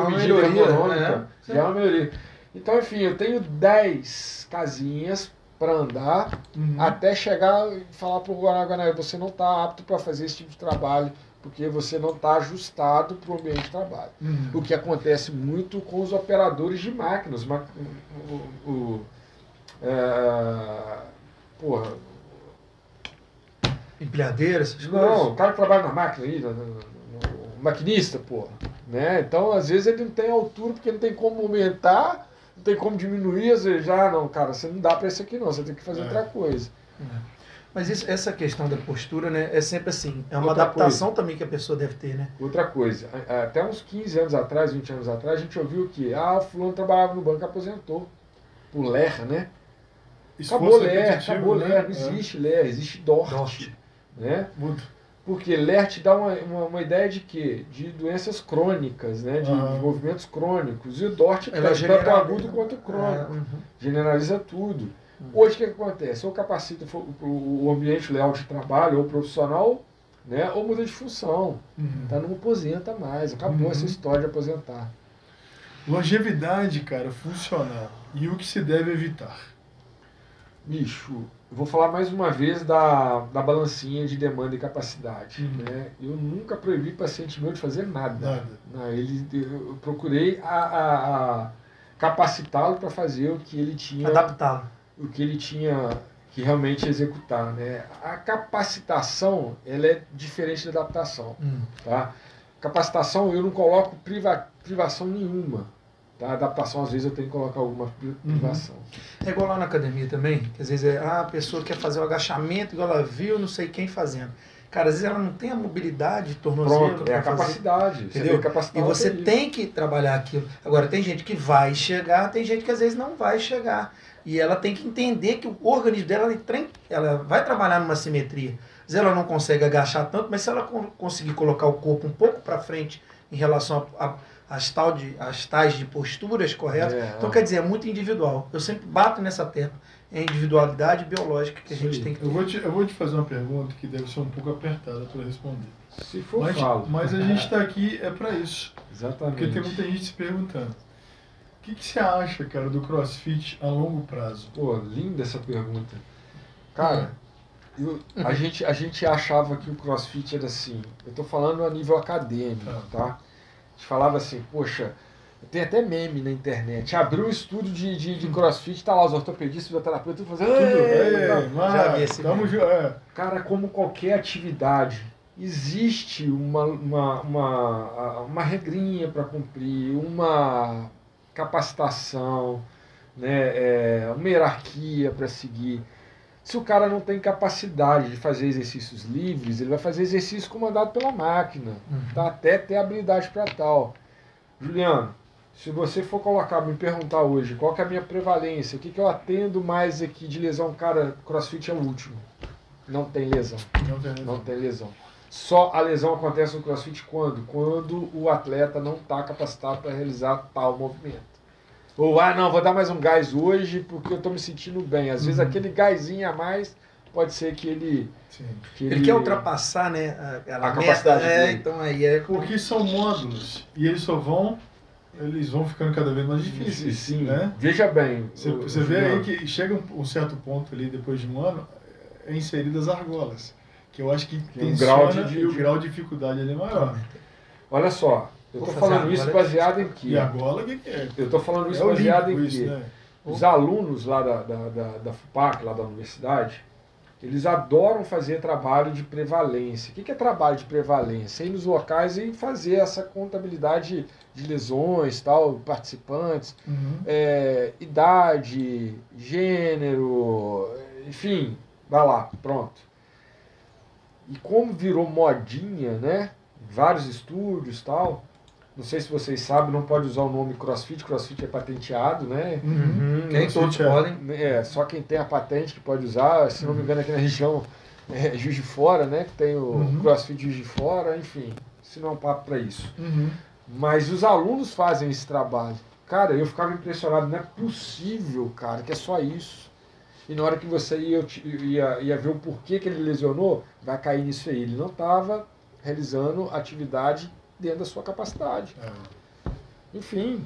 medida ergonômica, já é uma melhoria. Então, enfim, eu tenho 10 casinhas para andar até chegar e falar para o Guaraguá, você não está apto para fazer esse tipo de trabalho, porque você não está ajustado para o ambiente de trabalho. O que acontece muito com os operadores de máquinas. Empilhadeira, essas coisas? Não, o cara que trabalha na máquina aí, o maquinista, né? Então, às vezes, ele não tem altura, porque não tem como aumentar, não tem como diminuir, às vezes, não, cara, você não dá para isso aqui não, você tem que fazer outra coisa. Mas essa questão da postura, né, é sempre assim, é uma adaptação também que a pessoa deve ter, né? Outra coisa, até uns 15 anos atrás, 20 anos atrás, a gente ouviu que, o fulano trabalhava no banco e aposentou. O LER, né? Acabou LER, não existe LER, existe DORT. Né? Porque LER te dá uma ideia de quê? De doenças crônicas, né? De movimentos crônicos. E o DORT é tanto agudo quanto crônico. Generaliza tudo. Hoje o que acontece? Ou capacita o ambiente leal de trabalho, ou profissional, né? Ou muda de função. Não aposenta mais. Acabou essa história de aposentar. Longevidade, cara, funcional. E o que se deve evitar? Bicho, eu vou falar mais uma vez da balancinha de demanda e capacidade. Né? Eu nunca proibi paciente meu de fazer nada. Eu procurei capacitá-lo para fazer o que ele tinha. Adaptá-lo. O que ele tinha que realmente executar. Né? A capacitação, ela é diferente da adaptação. Tá? Capacitação, eu não coloco privação nenhuma. A adaptação, às vezes, eu tenho que colocar alguma privação. É igual lá na academia também, que às vezes a pessoa quer fazer o agachamento, igual ela viu não sei quem fazendo. Cara, às vezes ela não tem a mobilidade de tornozelo. Pronto, é a capacidade. Entendeu? E você tem que trabalhar aquilo. Agora, tem gente que vai chegar, tem gente que às vezes não vai chegar. E ela tem que entender que o organismo dela, ela vai trabalhar numa simetria. Às vezes ela não consegue agachar tanto, mas se ela conseguir colocar o corpo um pouco para frente em relação as tais de posturas corretas. Então, quer dizer, é muito individual. Eu sempre bato nessa tecla. É a individualidade biológica que a gente tem que ter. Eu vou te fazer uma pergunta que deve ser um pouco apertada para responder. Se for, falo. Mas a gente está aqui para isso. Exatamente. Porque tem muita gente se perguntando. O que você acha, cara, do CrossFit a longo prazo? Pô, linda essa pergunta. Cara, A gente achava que o CrossFit era assim, eu tô falando a nível acadêmico, tá? A gente falava assim, poxa, tem até meme na internet, abriu um estúdio de CrossFit, tá lá os ortopedistas, fisioterapeutas fazendo tudo. Já vi esse meme. Cara, como qualquer atividade, existe uma regrinha para cumprir, uma capacitação, né, uma hierarquia para seguir. Se o cara não tem capacidade de fazer exercícios livres, ele vai fazer exercício comandado pela máquina, tá? Até ter habilidade para tal. Juliano, se você for me perguntar hoje qual que é a minha prevalência, o que eu atendo mais aqui de lesão, cara, CrossFit é o último. Não tem lesão. Não tem lesão. Só a lesão acontece no CrossFit quando? Quando o atleta não está capacitado para realizar tal movimento. Ou, não, vou dar mais um gás hoje porque eu estou me sentindo bem. Às vezes aquele gásinho a mais pode ser que ele... Ele quer ultrapassar, né, a capacidade dele. Então aí é... Porque são módulos e eles vão ficando cada vez mais difíceis. Sim, né? Veja bem. Você vê aí que chega um certo ponto ali, depois de um ano, é inseridas argolas. Que eu acho que tem o grau de dificuldade ali é maior. Olha só, eu estou falando isso baseado em quê? E argola, o que é? Eu estou falando isso baseado em quê? Né? Os alunos lá da FUPAC, lá da universidade, eles adoram fazer trabalho de prevalência. O que é trabalho de prevalência? Ir nos locais e fazer essa contabilidade de lesões, tal, participantes, idade, gênero, enfim, vai lá, pronto. E como virou modinha, né? Vários estúdios, tal. Não sei se vocês sabem, não pode usar o nome CrossFit. CrossFit é patenteado, né? Nem todos podem. Só quem tem a patente que pode usar. Se não me engano, aqui na região Juiz de Fora, né? Que tem o CrossFit Juiz de Fora, enfim. Isso não é um papo para isso. Mas os alunos fazem esse trabalho. Cara, eu ficava impressionado. Não é possível, cara, que é só isso. E na hora que você ia ver o porquê que ele lesionou, vai cair nisso aí. Ele não estava realizando atividade dentro da sua capacidade. Enfim.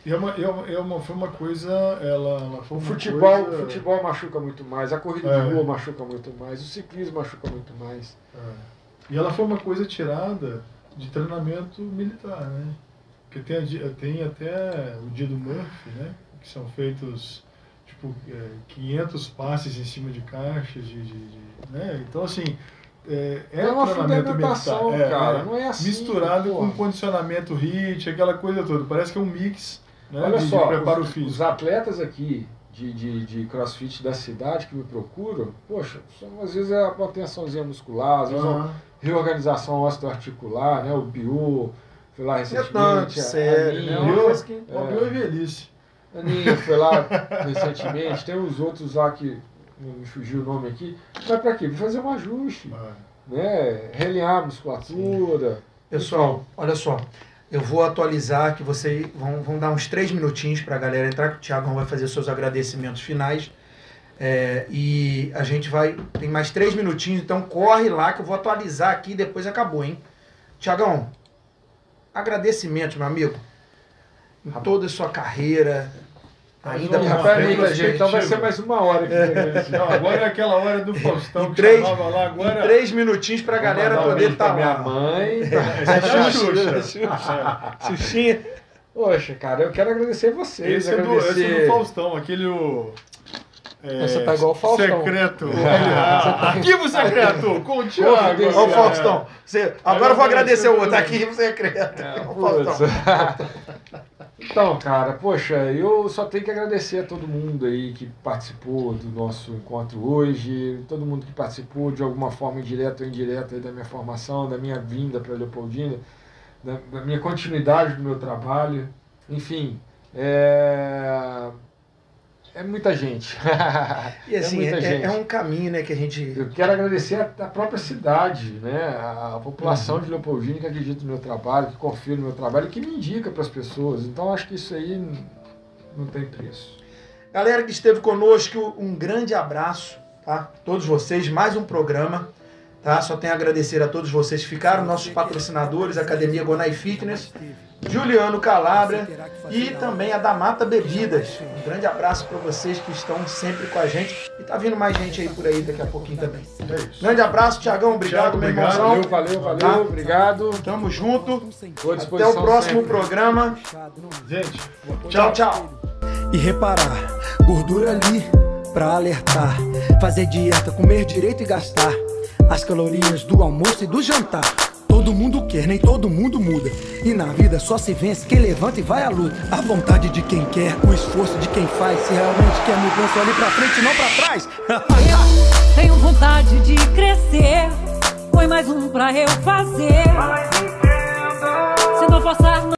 Foi uma coisa... O futebol machuca muito mais, a corrida de rua machuca muito mais, o ciclismo machuca muito mais. E ela foi uma coisa tirada de treinamento militar, né? Porque tem até o dia do Murphy, né? Que são feitos... 500 passes em cima de caixas, né? Então, assim, é uma fundamentação, cara, não é assim. Misturado com condicionamento HIIT, aquela coisa toda. Parece que é um mix, né? Olha só, de preparo físico. Os atletas aqui de CrossFit da cidade que me procuram, poxa, às vezes é uma tensãozinha muscular, às vezes é uma reorganização osteoarticular, né? O bio, foi lá recentemente. O bio é velhice. Aninha foi lá recentemente, tem os outros lá que me fugiu o nome aqui, mas para quê? Para fazer um ajuste, né? Realinhar a musculatura. Pessoal, olha só, eu vou atualizar que vocês vão dar uns 3 minutinhos para a galera entrar, que o Thiagão vai fazer seus agradecimentos finais, e a gente tem mais 3 minutinhos, então corre lá que eu vou atualizar aqui e depois acabou, hein? Thiagão, agradecimentos, meu amigo, em toda a sua carreira, ainda então vai ser mais uma hora aqui. Não, agora é aquela hora do Faustão que chamava lá agora. 3 minutinhos pra galera poder estar lá. Minha mãe. Xuxinha. Poxa, cara, eu quero agradecer vocês. Esse é do Faustão, aquele... Você tá igual o Faustão. Secreto. Arquivo secreto com o Thiago. Olha o Faustão. Agora eu vou agradecer o outro. Arquivo secreto. Então, cara, poxa, eu só tenho que agradecer a todo mundo aí que participou do nosso encontro hoje, todo mundo que participou de alguma forma indireta ou indireta aí da minha formação, da minha vinda para Leopoldina, da minha continuidade do meu trabalho, enfim, é muita gente. E assim, é um caminho, né, que a gente... Eu quero agradecer a própria cidade, né, a população de Leopoldina que acredita no meu trabalho, que confia no meu trabalho e que me indica para as pessoas. Então, acho que isso aí não tem preço. Galera que esteve conosco, um grande abraço, tá? Todos vocês, mais um programa. Tá? Só tenho a agradecer a todos vocês que ficaram, nossos patrocinadores, Academia Gonai Fitness, Juliano Calabria e também a da Mata Bebidas. Um grande abraço para vocês que estão sempre com a gente. E tá vindo mais gente aí por aí daqui a pouquinho também. Grande abraço, Tiagão. Obrigado, meu irmãozão. Valeu, obrigado. Tamo junto. Até o próximo programa. Gente, tchau. E reparar, gordura ali pra alertar. Fazer dieta, comer direito e gastar as calorias do almoço e do jantar. Todo mundo quer, nem todo mundo muda. E na vida só se vence quem levanta e vai à luta. A vontade de quem quer, o esforço de quem faz. Se realmente quer mudança, olhe pra frente e não pra trás. Eu tenho vontade de crescer. Põe mais um pra eu fazer. Se não forçar